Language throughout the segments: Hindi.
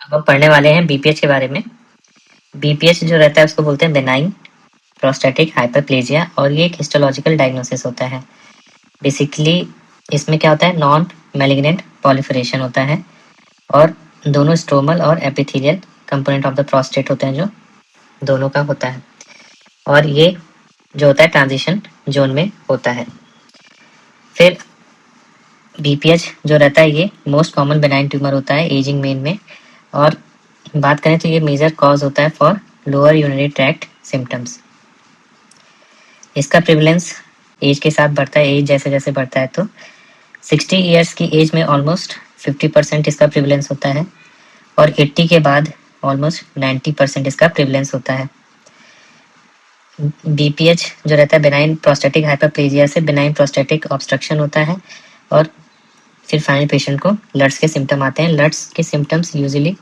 अब हम पढ़ने वाले हैं बीपीएच के बारे में। बीपीएच जो रहता है उसको बोलते हैं बेनाइन प्रोस्टेटिक हाइपरप्लेजिया, और ये एक हिस्टोलॉजिकल डायग्नोसिस होता है। बेसिकली इसमें क्या होता है, नॉन मैलिग्नेंट पॉलिफरेशन होता है और दोनों स्ट्रोमल और epithelial component of the prostate होते हैं, जो दोनों का होता है, और ये जो होता है ट्रांजिशन जोन में होता है। फिर बीपीएच जो रहता है ये मोस्ट कॉमन बेनाइन ट्यूमर होता है एजिंग मेन में, और बात करें तो ये मेजर कॉज होता है for lower urinary tract symptoms. इसका प्रिवलेंस एज के साथ बढ़ता है, एज जैसे जैसे बढ़ता है तो 60 ईयर्स की एज में ऑलमोस्ट 50% इसका प्रिवलेंस होता है, और 80 के बाद ऑलमोस्ट 90% इसका प्रिवलेंस होता है। बीपीएच जो रहता है बेनाइन प्रोस्टेटिक हाइपरप्लेजिया से बेनाइन प्रोस्टेटिक ऑब्स्ट्रक्शन होता है, और फिर फाइनल पेशेंट को लट्स के सिम्टम आते हैं। लट्स के सिम्टम्स यूजुअली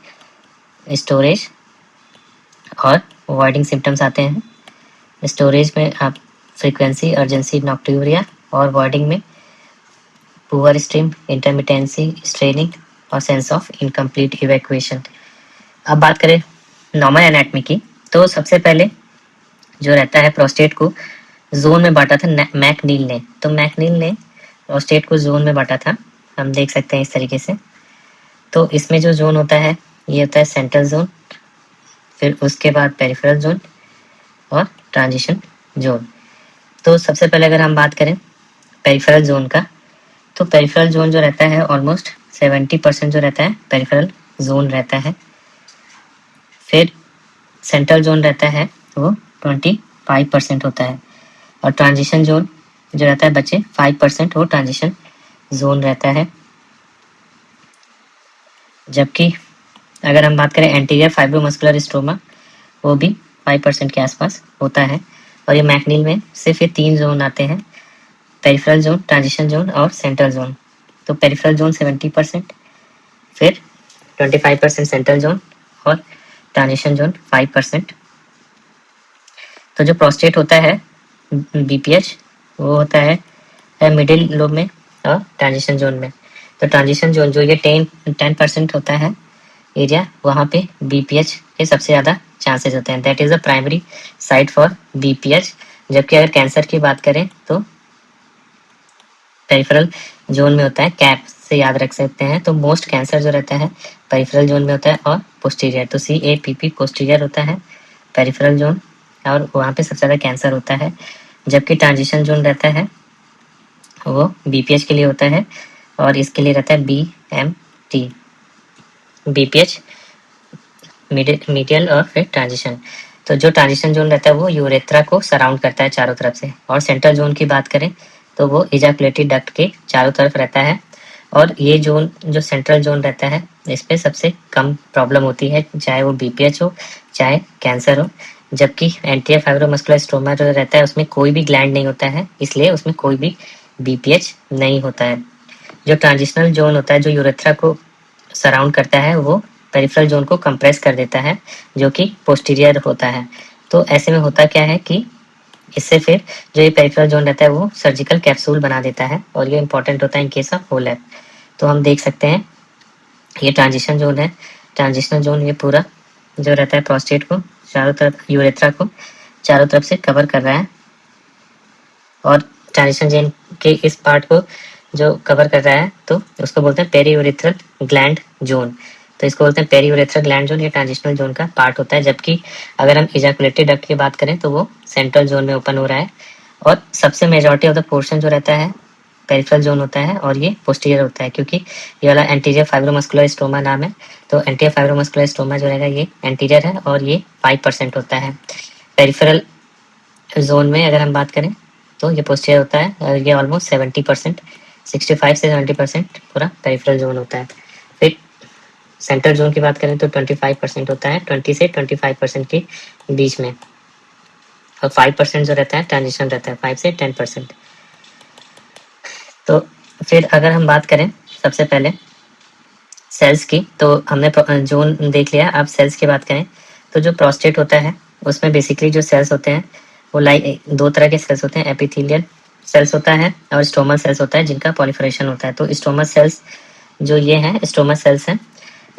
स्टोरेज और वॉइडिंग सिम्टम्स आते हैं। स्टोरेज में आप फ्रीक्वेंसी, अर्जेंसी, नॉक्ट्यूरिया, और वॉइडिंग में पुअर स्ट्रीम, इंटरमिटेंसी, स्ट्रेनिंग और सेंस ऑफ इनकम्प्लीट इवैक्यूएशन। अब बात करें नॉर्मल एनाटमी की, तो सबसे पहले जो रहता है प्रोस्टेट को जोन में बांटा था मैकनील ने। तो मैकनील ने प्रोस्टेट को जोन में बांटा था, हम देख सकते हैं इस तरीके से। तो इसमें जो जोन होता है ये होता है सेंट्रल जोन, फिर उसके बाद पेरिफेरल जोन और ट्रांजिशन जोन। तो सबसे पहले अगर हम बात करें पेरिफेरल जोन का, तो पेरिफेरल जोन जो रहता है ऑलमोस्ट 70% जो रहता है पेरिफेरल जोन रहता है। फिर सेंट्रल जोन रहता है वो 25% होता है, और ट्रांजिशन जोन जो रहता है बच्चे 5% वो ट्रांजिशन जोन रहता है। जबकि अगर हम बात करें एंटीरियर फाइब्रोमस्कुलर स्ट्रोमा, वो भी 5% के आसपास होता है। और ये मैकनील में सिर्फ ये 3 जोन आते हैं, पेरिफेरल जोन, ट्रांजिशन जोन और सेंट्रल जोन। तो पेरिफेरल जोन 70%, फिर 25% सेंट्रल जोन और ट्रांजिशन जोन 5%। तो जो प्रोस्टेट होता है बीपीएच वो होता है मिडिल लोब में और ट्रांजिशन जोन में। तो ट्रांजिशन जोन जो ये 10% होता है एरिया, वहाँ पे बीपीएच के सबसे ज़्यादा चांसेस होते हैं। That is the primary site for BPH. जबकि अगर कैंसर की बात करें तो पेरिफेरल जोन में होता है, कैप से याद रख सकते हैं। तो मोस्ट कैंसर जो रहता है पेरिफेरल जोन में होता है और पोस्टीरियर, तो CAPP पोस्टीरियर होता है पेरिफेरल जोन, और वहाँ पे सबसे ज़्यादा कैंसर होता है। जबकि ट्रांजिशन जोन रहता है वो बीपीएच के लिए होता है, और इसके लिए रहता है BMT, बीपीएच मीडियल और फिर ट्रांजिशन। तो जो ट्रांजिशन जोन रहता है वो यूरेथ्रा को सराउंड करता है चारों तरफ से। और सेंट्रल जोन की बात करें तो वो इजैकुलेटरी डक्ट के चारों तरफ रहता है, और ये जोन जो सेंट्रल जोन रहता है इस पे सबसे कम प्रॉब्लम होती है, चाहे वो बीपीएच हो चाहे कैंसर हो। जबकि एंटीरियर फाइब्रोमस्कुलर स्ट्रोमा जो रहता है उसमें कोई भी ग्लैंड नहीं होता है, इसलिए उसमें कोई भी बीपीएच नहीं होता है। जो ट्रांजिशनल जोन होता है जो यूरेथ्रा को सराउंड करता है वो पेरिफेरल जोन को कंप्रेस कर देता है, जो कि पोस्टीरियर होता है। तो ऐसे में होता क्या है कि इससे फिर जो ये पेरिफेरल जोन रहता है वो सर्जिकल कैप्सूल बना देता है, और ये इंपॉर्टेंट होता है इन केस ऑफ होलैप। तो हम देख सकते हैं ये ट्रांजिशन जोन है। ट्रांजिशनल जोन ये पूरा जो रहता है प्रोस्टेट को चारों तरफ, यूरेथ्रा को चारों तरफ से कवर कर रहा है, और ट्रांजिशन जोन के इस पार्ट को जो कवर कर रहा है तो उसको बोलते हैं पेरीयूरेथ्रल ग्लैंड जोन। तो इसको बोलते हैं पेरीयूरेथ्रल ग्लैंड जोन, ये ट्रांजिशनल जोन का पार्ट होता है। जबकि अगर हम इजैकुलेटरी डक्ट की बात करें तो वो सेंट्रल जोन में ओपन हो रहा है, और सबसे मेजॉरिटी ऑफ द पोर्शन जो रहता है पेरिफेरल जोन होता है, और ये पोस्टीरियर होता है क्योंकि ये वाला एंटीरियर फाइब्रोमस्कुलर स्ट्रोमा नाम है। तो एंटीरियर फाइब्रोमस्कुलर स्ट्रोमा जो रहेगा ये एंटीरियर है, और ये 5% होता है। पेरिफेरल जोन में अगर हम बात करें तो ये पोस्टीरियर होता है, और ये ऑलमोस्ट 70%, 65 से 70% पूरा पेरिफेरल जोन होता है। फिर सेंट्रल जोन की बात करें तो 25% होता है, 20 से 25% के बीच में, और 5% जो रहता है ट्रांजिशन रहता है, 5 से 10%। तो फिर अगर हम बात करें सबसे पहले सेल्स की, तो हमने जोन देख लिया। अब सेल्स की बात करें तो जो प्रोस्टेट होता है उसमें बेसिकली जो सेल्स होते हैं वो दो तरह के सेल्स होते हैं, एपिथेलियल सेल्स होता है और स्ट्रोमल सेल्स होता है जिनका पॉलिफरेशन होता है। तो स्ट्रोमल सेल्स जो ये हैं स्ट्रोमल सेल्स हैं,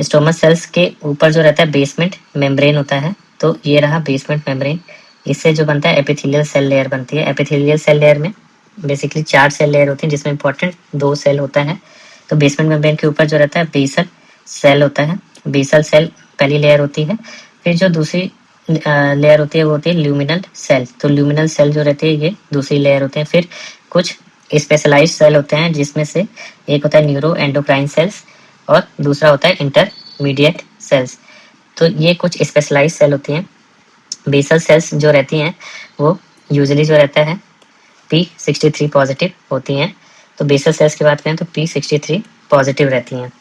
स्टोमस सेल्स के ऊपर जो रहता है बेसमेंट मेम्ब्रेन होता है, तो ये रहा बेसमेंट मेम्ब्रेन। इससे जो बनता है एपिथेलियल सेल लेयर बनती है। एपिथेलियल सेल लेयर में बेसिकली 4 सेल लेयर होती हैं, जिसमें इंपॉर्टेंट 2 सेल होता है। तो बेसमेंट मेम्ब्रेन के ऊपर जो रहता है बेसल सेल होता है। बेसल सेल पहली लेयर होती है। फिर जो दूसरी लेयर होती है वो होती है ल्यूमिनल सेल। तो ल्यूमिनल सेल जो रहती है ये दूसरी लेयर होते हैं। फिर कुछ स्पेशलाइज्ड सेल होते हैं, जिसमें से एक होता है न्यूरो एंडोक्राइन सेल्स और दूसरा होता है इंटरमीडिएट सेल्स। तो ये कुछ स्पेशलाइज्ड सेल होती हैं। बेसल सेल्स जो रहती हैं वो यूजुअली जो रहता है P63 पॉजिटिव होती हैं। तो बेसल सेल्स की बात करें तो P63 पॉजिटिव रहती हैं।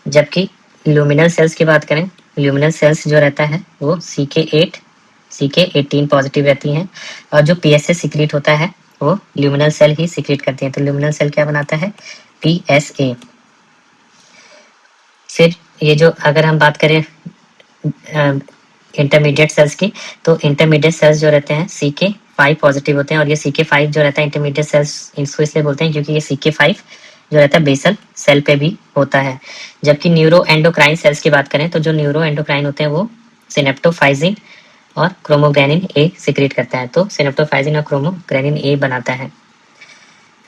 जबकि ल्यूमिनल सेल्स की बात करें, ल्यूमिनल सेल्स जो रहता है वो CK18 पॉजिटिव रहती हैं। और जो PSA सीक्रेट होता है वो ल्यूमिनल सेल ही सीक्रेट करती हैं। तो ल्यूमिनल सेल क्या बनाता है? PSA। फिर ये जो अगर हम बात करें इंटरमीडिएट सेल्स की, तो इंटरमीडिएट सेल्स जो रहते हैं CK5 पॉजिटिव होते हैं। और ये CK5 जो रहता है इंटरमीडिएट सेल्स, इसको इसलिए बोलते हैं क्योंकि ये CK5 जो रहता है बेसल सेल पे भी होता है। जबकि न्यूरो एंडोक्राइन सेल्स की बात करें तो जो न्यूरो एंडोक्राइन होते हैं वो सिनेप्टोफाइजिन और क्रोमोग्रेनिन ए सीक्रेट करता है। तो सिनेप्टोफाइजिन और क्रोमोग्रेनिन ए बनाता है।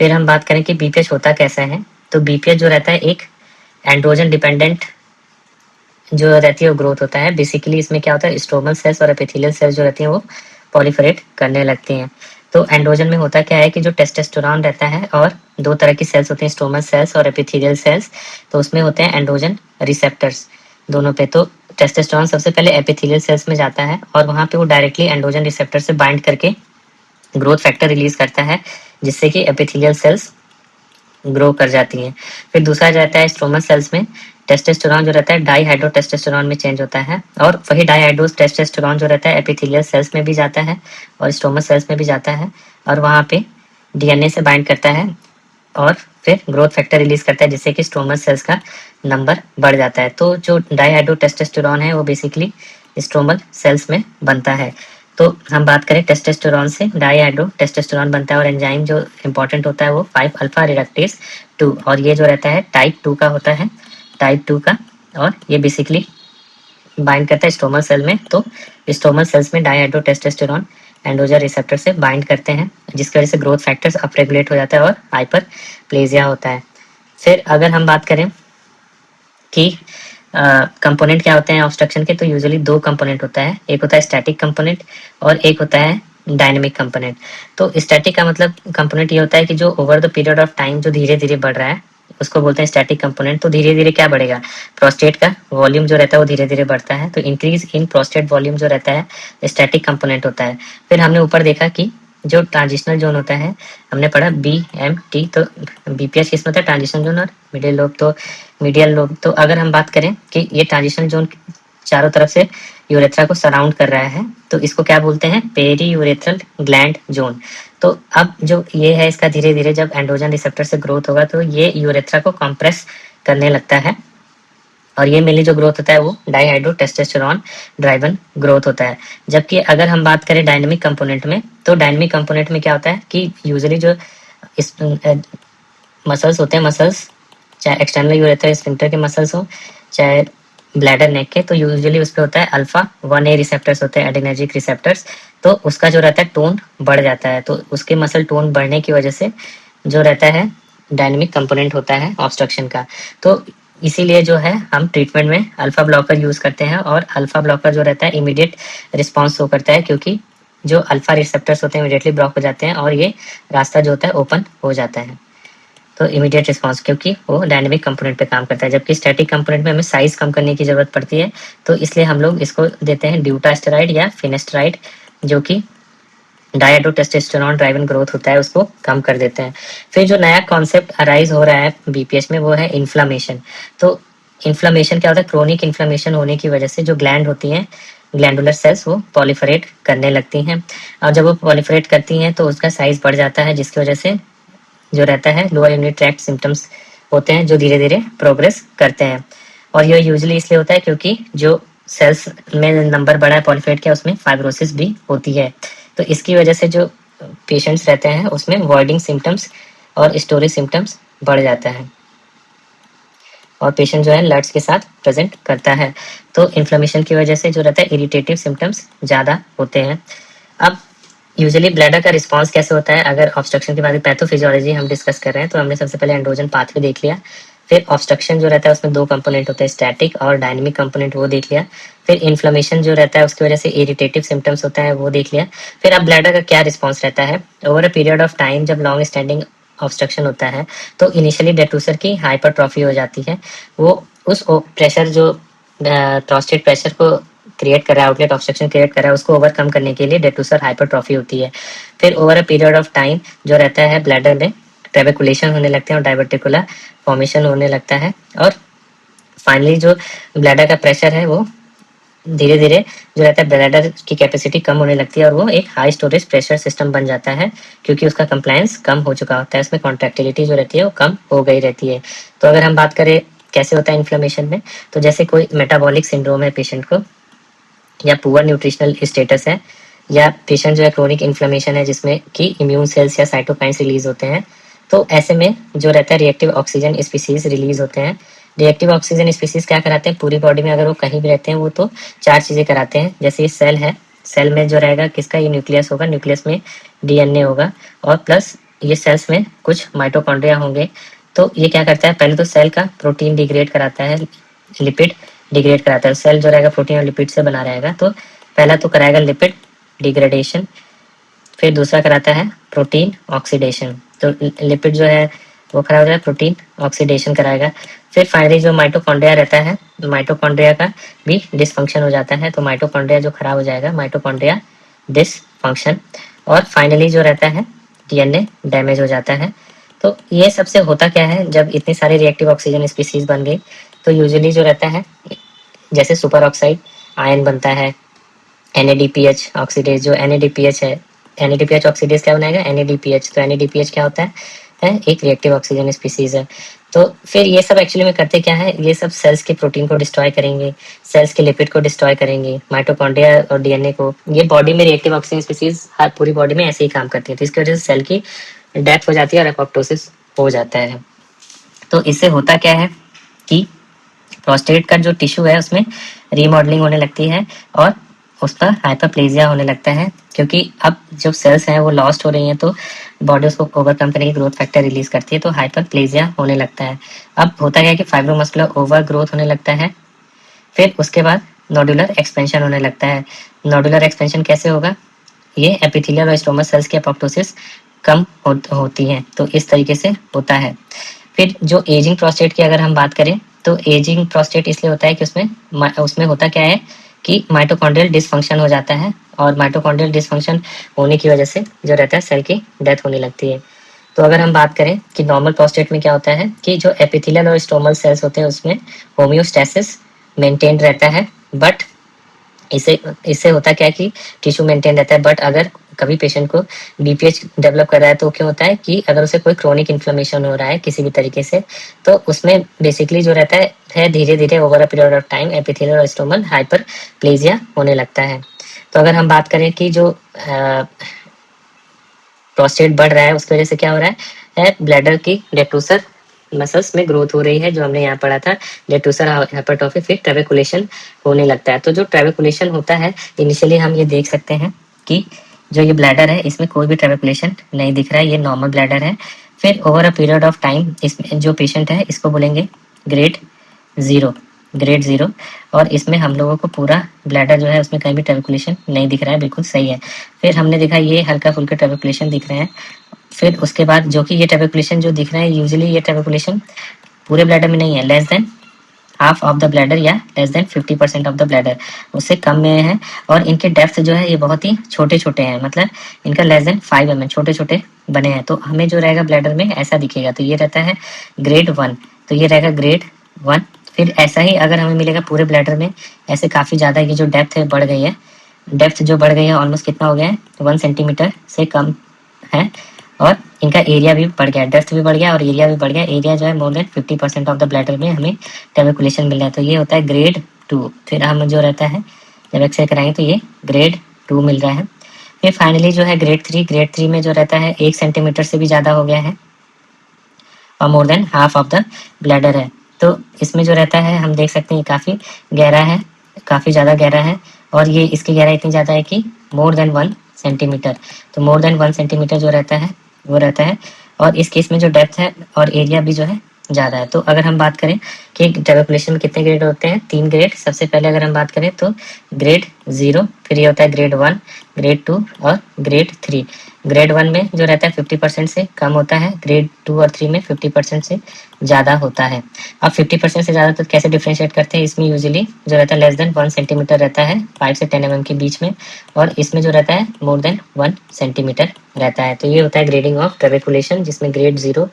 फिर हम बात करें कि बीपीएच होता कैसा है, तो बीपीएच जो रहता है एक एंड्रोजन डिपेंडेंट जो रहती है वो ग्रोथ होता है। बेसिकली इसमें क्या होता है, स्ट्रोमल सेल्स और एपिथेलियल सेल्स जो रहती हैं वो पॉलीफरेट करने लगती हैं। तो एंड्रोजन में होता क्या है कि जो टेस्टोस्टेरोन रहता है, और 2 तरह की सेल्स होती हैं, स्ट्रोमल सेल्स और एपिथेलियल सेल्स। तो उसमें होते हैं एंड्रोजन रिसेप्टर्स दोनों पे। तो टेस्टोस्टेरोन सबसे पहले एपिथेलियल सेल्स में जाता है और वहाँ पे वो डायरेक्टली एंड्रोजन रिसेप्टर से बाइंड करके ग्रोथ फैक्टर रिलीज करता है, जिससे कि एपिथेलियल सेल्स ग्रो कर जाती हैं। फिर दूसरा रहता है स्ट्रोमल सेल्स में टेस्टोस्टेरोन जो रहता है डाईहाइड्रो टेस्टोस्टेरोन में चेंज होता है। और वही डाईहाइड्रो टेस्टोस्टेरोन जो रहता है एपिथेलियल सेल्स में भी जाता है और स्ट्रोमल सेल्स में भी जाता है, और वहाँ पे डीएनए से बाइंड करता है और फिर ग्रोथ फैक्टर रिलीज करता है, जिससे कि स्ट्रोमल सेल्स का नंबर बढ़ जाता है। तो जो डाईहाइड्रो टेस्टोस्टेरोन है वो बेसिकली स्ट्रोमल सेल्स में बनता है। तो हम बात करें टेस्टोस्टेरोन से, डाईहाइड्रो टेस्टोस्टेरोन बनता है और एंजाइम जो इंपॉर्टेंट होता है वो 5 अल्फा रिडक्टेज 2, और ये जो रहता है टाइप 2 का होता है, टाइप 2 का। और ये बेसिकली बाइंड करता है स्ट्रोमल सेल में। तो स्ट्रोमल सेल्स में डाईहाइड्रो टेस्टोस्टेरोन एंड्रोजन रिसेप्टर से बाइंड करते हैं, जिसकी वजह से ग्रोथ फैक्टर्स अप रेगुलेट हो जाता है और हाइपरप्लेजिया होता है। फिर अगर हम बात करें कि कंपोनेंट क्या होते हैं ऑब्स्ट्रक्शन के, तो यूजुअली 2 कंपोनेंट होता है, एक होता है स्टैटिक कंपोनेंट और एक होता है डायनेमिक कंपोनेंट। तो स्टैटिक का मतलब कंपोनेंट ये होता है कि जो over the period of time जो धीरे धीरे बढ़ रहा है उसको बोलते हैं स्टैटिक कंपोनेंट। तो धीरे धीरे क्या बढ़ेगा, प्रोस्टेट का वॉल्यूम जो रहता है वो धीरे धीरे बढ़ता है, तो इंक्रीज इन प्रोस्टेट वॉल्यूम जो रहता है स्टैटिक कंपोनेंट होता है। फिर हमने ऊपर देखा कि जो ट्रांजिशनल जोन होता है, हमने पढ़ा BMT, तो बीपीएच किसमें होता है, ट्रांजिशनल जोन और मिडिल लोब। तो मीडियल लोब, तो अगर हम बात करें कि ये ट्रांजिशनल जोन चारों तरफ से यूरेथ्रा को सराउंड कर रहा है, तो इसको क्या बोलते हैं, पेरी यूरेथ्रल ग्लैंड जोन। तो अब जो ये है इसका धीरे धीरे जब एंड्रोजन रिसेप्टर से ग्रोथ होगा तो ये यूरेथ्रा को कंप्रेस करने लगता है, और ये मेनली जो ग्रोथ होता है वो डाईहाइड्रो टेस्टोस्टेरोन ड्राइवन ग्रोथ होता है। जबकि अगर हम बात करें डायनेमिक कंपोनेंट में, तो डायनेमिक कंपोनेंट में क्या होता है कि यूजुअली जो इस मसल्स होते हैं, मसल्स चाहे एक्सटर्नल यूरेथ्रल स्फिंक्टर के मसल्स हो चाहे ब्लैडर नेक के, तो यूजुअली उस पर होता है अल्फा 1A रिसेप्टर्स होते हैं, एडिनर्जिक रिसेप्टर्स। तो उसका जो रहता है टोन बढ़ जाता है, तो उसके मसल टोन बढ़ने की वजह से जो रहता है डायनेमिक कंपोनेंट होता है ऑब्स्ट्रक्शन का। तो इसीलिए जो है हम ट्रीटमेंट में अल्फा ब्लॉकर यूज करते हैं, और अल्फा ब्लॉकर जो रहता है इमीडिएट रिस्पॉन्स शो करता है, क्योंकि जो अल्फा रिसेप्टर्स होते हैं इमीडिएटली ब्लॉक हो जाते हैं और ये रास्ता जो होता है ओपन हो जाता है। तो इमीडिएट रिस्पांस, क्योंकि वो डायनेमिक कंपोनेंट पे काम करता है। जबकि स्टैटिक कंपोनेंट में हमें साइज कम करने की जरूरत पड़ती है, तो इसलिए हम लोग इसको देते हैं ड्यूटास्टेरॉइड या फिनेस्टेरॉइड, जो कि डायहाइड्रो टेस्टोस्टेरोन ड्राइवन ग्रोथ होता है उसको कम कर देते हैं। फिर जो नया कॉन्सेप्ट अराइज हो रहा है बीपीएच में वो है इन्फ्लामेशन। तो इन्फ्लामेशन क्या होता है, क्रोनिक इन्फ्लामेशन होने की वजह से जो ग्लैंड होती हैं, ग्लैंडुलर सेल्स, वो पॉलीफरेट करने लगती हैं, और जब वो पॉलीफरेट करती हैं तो उसका साइज बढ़ जाता है, जिसकी वजह से जो रहता है लोअर यूनिट ट्रैक्ट सिम्टम्स होते हैं जो धीरे धीरे प्रोग्रेस करते हैं। और ये यूजुअली इसलिए होता है क्योंकि जो सेल्स में नंबर बढ़ा है पॉलीफेट का, उसमें फाइब्रोसिस भी होती है। तो इसकी वजह से जो पेशेंट्स रहते हैं उसमें वॉइडिंग सिम्टम्स और स्टोरेज सिम्टम्स बढ़ जाता है। और पेशेंट जो है लर्ट्स के साथ प्रेजेंट करता है। तो इन्फ्लेमेशन की वजह से जो रहता है इरिटेटिव सिम्टम्स ज़्यादा होते हैं। अब यूजुअली ब्लैडर का रिस्पांस कैसे होता है, अगर ऑब्स्ट्रक्शन के बाद पैथोफिजियोलॉजी हम डिस्कस कर रहे हैं तो हमने सबसे पहले एंड्रोजन पाथवे देख लिया। फिर ऑब्स्ट्रक्शन जो रहता है उसमें दो कंपोनेंट होते हैं, स्टैटिक और डायनेमिक कंपोनेंट, वो देख लिया। फिर इन्फ्लेमेशन जो रहता है उसकी वजह से इरिटेटिव सिम्टम्स होता है, वो देख लिया। फिर अब ब्लैडर का क्या रिस्पॉन्स रहता है over a period of time. जब लॉन्ग स्टैंडिंग ऑब्स्ट्रक्शन होता है तो इनिशियली डेटूसर की हाइपरट्रॉफी हो जाती है। वो उस प्रेशर जो प्रोस्टेट प्रेशर को क्रिएट कर रहा है, आउटलेट ऑब्स्ट्रक्शन क्रिएट कर रहा है, उसको ओवरकम करने के लिए डेटूसर हाइपरट्रॉफी होती है। फिर over a period of time जो रहता है ब्लैडर में ट्रेबेकुलेशन होने लगते हैं और डायवर्टिकुलर फॉर्मेशन होने लगता है। और फाइनली जो ब्लैडर का प्रेशर है वो धीरे धीरे जो रहता है ब्लैडर की कैपेसिटी कम होने लगती है और वो एक हाई स्टोरेज प्रेशर सिस्टम बन जाता है, क्योंकि उसका कंप्लायंस कम हो चुका होता है, उसमें कॉन्ट्रैक्टिलिटी जो रहती है वो कम हो गई रहती है। तो अगर हम बात करें कैसे होता है इन्फ्लेमेशन में, तो जैसे कोई मेटाबॉलिक सिंड्रोम है पेशेंट को, या पुअर न्यूट्रिशनल स्टेटस है, या पेशेंट जो है क्रोनिक इन्फ्लेमेशन है जिसमें कि इम्यून सेल्स या साइटोकाइंस रिलीज होते हैं, तो ऐसे में जो रहता है रिएक्टिव ऑक्सीजन स्पीसीज रिलीज होते हैं। रिएक्टिव ऑक्सीजन स्पीसीज क्या कराते हैं पूरी बॉडी में, अगर वो कहीं भी रहते हैं वो तो चार चीज़ें कराते हैं। जैसे ये सेल है, सेल में जो रहेगा किसका, ये न्यूक्लियस होगा, न्यूक्लियस में डीएनए होगा, और प्लस ये सेल्स में कुछ माइटोकॉन्ड्रिया होंगे। तो ये क्या करता है, पहले तो सेल का प्रोटीन डिग्रेड कराता है, लिपिड डिग्रेड कराता है। सेल जो रहेगा प्रोटीन और लिपिड से बना रहेगा, तो पहला तो कराएगा लिपिड डिग्रेडेशन, फिर दूसरा कराता है प्रोटीन ऑक्सीडेशन। तो लिपिड जो है वो खराब हो जाएगा, प्रोटीन ऑक्सीडेशन कराएगा। फिर फाइनली जो माइटोकॉन्ड्रिया रहता है, माइटोकॉन्ड्रिया का भी डिसफंक्शन हो जाता है, तो माइटोकॉन्ड्रिया जो खराब हो जाएगा, माइटोकॉन्ड्रिया डिसफंक्शन। और फाइनली जो रहता है डीएनए डैमेज हो जाता है। तो ये सबसे होता क्या है, जब इतनी सारी रिएक्टिव ऑक्सीजन स्पीसीज बन गई तो यूजुअली जो रहता है जैसे सुपर ऑक्साइड आयन बनता है, NADPH ऑक्सीडेज, जो NADPH है, NADPH ऑक्सीडेज क्या बनाएगा, NADPH। तो NADPH क्या होता है एक रिएक्टिव ऑक्सीजन स्पीसीज है। तो फिर ये सब एक्चुअली में करते क्या है, ये सब सेल्स के प्रोटीन को डिस्ट्रॉय करेंगे, सेल्स के लिपिड को डिस्ट्रॉय करेंगे, माइटोकॉन्ड्रिया और डीएनए को। ये बॉडी में रिएक्टिव ऑक्सीजन स्पीसीज हर पूरी बॉडी में ऐसे ही काम करती है, तो इसकी वजह से सेल की डेथ हो जाती है और एपोप्टोसिस हो जाता है। तो इससे होता क्या है कि प्रोस्टेट का जो टिश्यू है उसमें रीमॉडलिंग होने लगती है और उसका हाइपरप्लेजिया होने लगता है, क्योंकि अब जो सेल्स हैं वो लॉस्ट हो रही हैं, तो बॉडी उसको ओवरकम करने की ग्रोथ फैक्टर रिलीज करती है, तो हाइपरप्लेजिया होने लगता है। अब होता क्या है कि फाइब्रोमस्कुलर ओवर ग्रोथ होने लगता है, फिर उसके बाद नोडुलर एक्सपेंशन होने लगता है। नोडुलर एक्सपेंशन कैसे होगा, ये एपिथेलियल और स्टोमस सेल्स की एपोप्टोसिस कम होती है, तो इस तरीके से होता है। फिर जो एजिंग प्रोस्टेट की अगर हम बात करें, तो एजिंग प्रोस्टेट इसलिए होता है कि उसमें होता क्या है कि माइटोकॉन्ड्रियल डिसफंक्शन हो जाता है, और माइटोकॉन्ड्रियल डिसफंक्शन होने की वजह से जो रहता है सेल की डेथ होने लगती है। तो अगर हम बात करें कि नॉर्मल प्रोस्टेट में क्या होता है कि जो एपिथेलियल और स्टोमल सेल्स होते हैं उसमें होम्योस्टैसिस मेंटेन रहता है, बट इससे इससे होता क्या है कि टिश्यू मेंटेन रहता है। बट अगर कभी पेशेंट को BPH डेवलप कर रहा है तो क्यों होता है कि अगर उसे कोई क्रोनिक इन्फ्लेमेशन हो रहा है किसी भी तरीके से, तो उसमें बेसिकली जो रहता है धीरे धीरे over a period of time epithelial और स्टोमल हाइपरप्लेजिया होने लगता है। तो अगर हम बात करें कि जो प्रोस्टेट बढ़ रहा है उसकी वजह से क्या हो रहा है ब्लैडर की डेटूसर मसल्स में ग्रोथ हो रही है, जो हमने यहाँ पढ़ा था, डेटूसर हाइपरट्रॉफी, फिर ट्रेबेकुलेशन होने लगता है। तो जो ट्रेबेकुलेशन होता है इनिशियली हम ये देख सकते हैं कि जो ये ब्लैडर है इसमें कोई भी ट्रेबेकुलेशन नहीं दिख रहा है, ये नॉर्मल ब्लैडर है। फिर over a period of time इसमें जो पेशेंट है इसको बोलेंगे ग्रेड जीरो, और इसमें हम लोगों को पूरा ब्लैडर जो है उसमें कहीं भी ट्रेबेकुलेशन नहीं दिख रहा है, बिल्कुल सही है। फिर हमने देखा ये हल्का फुल्का ट्रेबेकुलेशन दिख रहे हैं। फिर उसके बाद जो कि ये ट्रेबेकुलेशन जो दिख रहा है, यूजुअली ये ट्रेबेकुलेशन पूरे ब्लैडर में नहीं है, less than half of the bladder या less than 50% of the bladder, उससे कम में है। और इनके डेप्थ जो है ये बहुत ही छोटे छोटे हैं, मतलब इनका लेस देन 5 mm छोटे छोटे बने हैं। तो हमें जो रहेगा ब्लैडर में ऐसा दिखेगा, तो ये रहता है ग्रेड 1, तो ये रहेगा ग्रेड 1। फिर ऐसा ही अगर हमें मिलेगा पूरे ब्लैडर में ऐसे काफ़ी ज़्यादा ये जो डेप्थ है बढ़ गई है, डेप्थ जो बढ़ गई है ऑलमोस्ट कितना हो गया है 1 सेंटीमीटर से कम है, और इनका एरिया भी बढ़ गया, डेप्थ भी बढ़ गया और एरिया भी बढ़ गया। एरिया जो है more than 50% of the bladder में हमें ट्रेबेकुलेशन मिल रहा है, तो ये होता है ग्रेड 2। फिर हम जो रहता है जब एक्सरे कराएंगे तो ये ग्रेड 2 मिल रहा है। फिर फाइनली जो है ग्रेड 3 में जो रहता है 1 सेंटीमीटर से भी ज़्यादा हो गया है और more than half of the bladder है, तो इसमें जो रहता है हम देख सकते हैं काफ़ी गहरा है, काफ़ी ज़्यादा गहरा है, और ये इसकी गहराई इतनी ज़्यादा है कि मोर देन 1 सेंटीमीटर। तो मोर देन 1 सेंटीमीटर जो रहता है वो रहता है, और इस केस में जो डेप्थ है और एरिया भी जो है ज़्यादा है। तो अगर हम बात करें कि ट्रैबेकुलेशन में कितने ग्रेड होते हैं, 3 ग्रेड। सबसे पहले अगर हम बात करें तो ग्रेड 0, फिर ये होता है ग्रेड 1, ग्रेड 2 और ग्रेड 3। ग्रेड 1 में जो रहता है 50% से कम होता है, ग्रेड 2 और 3 में 50% से ज़्यादा होता है। अब 50% से ज़्यादा तो कैसे डिफ्रेंशिएट करते हैं, इसमें यूजुअली जो रहता है लेस देन 1 सेंटीमीटर रहता है 5 से 10 mm के बीच में, और इसमें जो रहता है मोर देन 1 सेंटीमीटर रहता है। तो ये होता है ग्रेडिंग ऑफ ट्रैबेकुलेशन, जिसमें ग्रेड 0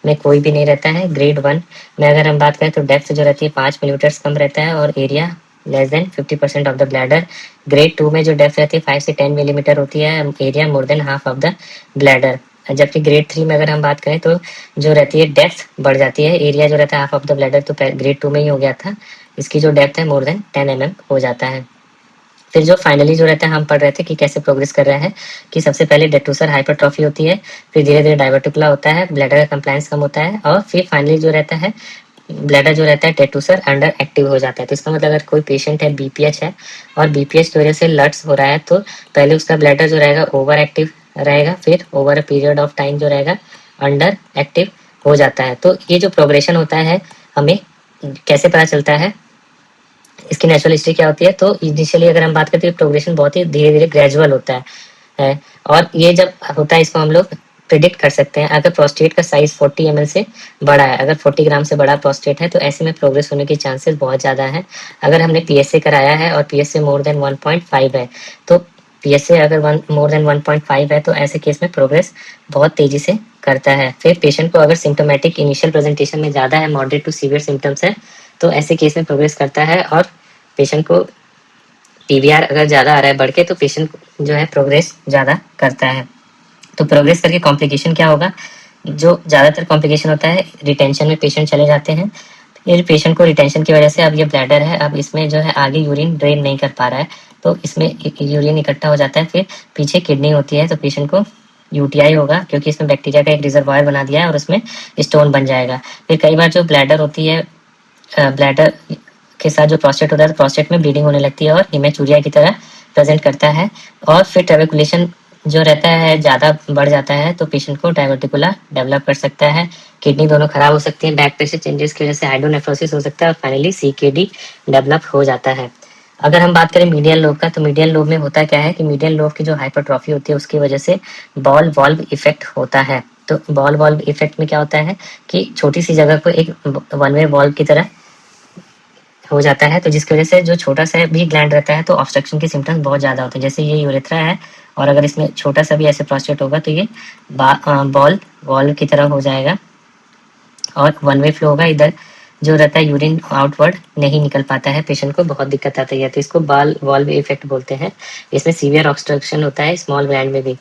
में कोई भी नहीं रहता है। ग्रेड 1 में अगर हम बात करें तो डेप्थ जो रहती है 5 मिलीमीटर कम रहता है, और area less than 50% of the bladder. Grade 2 में जो डेप्थ रहती है 5 से 10 मिलीमीटर होती है, area more than half of the bladder. जबकि ग्रेड 3 में अगर हम बात करें तो जो रहती है डेप्थ बढ़ जाती है, एरिया जो रहता है हाफ ऑफ द ब्लैडर तो ग्रेड 2 में ही हो गया था, इसकी जो डेप्थ है मोर देन 10 mm हो जाता है। फिर जो फाइनली जो रहता है हम पढ़ रहे थे कि कैसे प्रोग्रेस कर रहा है, कि सबसे पहले डेटूसर हाइपरट्रॉफी होती है, फिर धीरे धीरे डायवर्टिकुला होता है, ब्लैडर का कंप्लायंस कम होता है, और फिर फाइनली जो रहता है ब्लैडर जो रहता है डेटूसर अंडर एक्टिव हो जाता है। तो इसका मतलब अगर कोई पेशेंट है बीपीएच है और बीपीएच की वजह से लट्स हो रहा है, तो पहले उसका ब्लैडर जो रहेगा ओवर एक्टिव रहेगा, फिर over a period of time जो रहेगा अंडर एक्टिव हो जाता है। तो ये जो प्रोग्रेशन होता है हमें कैसे पता चलता है, इसकी नेचुरल हिस्ट्री क्या होती है, तो इनिशियली अगर हम बात करते हैं प्रोग्रेशन बहुत ही धीरे धीरे ग्रेजुअल होता है, और ये जब होता है इसको हम लोग प्रिडिक्ट कर सकते हैं अगर प्रोस्टेट का साइज 40 ml से बड़ा है, अगर 40 ग्राम से बड़ा प्रोस्टेट है तो ऐसे में प्रोग्रेस होने के चांसेस बहुत ज़्यादा हैं। अगर हमने पीएसए कराया है और पीएसए मोर देन 1.5 है, तो पीएसए अगर मोर देन 1.5 है तो ऐसे केस में प्रोग्रेस बहुत तेजी से करता है। फिर पेशेंट को अगर सिम्टोमेटिक इनिशियल प्रेजेंटेशन में ज़्यादा है, मॉडरेट टू सीवियर सिम्टम्स है, तो ऐसे केस में प्रोग्रेस करता है, और पेशेंट को पीवीआर अगर ज़्यादा आ रहा है बढ़ के तो पेशेंट जो है प्रोग्रेस ज़्यादा करता है। तो प्रोग्रेस करके कॉम्प्लिकेशन क्या होगा, जो ज़्यादातर कॉम्प्लिकेशन होता है रिटेंशन में पेशेंट चले जाते हैं। ये पेशेंट को रिटेंशन की वजह से अब ये ब्लैडर है, अब इसमें जो है आगे यूरिन ड्रेन नहीं कर पा रहा है, तो इसमें यूरिन इकट्ठा हो जाता है, फिर पीछे किडनी होती है, तो पेशेंट को यूटीआई होगा क्योंकि इसमें बैक्टीरिया का एक रिजर्वायर बना दिया है और उसमें स्टोन बन जाएगा। फिर कई बार जो ब्लैडर होती है, ब्लैडर के साथ जो प्रोस्टेट होता है तो प्रोस्टेट में ब्लीडिंग होने लगती है और हिमेचूरिया की तरह प्रेजेंट करता है, और फिर ट्रैबेकुलेशन जो रहता है ज़्यादा बढ़ जाता है तो पेशेंट को डायवर्टिकुला डेवलप कर सकता है, किडनी दोनों खराब हो सकती है, बैक प्रेशर चेंजेस की वजह से हाइड्रोनेफ्रोसिस हो सकता है, और फाइनली सीकेडी डेवलप हो जाता है। अगर हम बात करें मीडियन लोब का, तो मीडियन लोब में होता क्या है कि मीडियन लोब की जो हाइपरट्रॉफी होती है उसकी वजह से बॉल वॉल्व इफेक्ट होता है। तो बॉल वॉल्व इफेक्ट में क्या होता है कि छोटी सी जगह को एक वन वे वॉल्व की तरह हो जाता है, तो जिसकी वजह से जो छोटा सा भी ग्लैंड रहता है तो ऑब्स्ट्रक्शन के सिम्टम्स बहुत ज़्यादा होते हैं। जैसे ये यूरेथ्रा है, और अगर इसमें छोटा सा भी ऐसे प्रोस्टेट होगा तो ये बॉल वॉल्व की तरह हो जाएगा, और वन वे फ्लो होगा, इधर जो रहता है यूरिन आउटवर्ड नहीं निकल पाता है, पेशेंट को बहुत दिक्कत आती है, तो इसको बॉल वॉल्व इफेक्ट बोलते हैं। इसमें सीवियर ऑब्स्ट्रक्शन होता है स्मॉल ग्लैंड में भी।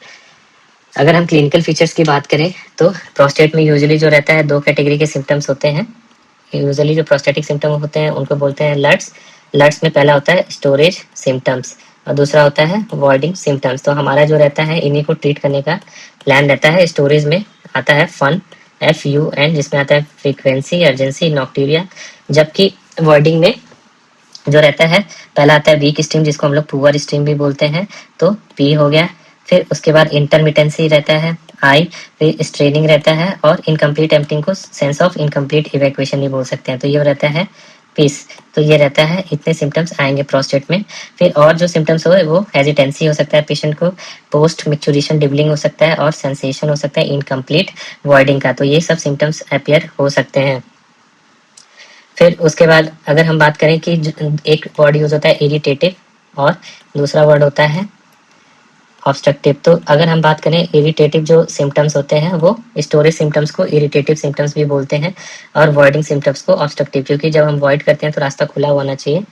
अगर हम क्लिनिकल फीचर्स की बात करें तो प्रोस्टेट में यूजुअली जो रहता है 2 कैटेगरी के सिम्टम्स होते हैं। यूजुअली जो प्रोस्टेटिक सिम्टम होते हैं उनको बोलते हैं लट्स। लट्स में पहला होता है स्टोरेज सिम्टम्स और दूसरा होता है वॉइडिंग सिम्टम्स। तो हमारा जो रहता है इन्हीं को ट्रीट करने का प्लान रहता है। स्टोरेज में आता है फन, FUN, जिसमें आता है फ्रीक्वेंसी, अर्जेंसी, नॉक्टीरिया, जबकि वॉइडिंग में जो रहता है पहला आता है वीक स्ट्रीम, जिसको हम लोग पुअर स्ट्रीम भी बोलते हैं, तो P हो गया। फिर उसके बाद इंटरमिटेंसी रहता है I, फिर स्ट्रेनिंग रहता है, और इनकम्प्लीट एम्प्टिंग को सेंस ऑफ इनकम्प्लीट इवैक्यूएशन भी बोल सकते हैं, तो ये रहता है पीस। तो ये रहता है, इतने सिम्टम्स आएंगे प्रोस्टेट में। फिर और जो सिम्टम्स हो वो हेजिटेंसी हो सकता है पेशेंट को, पोस्ट मिक्चुरेशन डिबलिंग हो सकता है, और सेंसेशन हो सकता है इनकम्प्लीट वॉइडिंग का। तो ये सब सिम्टम्स अपीयर हो सकते हैं। फिर उसके बाद अगर हम बात करें कि एक वर्ड यूज होता है इरिटेटिव और दूसरा वर्ड होता है ऑब्स्ट्रक्टिव। तो अगर हम बात करें इरिटेटिव जो सिम्टम्स होते हैं वो स्टोरेज सिम्टम्स को इरिटेटिव सिम्टम्स भी बोलते हैं, और वॉइडिंग सिम्टम्स को ऑब्स्ट्रक्टिव, क्योंकि जब हम वॉइड करते हैं तो रास्ता खुला होना चाहिए,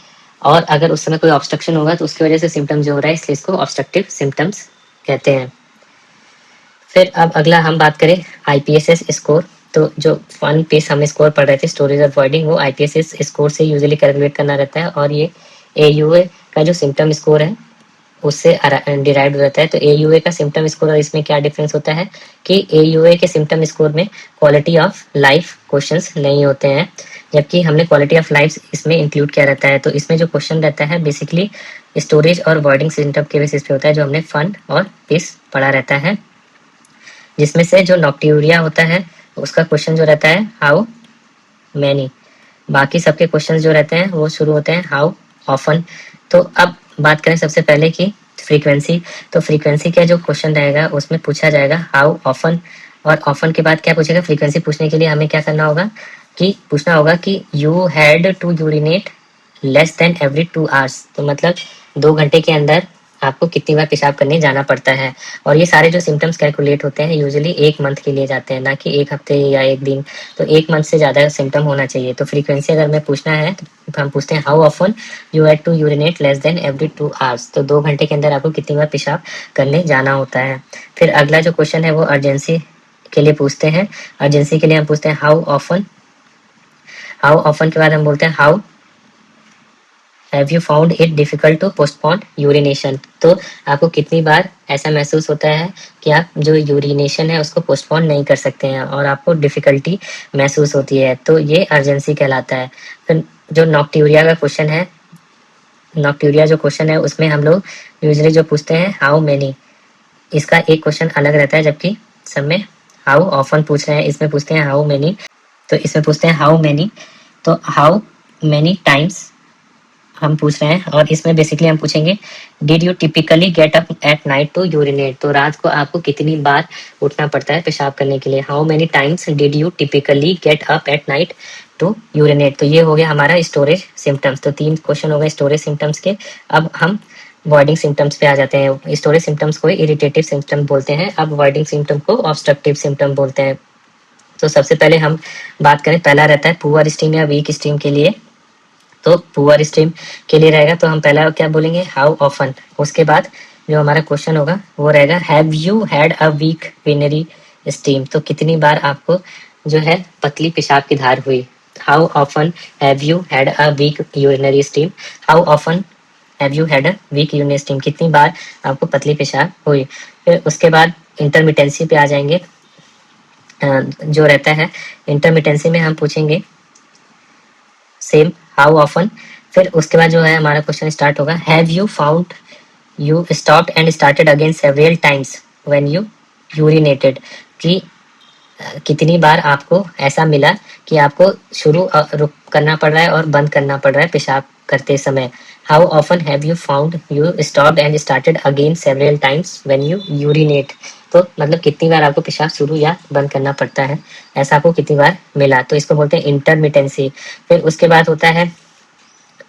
और अगर उस समय कोई ऑब्स्ट्रक्शन होगा तो उसकी वजह से सिम्टम जो हो रहा है, इसलिए इसको ऑब्स्ट्रक्टिव सिम्टम्स कहते हैं। फिर अब अगला हम बात करें IPSS स्कोर। तो जो वन पीस हम स्कोर पढ़ रहे थे स्टोरेज और वॉइडिंग, वो IPSS स्कोर से यूजुअली कैलकुलेट करना रहता है, और ये AUA का जो सिम्टम स्कोर है उससे डिराइव रहता है। तो AUA का सिम्टम स्कोर और इसमें क्या डिफरेंस होता है कि AUA के सिम्टम स्कोर में क्वालिटी ऑफ लाइफ क्वेश्चंस नहीं होते हैं, जबकि हमने क्वालिटी ऑफ लाइफ इसमें इंक्लूड किया रहता है। तो इसमें जो क्वेश्चन रहता है बेसिकली स्टोरेज और वर्डिंग सिम्टम के बेसिस पे होता है, जो हमने फन और पीस पढ़ा रहता है। जिसमें से जो नॉक्ट्यूरिया होता है उसका क्वेश्चन जो रहता है हाउ मैनी, बाकी सबके क्वेश्चंस जो रहते हैं वो शुरू होते हैं हाउ ऑफन। तो अब बात करें सबसे पहले की फ्रीक्वेंसी, तो फ्रीक्वेंसी का जो क्वेश्चन रहेगा उसमें पूछा जाएगा हाउ ऑफन, और ऑफन के बाद क्या पूछेगा, फ्रीक्वेंसी पूछने के लिए हमें क्या करना होगा कि पूछना होगा कि you had to urinate less than every 2 hours, तो मतलब 2 घंटे के अंदर आपको कितनी बार पेशाब करने जाना पड़ता है। और ये सारे जो सिम्टम्स कैलकुलेट होते हैं यूजुअली 1 मंथ के लिए जाते हैं, ना कि 1 हफ्ते या 1 दिन। तो 1 मंथ से ज़्यादा सिम्टम होना चाहिए। तो फ्रीक्वेंसी अगर मैं पूछना है तो हम पूछते हैं how often you had to urinate less than every 2 hours, तो 2 घंटे के अंदर आपको कितनी बार पेशाब करने जाना होता है। फिर अगला जो क्वेश्चन है वो अर्जेंसी के लिए पूछते हैं। अर्जेंसी के लिए हम पूछते हैं हाउ ऑफन, हाउ ऑफन के बाद हम बोलते हैं how have you found it difficult to postpone urination, तो आपको कितनी बार ऐसा महसूस होता है कि आप जो यूरिनेशन है उसको पोस्टपोन नहीं कर सकते हैं और आपको डिफिकल्टी महसूस होती है, तो ये अर्जेंसी कहलाता है। फिर जो नॉक्ट्यूरिया का क्वेश्चन है, नॉक्ट्यूरिया जो क्वेश्चन है उसमें हम लोग यूजुअली जो पूछते हैं हाउ मेनी, इसका एक क्वेश्चन अलग रहता है, जबकि सब में हाउ ऑफन पूछ रहे हैं, इसमें पूछते हैं हाउ मेनी। तो इसमें पूछते हैं हाउ मेनी, तो हाउ मेनी टाइम्स हम पूछ रहे हैं, और इसमें बेसिकली हम पूछेंगे did you typically get up at night to urinate, तो रात को आपको कितनी बार उठना पड़ता है पेशाब करने के लिए। How many times did you typically get up at night to urinate, तो ये हो गया हमारा स्टोरेज सिम्टम्स। तो 3 क्वेश्चन हो गए स्टोरेज सिम्टम्स के। अब हम वॉइडिंग सिम्टम्स पे आ जाते हैं। स्टोरेज सिम्टम्स को इरिटेटिव सिम्टम बोलते हैं, अब वॉइडिंग सिम्टम को ऑब्स्ट्रक्टिव सिम्टम बोलते हैं। तो सबसे पहले हम बात करें, पहला रहता है पुअर स्टीम या वीक स्टीम के लिए। तो पुअर स्ट्रीम के लिए रहेगा तो हम पहला क्या बोलेंगे हाउ ऑफन, उसके बाद जो हमारा क्वेश्चन होगा वो रहेगा have you had a weak urinary stream, तो कितनी बार आपको जो है पतली पेशाब की धार हुई। How often have you had a weak urinary steam, how often have you had a weak urinary steam, कितनी बार आपको पतली पेशाब हुई। फिर उसके बाद इंटरमिटेंसी पे आ जाएंगे। जो रहता है इंटरमिटेंसी में हम पूछेंगे सेम हाउ ऑफन, फिर उसके बाद जो है हमारा क्वेश्चन स्टार्ट होगा have you found you stopped and started again several times when you urinated, कि कितनी बार आपको ऐसा मिला कि आपको शुरू रुक करना पड़ रहा है और बंद करना पड़ रहा है पेशाब करते समय। How often have you found you stopped and started again several times when you urinate, तो मतलब कितनी बार आपको पेशाब शुरू या बंद करना पड़ता है, ऐसा आपको कितनी बार मिला, तो इसको बोलते हैं इंटरमिटेंसी। फिर उसके बाद होता है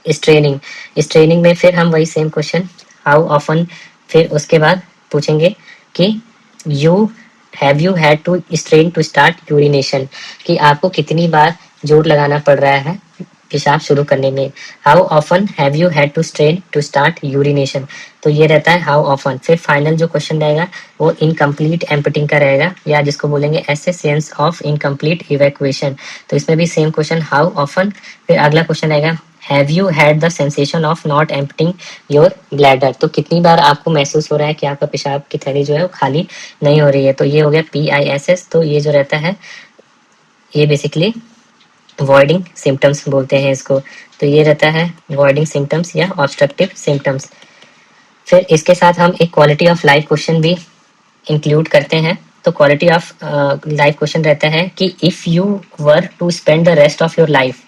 स्ट्रेनिंग। स्ट्रेनिंग में फिर हम वही सेम क्वेश्चन हाउ ऑफन, फिर उसके बाद पूछेंगे कि you have you had to strain to start urination, कि आपको कितनी बार जोर लगाना पड़ रहा है पेशाब शुरू करने में। How often have you had to strain to start urination, तो ये रहता है हाउ ऑफन। फिर फाइनल जो क्वेश्चन रहेगा वो इनकम्प्लीट एम्पटिंग का रहेगा, या जिसको बोलेंगे एसेंस ऑफ इनकम्प्लीट इवैक्यूएशन, तो इसमें भी सेम क्वेश्चन हाउ ऑफन। फिर अगला क्वेश्चन रहेगा have you had the sensation of not emptying your bladder, तो कितनी बार आपको महसूस हो रहा है कि आपका पेशाब की थैली जो है वो खाली नहीं हो रही है, तो ये हो गया PISS। तो ये जो रहता है ये बेसिकली वॉइडिंग सिम्टम्स बोलते हैं इसको, तो ये रहता है वॉइडिंग सिम्टम्स या ऑब्स्ट्रक्टिव सिम्टम्स। फिर इसके साथ हम एक क्वालिटी ऑफ लाइफ क्वेश्चन भी इंक्लूड करते हैं। तो क्वालिटी ऑफ लाइफ क्वेश्चन रहता है कि if you were to spend the rest of your life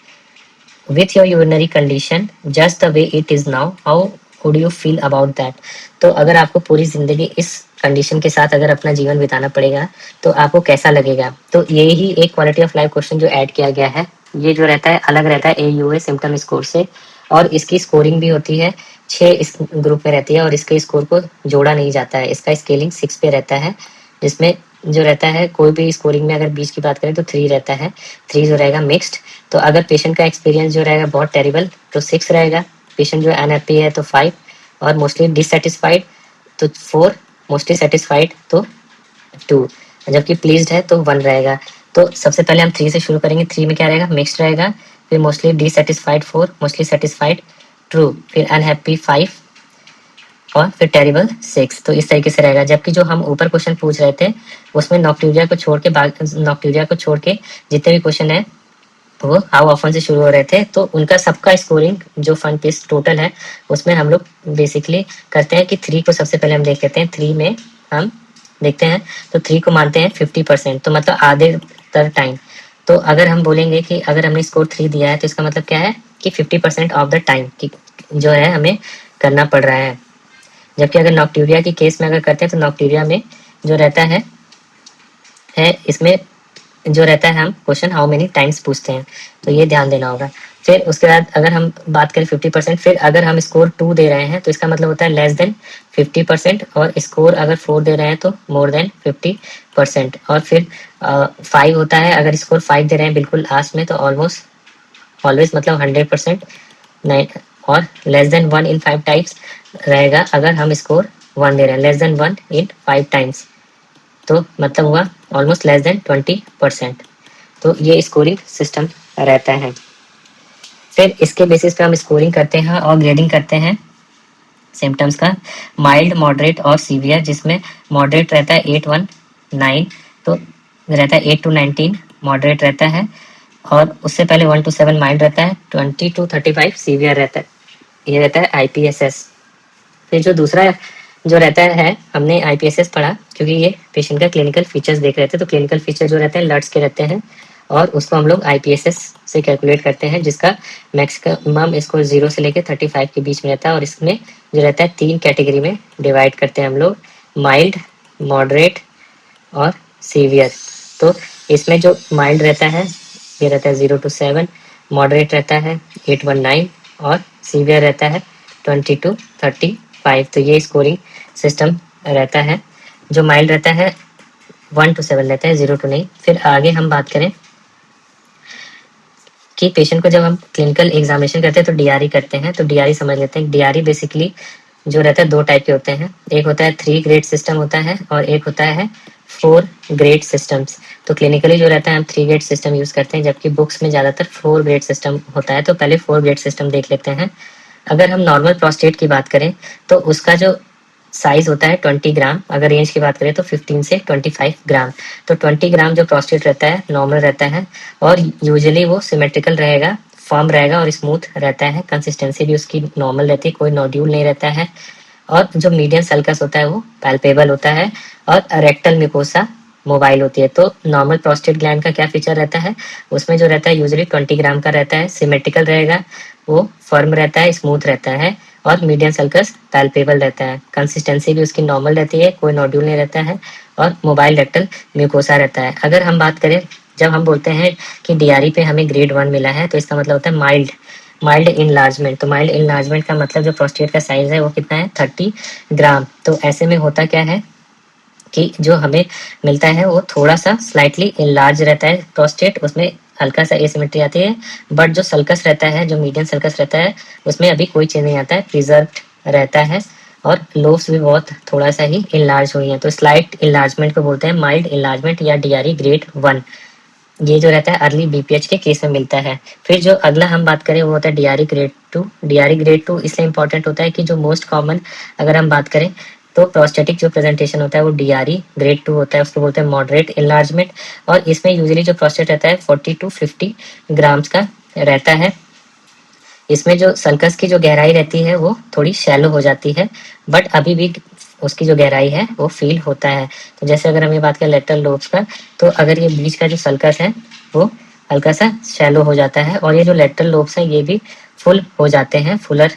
with your urinary condition just the way it is now, how would you feel about that, तो अगर आपको पूरी जिंदगी इस कंडीशन के साथ अगर अपना जीवन बिताना पड़ेगा तो आपको कैसा लगेगा। तो ये ही एक क्वालिटी ऑफ लाइफ क्वेश्चन जो ऐड किया गया है, ये जो रहता है अलग रहता है AUA सिम्टम स्कोर से, और इसकी स्कोरिंग भी होती है 6 इस ग्रुप में रहती है, और इसके स्कोर को जोड़ा नहीं जाता है, इसका स्केलिंग 6 पे रहता है, जिसमें जो रहता है कोई भी स्कोरिंग में अगर 20 की बात करें तो 3 रहता है, 3 जो रहेगा मिक्स्ड। तो अगर पेशेंट का एक्सपीरियंस जो रहेगा बहुत टेरिबल तो 6 रहेगा, पेशेंट जो अनहैप्पी है तो 5, और मोस्टली डिससेटिस्फाइड तो 4, मोस्टली सेटिस्फाइड तो 2, जबकि प्लीज्ड है तो 1 रहेगा। तो सबसे पहले हम 3 से शुरू करेंगे। 3 में क्या रहेगा, मिक्स्ड रहेगा, फिर mostly dissatisfied 4, mostly satisfied true, फिर अनहैप्पी 5, और फिर टेरिबल 6, तो इस तरीके से रहेगा। जबकि जो हम ऊपर क्वेश्चन पूछ रहे थे उसमें नॉक्ट्यूरिया को छोड़ के जितने भी क्वेश्चन है वो हाउ ऑफन से शुरू हो रहे थे, तो उनका सबका स्कोरिंग जो फन पीस टोटल है उसमें हम लोग बेसिकली करते हैं कि 3 को सबसे पहले हम देख लेते हैं। 3 में हम देखते हैं तो 3 को मानते हैं 50%, तो मतलब आधे तर टाइम। तो अगर हम बोलेंगे कि अगर हमने स्कोर 3 दिया है तो इसका मतलब क्या है कि 50% ऑफ द टाइम की जो है हमें करना पड़ रहा है। जबकि अगर नॉक्ट्यूरिया की केस में अगर करते हैं तो नॉक्ट्यूरिया में जो रहता है इसमें जो रहता है हम क्वेश्चन हाउ मेनी टाइम्स पूछते हैं, तो ये ध्यान देना होगा। फिर उसके बाद अगर हम बात करें 50%, फिर अगर हम स्कोर 2 दे रहे हैं तो इसका मतलब होता है लेस देन 50%, और स्कोर अगर 4 दे रहे हैं तो मोर देन 50%, और फिर 5 होता है, अगर स्कोर 5 दे रहे हैं बिल्कुल लास्ट में तो ऑलमोस्ट ऑलवेज मतलब 100%, और लेस देन 1 इन 5 टाइम्स रहेगा अगर हम स्कोर 1 दे रहे हैं, लेस देन 1 इन 5 टाइम्स तो मतलब हुआ ऑलमोस्ट लेस देन 20%। तो ये स्कोरिंग सिस्टम रहता है। फिर इसके बेसिस पे हम स्कोरिंग करते हैं और ग्रेडिंग करते हैं सिम्टम्स का, माइल्ड, मॉडरेट और सीवियर, जिसमें मॉडरेट रहता है 8, 1, 9, तो रहता है 8 to 19 मॉडरेट रहता है, और उससे पहले 1 to 7 माइल्ड रहता है, 20 to 35 सीवियर रहता है। ये रहता है IPSS। फिर जो दूसरा जो रहता है हमने IPSS पढ़ा क्योंकि ये पेशेंट का क्लिनिकल फीचर्स देख रहे थे, तो क्लिनिकल फीचर जो रहते हैं लट्स के रहते हैं और उसको हम लोग IPSS से कैलकुलेट करते हैं, जिसका मैक्सिमम स्कोर 0 से लेकर 35 के बीच में रहता है। और इसमें जो रहता है 3 कैटेगरी में डिवाइड करते हैं हम लोग, माइल्ड, मॉडरेट और सीवियर। तो इसमें जो माइल्ड रहता है ये रहता है 0 to 7, मॉडरेट रहता है 8, 1, 9 और सीवियर रहता है 20 to 35। तो ये स्कोरिंग सिस्टम रहता है। जो माइल्ड रहता है 1 to 7 रहता है, 0 to 9। फिर आगे हम बात करें कि पेशेंट को जब हम क्लिनिकल एग्जामिनेशन करते हैं तो DRE करते हैं, तो DRE समझ लेते हैं। DRE बेसिकली जो रहता है 2 टाइप के होते हैं, एक होता है 3 ग्रेड सिस्टम होता है और एक होता है 4 ग्रेड सिस्टम्स। तो क्लिनिकली जो रहता है हम 3 ग्रेड सिस्टम यूज करते हैं, जबकि बुक्स में ज़्यादातर 4 ग्रेड सिस्टम होता है। तो पहले 4 ग्रेड सिस्टम देख लेते हैं। अगर हम नॉर्मल प्रोस्टेट की बात करें तो उसका जो साइज होता है 20 ग्राम, अगर रेंज की बात करें तो 15 से 25 ग्राम। तो 20 ग्राम जो प्रोस्टेट रहता है नॉर्मल रहता है, और यूजुअली वो सिमेट्रिकल रहेगा, फर्म रहेगा और स्मूथ रहता है। कंसिस्टेंसी भी उसकी नॉर्मल रहती है, कोई नोड्यूल नहीं रहता है। और जो मीडियम सल्कस होता है वो पैल्पेबल होता है, और रेक्टल म्यूकोसा मोबाइल होती है। तो नॉर्मल प्रोस्टेट ग्लैंड का क्या फीचर रहता है, उसमें जो रहता है यूजुअली 20 ग्राम का रहता है, सिमेट्रिकल रहेगा, वो फर्म रहता है, स्मूथ रहता है, और मीडियम सल्कस पैल्पेबल रहता है। कंसिस्टेंसी भी उसकी नॉर्मल रहती है, कोई नोड्यूल नहीं रहता है, और मोबाइल रेक्टल म्यूकोसा रहता है। अगर हम बात करें, जब हम बोलते हैं कि DRE पे हमें ग्रेड 1 मिला है तो इसका मतलब होता है माइल्ड इनलार्जमेंट। तो माइल्ड इनलार्जमेंट का मतलब जो प्रोस्टेट का साइज है वो कितना है 30 ग्राम। तो ऐसे में होता क्या है कि जो हमें मिलता है वो थोड़ा सा स्लाइटली इनलार्ज रहता है प्रोस्टेट, उसमें हल्का सा एसिमेट्री आती है, बट जो सल्कस रहता है, जो मीडियम सल्कस रहता है, उसमें अभी कोई चेंज नहीं आता है, प्रिजर्व रहता है, और लोब्स भी बहुत थोड़ा सा ही इनलार्ज हुई हैं। तो स्लाइट इनलार्जमेंट को बोलते हैं माइल्ड इनलार्जमेंट या DRE ग्रेड 1। ये जो रहता है अर्ली BPH के केस में मिलता है। फिर जो अगला हम बात करें वो होता है DRE ग्रेड 2। DRE ग्रेड 2 इसलिए इंपॉर्टेंट होता है कि जो मोस्ट कॉमन अगर हम बात करें तो प्रोस्टेटिक जो प्रेजेंटेशन होता है वो DRE ग्रेड 2 होता है, उसको बोलते हैं मॉडरेट इनलार्जमेंट। और इसमें यूजुअली जो प्रोस्टेट रहता है 40 to 50 ग्राम्स का रहता है। इसमें जो सल्कस की जो गहराई रहती है वो थोड़ी शैलो हो जाती है, बट अभी भी उसकी जो गहराई है वो फील होता है। तो जैसे अगर हम ये बात करें लेटरल लोब्स का, तो अगर ये बीच का जो सल्कस है वो हल्का सा शैलो हो जाता है, और ये जो लेटरल लोब्स हैं ये भी फुल हो जाते हैं, फुलर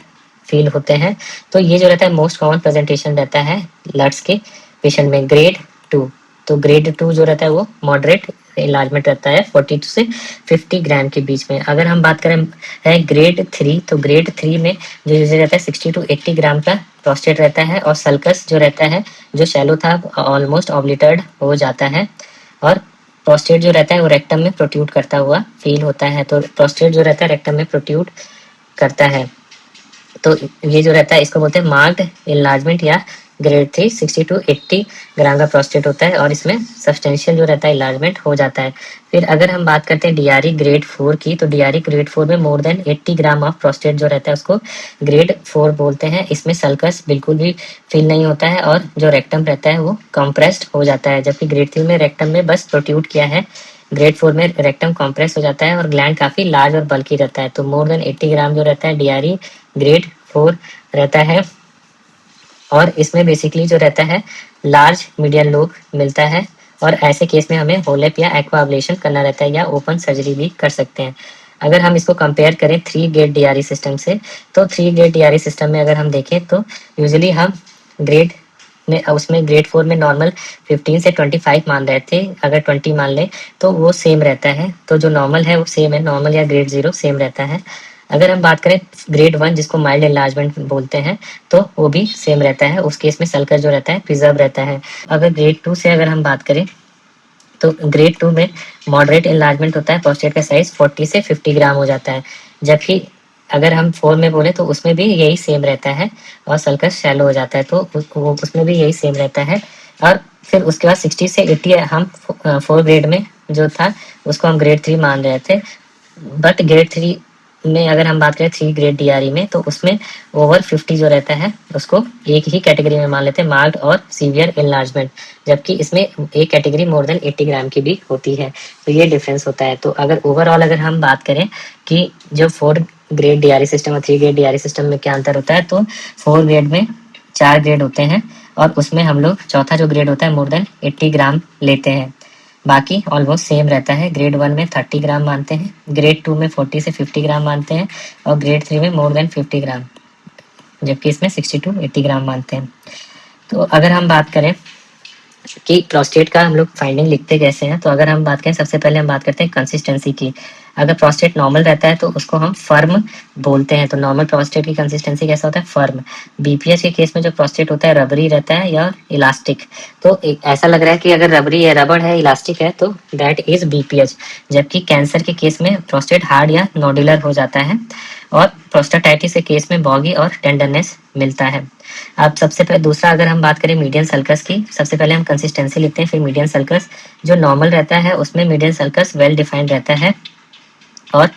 फील होते हैं। तो ये जो रहता है मोस्ट कॉमन प्रेजेंटेशन रहता है लट्स के पेशेंट में ग्रेड 2। तो ग्रेड 2 जो रहता है वो मॉडरेट इलाजमेंट रहता है 40 से 50 ग्राम के बीच में। अगर हम बात करें है ग्रेड 3, तो ग्रेड 3 में जो यूजली रहता है 60 to 80 ग्राम का प्रोस्टेट रहता है, और सल्कस जो रहता है जो शैलो था ऑलमोस्ट ऑब्लिटर्ड हो जाता है, और प्रोस्टेट जो रहता है वो रेक्टम में प्रोट्यूट करता हुआ फील होता है। तो प्रोस्टेट जो रहता है रेक्टम में प्रोट्यूट करता है। तो ये जो रहता है इसको बोलते हैं मार्क्ड इनलार्जमेंट या ग्रेड 3 60 to 80 ग्राम का प्रोस्टेट होता है और इसमें सब्सटेंशियल जो रहता है इलार्जमेंट हो जाता है। फिर अगर हम बात करते हैं डीआरई ग्रेड 4 की, तो डीआरई ग्रेड 4 में more than 80 gram of prostate जो रहता है उसको ग्रेड 4 बोलते हैं। इसमें सल्कस बिल्कुल भी फील नहीं होता है और जो रेक्टम रहता है वो कंप्रेस्ड हो जाता है, जबकि ग्रेड 3 में रेक्टम में बस प्रोट्यूट किया है। ग्रेड 4 में रेक्टम कॉम्प्रेस हो जाता है और ग्लैंड काफी लार्ज और बल्की रहता है। तो मोर देन 80 ग्राम जो रहता है डीआरई ग्रेड 4 रहता है। और इसमें बेसिकली जो रहता है लार्ज मीडियन लोब मिलता है और ऐसे केस में हमें होलेप या एक्वाब्लेशन करना रहता है या ओपन सर्जरी भी कर सकते हैं। अगर हम इसको कंपेयर करें 3 गेट डीआरई सिस्टम से, तो 3 गेट डीआरई सिस्टम में अगर हम देखें तो यूजुअली हम ग्रेड में उसमें ग्रेड 4 में नॉर्मल 15 से 25 मान रहे थे, अगर 20 मान ले तो वो सेम रहता है। तो जो नॉर्मल है वो सेम है, नॉर्मल या ग्रेड 0 सेम रहता है। अगर हम बात करें ग्रेड 1 जिसको माइल्ड एनलार्जमेंट बोलते हैं, तो वो भी सेम रहता है। उस केस में सल्कर जो रहता है प्रिजर्व रहता है। अगर ग्रेड 2 से अगर हम बात करें तो ग्रेड 2 में मॉडरेट एनलार्जमेंट होता है, प्रोस्टेट का साइज 40 से 50 ग्राम हो जाता है। जबकि अगर हम 4 में बोले तो उसमें भी यही सेम रहता है और सल्कस शैलो हो जाता है, तो उसमें भी यही सेम रहता है। और फिर उसके बाद 60 से 80 हम 4 ग्रेड में जो था उसको हम ग्रेड 3 मान रहे थे। बट ग्रेड 3 में अगर हम बात करें 3 ग्रेड डीआरई में, तो उसमें ओवर 50 जो रहता है उसको एक ही कैटेगरी में मान लेते हैं, मार्क्ड और सीवियर एनलार्जमेंट, जबकि इसमें एक कैटेगरी मोर देन 80 ग्राम की भी होती है। तो ये डिफरेंस होता है। तो अगर ओवरऑल अगर हम बात करें कि जो 4 ग्रेड डीआरई सिस्टम और 3 ग्रेड डीआरई सिस्टम में क्या अंतर होता है, तो 4 ग्रेड में 4 ग्रेड होते हैं और उसमें हम लोग चौथा जो ग्रेड होता है मोर देन 80 ग्राम लेते हैं। बाकी ऑलमोस्ट सेम रहता है। ग्रेड 1 में 30 ग्राम मानते हैं, ग्रेड 2 में 40 से 50 ग्राम मानते हैं और ग्रेड 3 में मोर देन 50 ग्राम, जबकि इसमें 60 to 80 ग्राम मानते हैं। तो अगर हम बात करें कि प्रोस्टेट का हम लोग फाइंडिंग लिखते कैसे हैं, तो अगर हम बात करें सबसे पहले हम बात करते हैं कंसिस्टेंसी की। अगर प्रोस्टेट नॉर्मल रहता है तो उसको हम फर्म बोलते हैं। तो नॉर्मल प्रोस्टेट की कंसिस्टेंसी कैसा होता है, फर्म। बीपीएच के केस में जो प्रोस्टेट होता है रबरी रहता है या इलास्टिक। तो ऐसा लग रहा है कि अगर रबरी है, रबड़ है, इलास्टिक है तो दैट इज बीपीएच। जबकि कैंसर के केस में प्रोस्टेट हार्ड या नोडुलर हो जाता है और प्रोस्टाटाइटिस के केस में बॉगी और टेंडरनेस मिलता है। अब सबसे पहले दूसरा अगर हम बात करें मीडियन सल्कस की, सबसे पहले हम कंसिस्टेंसी लिखते हैं फिर मीडियन सल्कस। जो नॉर्मल रहता है उसमें मीडियन सल्कस वेल डिफाइंड रहता है और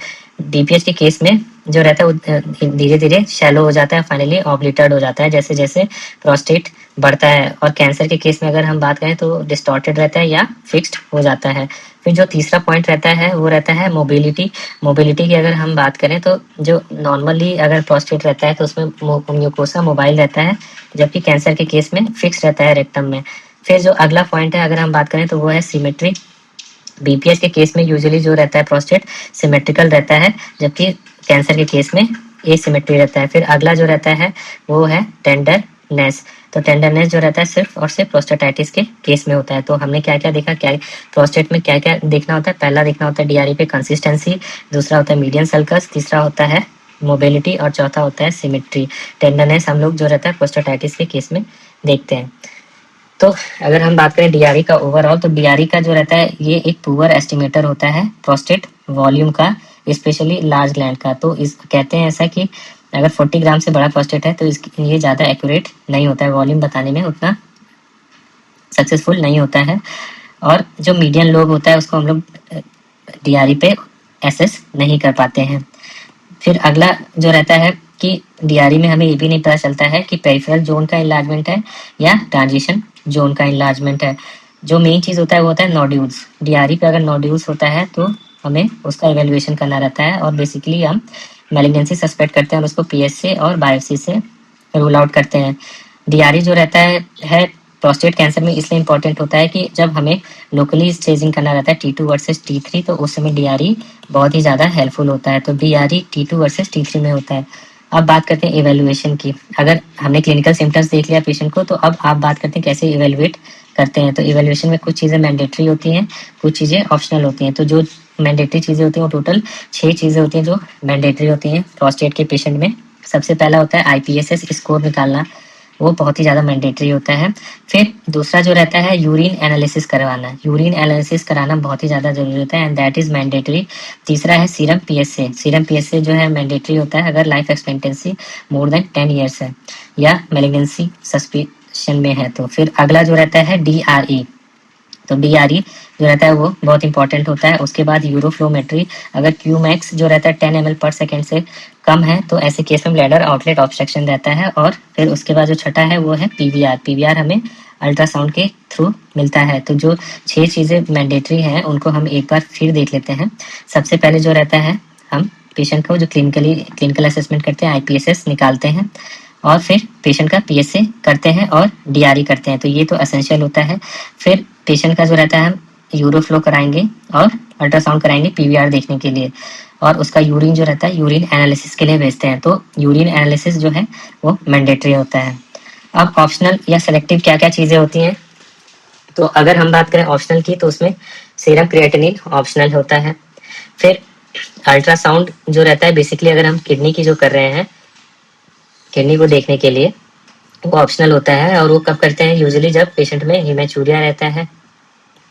बीपीएच के केस में जो रहता है वो धीरे धीरे शैलो हो जाता है, फाइनली ऑब्लिटर्ड हो जाता है जैसे जैसे प्रोस्टेट बढ़ता है। और कैंसर के केस में अगर हम बात करें तो डिस्टॉर्टेड रहता है या फिक्स्ड हो जाता है। फिर जो तीसरा पॉइंट रहता है वो रहता है मोबिलिटी। मोबिलिटी की अगर हम बात करें तो जो नॉर्मली अगर प्रोस्टेट रहता है तो उसमें म्यूकोसा मोबाइल रहता है, जबकि कैंसर के केस में फिक्स रहता है रेक्टम में। फिर जो अगला पॉइंट है अगर हम बात करें तो वो है सिमेट्री। बीपीएच के केस में यूजुअली जो रहता है प्रोस्टेट सिमेट्रिकल रहता है, जबकि कैंसर के केस में एसिमेट्री रहता है। फिर अगला जो रहता है वो है टेंडरनेस। तो टेंडरनेस जो रहता है सिर्फ और सिर्फ प्रोस्टेटाइटिस के केस में होता है। तो हमने क्या क्या देखा, क्या प्रोस्टेट में क्या क्या देखना होता है। पहला देखना होता है डीआरई पे कंसिस्टेंसी, दूसरा होता है मीडियन सल्कस, तीसरा होता है मोबिलिटी और चौथा होता है सिमेट्री। टेंडरनेस हम लोग जो रहता है प्रोस्टेटाइटिस के केस में देखते हैं। तो अगर हम बात करें डीआरई का ओवरऑल, तो डीआरई का जो रहता है ये एक पुअर एस्टिमेटर होता है प्रोस्टेट वॉल्यूम का, स्पेशली लार्ज ग्लैंड का। तो इस कहते हैं ऐसा कि अगर 40 ग्राम से बड़ा प्रोस्टेट है तो ये ज़्यादा एक्यूरेट नहीं होता है, वॉल्यूम बताने में उतना सक्सेसफुल नहीं होता है। और जो मीडियन लोब होता है उसको हम लोग डीआरई पे एसेस नहीं कर पाते हैं। फिर अगला जो रहता है कि डीआरई में हमें ये भी नहीं पता चलता है कि पेरिफेरल जोन का इलाजमेंट है या ट्रांजिशन जोन का इलाजमेंट है। जो मेन चीज़ होता है वो होता है नोड्यूल्स। डीआरई पे अगर नोड्यूल्स होता है तो हमें उसका इवेल्युएशन करना रहता है और बेसिकली हम मैलिग्नेंसी सस्पेक्ट करते हैं और उसको पीएस से और बायोप्सी से रूल आउट करते हैं। डीआरई जो रहता है प्रोस्टेट कैंसर में इसलिए इंपॉर्टेंट होता है कि जब हमें लोकली स्टेजिंग करना रहता है T2 वर्सेस T3, तो उस समय डीआरई बहुत ही ज़्यादा हेल्पफुल होता है। तो डीआरई T2 वर्सेस T3 में होता है। अब बात करते हैं इवेल्युएशन की। अगर हमने क्लिनिकल सिम्टम्स देख लिया पेशेंट को, तो अब आप बात करते हैं कैसे इवेल्युएट करते हैं। तो इवेल्युएशन में कुछ चीज़ें मैंडेटरी होती हैं, कुछ चीज़ें ऑप्शनल होती हैं। तो जो मैंडेटरी चीज़ें होती हैं वो टोटल 6 चीज़ें होती हैं जो मैंडेटरी होती हैं प्रोस्टेट के पेशेंट में। सबसे पहला होता है आईपीएसएस स्कोर निकालना, वो बहुत ही ज़्यादा मैंडेटरी होता है। फिर दूसरा जो रहता है यूरिन एनालिसिस करवाना, यूरिन एनालिसिस कराना बहुत ही ज़्यादा जरूरी होता है एंड दैट इज़ मैंडेटरी। तीसरा है सीरम पीएसए। सीरम पीएसए जो है मैंडेटरी होता है अगर life expectancy more than 10 years है या मैलिग्नेंसी ऑप्शन में है। तो फिर अगला जो रहता है DRE, तो DRE जो रहता है वो बहुत इंपॉर्टेंट होता है। उसके बाद यूरोफ्लोमेट्री, अगर क्यू मैक्स जो रहता है 10 ml पर सेकेंड से कम है तो ऐसे केस में ब्लैडर आउटलेट ऑब्स्ट्रक्शन रहता है। और फिर उसके बाद जो छठा है वो है PVR हमें अल्ट्रासाउंड के थ्रू मिलता है। तो जो 6 चीज़ें मैंडेटरी हैं उनको हम एक बार फिर देख लेते हैं। सबसे पहले जो रहता है, हम पेशेंट को जो क्लिनिकल असेसमेंट करते हैं IPSS निकालते हैं, और फिर पेशेंट का PSA करते हैं और DRE करते हैं। तो ये तो एसेंशियल होता है। फिर पेशेंट का जो रहता है, हम यूरोफ्लो कराएंगे और अल्ट्रासाउंड कराएंगे PVR देखने के लिए, और उसका यूरिन जो रहता है यूरिन एनालिसिस के लिए भेजते हैं। तो यूरिन एनालिसिस जो है वो मैंडेटरी होता है। अब ऑप्शनल या सेलेक्टिव क्या क्या चीज़ें होती हैं, तो अगर हम बात करें ऑप्शनल की तो उसमें सीरम क्रिएटिनिन ऑप्शनल होता है। फिर अल्ट्रासाउंड जो रहता है बेसिकली अगर हम किडनी की जो कर रहे हैं, किडनी को देखने के लिए, वो ऑप्शनल होता है। और वो कब करते हैं, यूजुअली जब पेशेंट में हीमेचूरिया रहता है,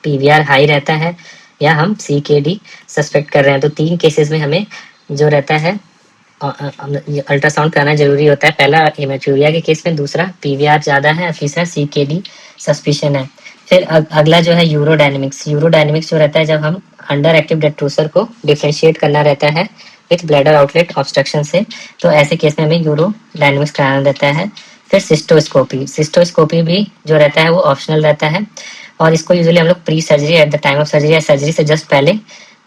PVR हाई रहता है, या हम CKD सस्पेक्ट कर रहे हैं। तो 3 केसेस में हमें जो रहता है अल्ट्रासाउंड कराना जरूरी होता है। पहला हीमेचूरिया के केस में, दूसरा PVR ज़्यादा है, तीसरा CKD सस्पिशन है। फिर अगला जो है यूरोडायनेमिक्स जो रहता है जब हम अंडर एक्टिव डेट्रूसर को डिफ्रेंशिएट करना रहता है विथ ब्लैडर आउटलेट ऑब्स्ट्रक्शन से, तो ऐसे केस में हमें यूरोडायनेमिक्स कराना रहता है। फिर सिस्टोस्कोपी भी जो रहता है वो ऑप्शनल रहता है, और इसको यूजुअली हम लोग pre surgery, at the time of surgery या सर्जरी से जस्ट पहले,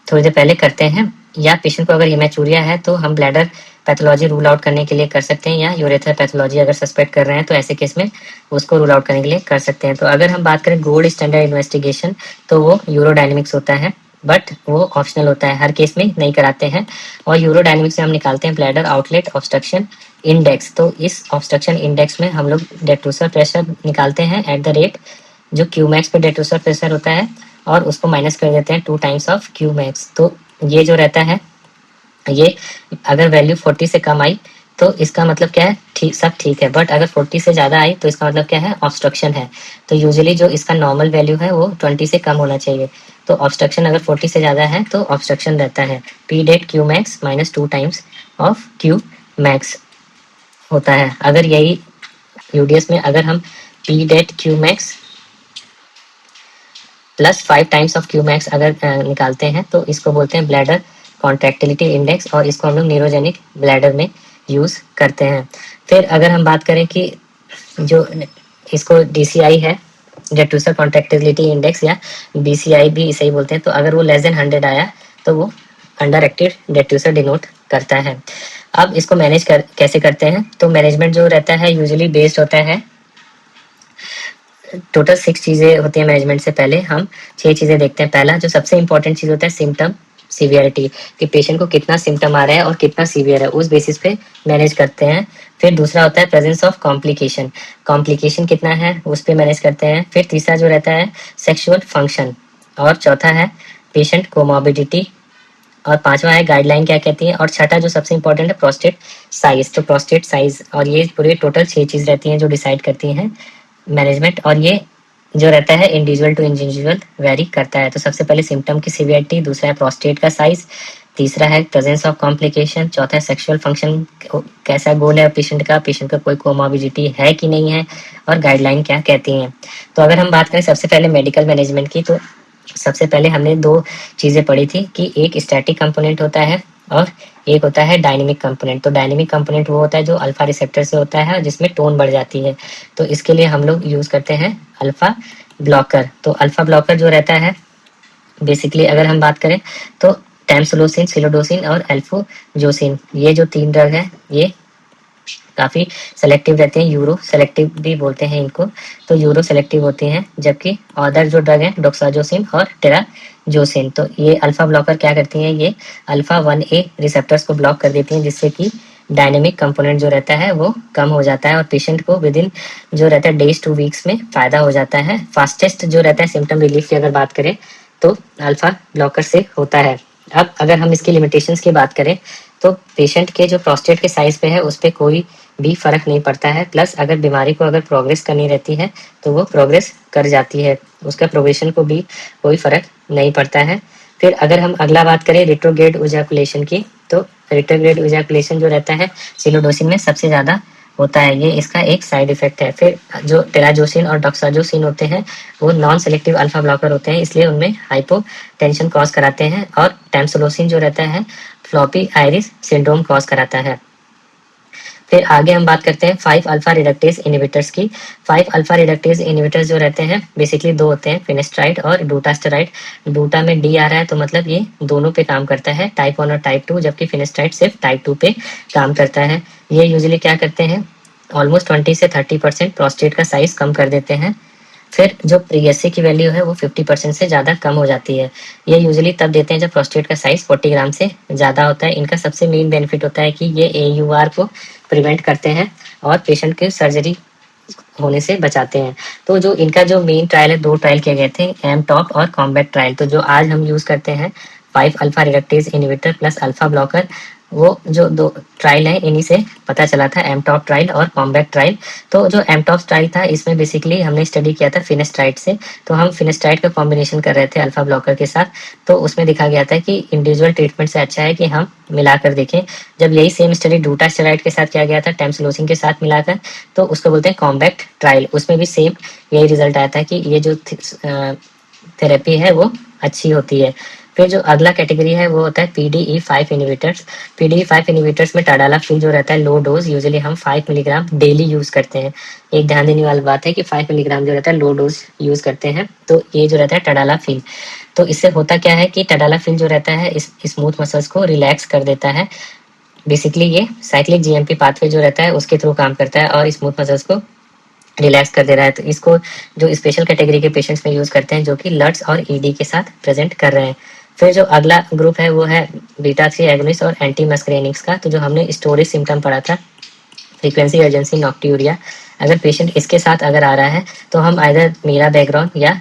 थोड़ी देर पहले करते हैं। या पेशेंट को अगर हीमेचूरिया है तो हम ब्लैडर पैथोलॉजी रूल आउट करने के लिए कर सकते हैं, या यूरेथ्रा पैथोलॉजी अगर सस्पेक्ट कर रहे हैं तो ऐसे केस में उसको रूल आउट करने के लिए कर सकते हैं। तो अगर हम बात करें गोल्ड स्टैंडर्ड इन्वेस्टिगेशन, तो वो यूरोडायनेमिक्स होता है, बट वो ऑप्शनल होता है, हर केस में नहीं कराते हैं। और यूरोडायनेमिक्स से हम निकालते हैं ब्लैडर आउटलेट ऑब्स्ट्रक्शन इंडेक्स। तो इस ऑब्स्ट्रक्शन इंडेक्स में हम लोग डेट्रूसर प्रेशर निकालते हैं एट द रेट जो क्यूमैक्स पे डेट्रूसर प्रेशर होता है, और उसको माइनस कर देते हैं 2 टाइम्स ऑफ क्यूमैक्स। तो ये जो रहता है, ये अगर वैल्यू 40 से कम आई तो इसका मतलब क्या है, ठीक, सब ठीक है। बट अगर 40 से ज़्यादा आई तो इसका मतलब क्या है, ऑब्स्ट्रक्शन है। तो यूजुअली जो इसका नॉर्मल वैल्यू है वो 20 से कम होना चाहिए। तो ऑब्स्ट्रक्शन अगर 40 से ज़्यादा है तो ऑब्स्ट्रक्शन रहता है। P det Q max minus 2 times of Q max होता है। अगर यही UDS में अगर हम P det Q max plus 5 times of Q max अगर निकालते हैं तो इसको बोलते हैं ब्लैडर कॉन्ट्रैक्टिलिटी इंडेक्स, और इसको हम लोग न्यूरोजेनिक ब्लैडर में यूज़ करते हैं। फिर अगर हम बात करें कि जो इसको DCI है, डेट्रूसर कॉन्ट्रैक्टिलिटी इंडेक्स, या BCI भी इसे ही बोलते हैं, तो अगर वो लेस देन 100 आया तो वो अंडर एक्टिव डेट्रूसर डिनोट करता है। अब इसको कैसे करते हैं, तो मैनेजमेंट जो रहता है यूजुअली बेस्ड होता है, टोटल 6 चीज़ें होती हैं मैनेजमेंट से पहले हम 6 चीज़ें देखते हैं। पहला जो सबसे इंपॉर्टेंट चीज़ होता है सिम्टम सीवियरिटी, कि पेशेंट को कितना सिम्टम आ रहा है और कितना सीवियर है, उस बेसिस पे मैनेज करते हैं। फिर दूसरा होता है प्रेजेंस ऑफ कॉम्प्लिकेशन कितना है उस पर मैनेज करते हैं। फिर तीसरा जो रहता है सेक्सुअल फंक्शन, और चौथा है पेशेंट कोमॉर्बिडिटी, और पांचवा है गाइडलाइन क्या कहती है, और छठा जो सबसे इंपॉर्टेंट है प्रोस्टेट साइज। तो प्रोस्टेट साइज, और ये पूरे टोटल 6 चीज़ रहती हैं जो डिसाइड करती हैं मैनेजमेंट, और ये जो रहता है इंडिविजुअल टू इंडिविजुअल वेरी करता है। तो सबसे पहले सिम्टम की सीवियरिटी, दूसरा है प्रोस्टेट का साइज, तीसरा है प्रेजेंस ऑफ कॉम्प्लिकेशन, चौथा है सेक्सुअल फंक्शन, कैसा गोल है पेशेंट का कोई कोमॉर्बिडिटी है कि नहीं है, और गाइडलाइन क्या कहती हैं। तो अगर हम बात करें सबसे पहले मेडिकल मैनेजमेंट की, तो सबसे पहले हमने 2 चीज़ें पढ़ी थी कि एक स्टैटिक कंपोनेंट होता है और एक होता है डायनेमिक कंपोनेंट। तो डायनेमिक कंपोनेंट वो होता है जो अल्फा रिसेप्टर से होता है जिसमें टोन बढ़ जाती है। तो इसके लिए हम लोग यूज़ करते हैं अल्फा ब्लॉकर। तो अल्फा ब्लॉकर जो रहता है बेसिकली अगर हम बात करें तो टैमसोलोसिन, सिलोडोसिन और एल्फोजोसिन, ये जो 3 ड्रग है ये काफ़ी सेलेक्टिव रहते हैं, यूरो सेलेक्टिव भी बोलते हैं इनको। तो यूरो सेलेक्टिव होते हैं, जबकि अदर जो ड्रग है डोक्साजोसिन और टेराजोसिन, तो ये अल्फा ब्लॉकर क्या करती हैं, ये अल्फा 1A रिसेप्टर्स को ब्लॉक कर देती हैं, जिससे कि डायनेमिक कंपोनेंट जो रहता है वो कम हो जाता है और पेशेंट को विद इन जो रहता है डेज टू वीक्स में फ़ायदा हो जाता है। फास्टेस्ट जो रहता है सिम्टम रिलीफ की अगर बात करें तो अल्फा ब्लॉकर से होता है। अब अगर हम इसकी लिमिटेशंस की बात करें तो पेशेंट के जो प्रोस्टेट के साइज पे है उस पर कोई भी फर्क नहीं पड़ता है। प्लस अगर बीमारी को अगर प्रोग्रेस करनी रहती है तो वो प्रोग्रेस कर जाती है, उसका प्रोग्रेशन को भी कोई फर्क नहीं पड़ता है। फिर अगर हम अगला बात करें रिट्रोग्रेड इजैकुलेशन की, तो रिट्रोग्रेड इजैकुलेशन जो रहता है सिलोडोसिन में सबसे ज़्यादा होता है, ये इसका एक साइड इफेक्ट है। फिर जो टेराजोसिन और डॉक्साजोसिन होते हैं वो नॉन सेलेक्टिव अल्फा ब्लॉकर होते हैं, इसलिए उनमें हाइपोटेंशन कॉज कराते हैं। और टैमसोलोसिन जो रहता है फ्लॉपी आइरिस सिंड्रोम कॉज कराता है। फिर आगे हम बात करते हैं 5 अल्फा रिडक्टेज इनहिबिटर्स की। 5 अल्फा रिडक्टेज इनहिबिटर्स जो रहते हैं बेसिकली दो होते हैं, फिनेस्ट्राइड और डूटास्टेराइड। डूटा में डी आ रहा है तो मतलब ये दोनों पे काम करता है, टाइप 1 और टाइप 2, जबकि फिनेस्ट्राइड सिर्फ टाइप 2 पे काम करता है। ये यूजुअली क्या करते हैं, ऑलमोस्ट 20 से 30% प्रोस्टेट का साइज कम कर देते हैं। फिर जो प्रीएससी की वैल्यू है वो 50% से ज़्यादा कम हो जाती है। ये यूजुअली तब देते हैं जब प्रोस्टेट का साइज 40 ग्राम से ज़्यादा होता है। इनका सबसे मेन बेनिफिट होता है कि ये AUR को प्रिवेंट करते हैं और पेशेंट के सर्जरी होने से बचाते हैं। तो जो इनका जो मेन ट्रायल है, 2 ट्रायल किए गए थे, एम टॉप और कॉम्बैट ट्रायल। तो जो आज हम यूज़ करते हैं 5 alpha reductase inhibitor plus alpha blocker, वो जो 2 ट्रायल है इन्हीं से पता चला था, एम टॉप ट्रायल और कॉम्बैट ट्रायल। तो जो एम टॉप ट्रायल था इसमें बेसिकली हमने स्टडी किया था फिनेस्ट्राइड से। तो हम फिनेस्ट्राइड का कॉम्बिनेशन कर रहे थे अल्फा ब्लॉकर के साथ। तो उसमें दिखा गया था कि इंडिविजुअल ट्रीटमेंट से अच्छा है कि हम मिलाकर देखें। जब यही सेम स्टडी डूटास्टेराइड के साथ किया गया था, टैमसोलोसिन के साथ मिलाकर, तो उसको बोलते हैं कॉम्बैक्ट ट्रायल। उसमें भी सेम यही रिजल्ट आया था कि ये जो थेरेपी है वो अच्छी होती है। फिर जो अगला कैटेगरी है वो होता है PDE5 इनहिबिटर्स। PDE5 इनहिबिटर्स में टाडालाफिल जो रहता है लो डोज, यूजुअली हम 5 मिलीग्राम डेली यूज करते हैं। एक ध्यान देने वाली बात है कि 5 मिलीग्राम जो रहता है लो डोज यूज करते हैं। तो ये जो रहता है टाडालाफिल, तो इससे होता क्या है कि टाडालाफिल जो रहता है इस स्मूथ मसल्स को रिलैक्स कर देता है। बेसिकली ये साइक्लिक GMP पाथवे जो रहता है उसके थ्रू काम करता है और स्मूथ मसल्स को रिलैक्स कर दे रहा है। तो इसको जो स्पेशल कैटेगरी के पेशेंट्स में यूज करते हैं जो कि लट्स और ED के साथ प्रेजेंट कर रहे हैं। फिर जो अगला ग्रुप है वो है बीटा 3 एगोनिस्ट और एंटी मस्करेनिक्स का। तो जो हमने स्टोरेज सिम्टम पढ़ा था, फ्रीक्वेंसी अर्जेंसी नॉक्ट्यूरिया, अगर पेशेंट इसके साथ अगर आ रहा है तो हम आइदर मीरा बैकग्राउंड या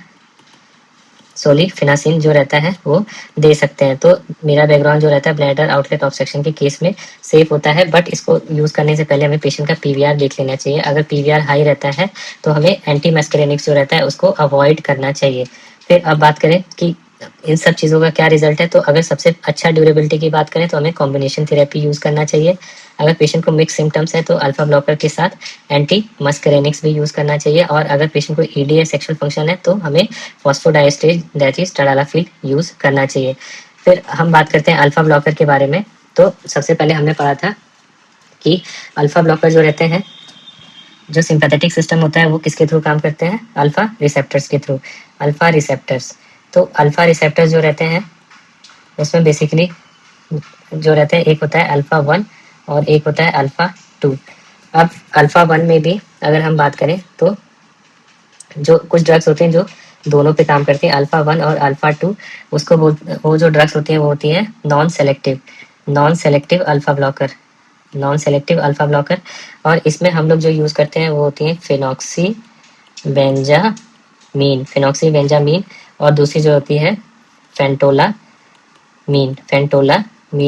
सोलिफिनासिन जो रहता है वो दे सकते हैं। तो मेरा बैकग्राउंड जो रहता है ब्लैडर आउटलेट ऑब्स्ट्रक्शन के केस में सेफ होता है, बट इसको यूज करने से पहले हमें पेशेंट का PVR देख लेना चाहिए। अगर PVR हाई रहता है तो हमें एंटी मस्करेनिक्स जो रहता है उसको अवॉइड करना चाहिए। फिर अब बात करें कि इन सब चीज़ों का क्या रिजल्ट है, तो अगर सबसे अच्छा ड्यूरेबिलिटी की बात करें तो हमें कॉम्बिनेशन थेरेपी यूज करना चाहिए। अगर पेशेंट को मिक्स सिम्टम्स है तो अल्फा ब्लॉकर के साथ एंटी मस्करेनिक्स भी यूज करना चाहिए। और अगर पेशेंट को ED या सेक्सुअल फंक्शन है तो हमें फॉस्फोडाइएस्टेट दैट इज टाडालाफिल यूज करना चाहिए। फिर हम बात करते हैं अल्फा ब्लॉकर के बारे में। तो सबसे पहले हमने पढ़ा था कि अल्फा ब्लॉकर जो रहते हैं, जो सिंपैथेटिक सिस्टम होता है वो किसके थ्रू काम करते हैं, अल्फा रिसेप्टर्स के थ्रू। अल्फा रिसेप्टर्स, तो अल्फा रिसेप्टर्स जो रहते हैं उसमें बेसिकली जो रहते हैं एक होता है अल्फा 1 और एक होता है अल्फा 2। अब अल्फा 1 में भी अगर हम बात करें तो जो कुछ ड्रग्स होते हैं जो दोनों पे काम करते हैं, अल्फा 1 और अल्फा 2, उसको वो जो ड्रग्स होती हैं वो होती हैं non selective alpha blocker, non selective alpha blocker. और इसमें हम लोग जो यूज़ करते हैं वो होती हैं फिनॉक्सी बेंजामीन और दूसरी जो होती है फेंटोलामीन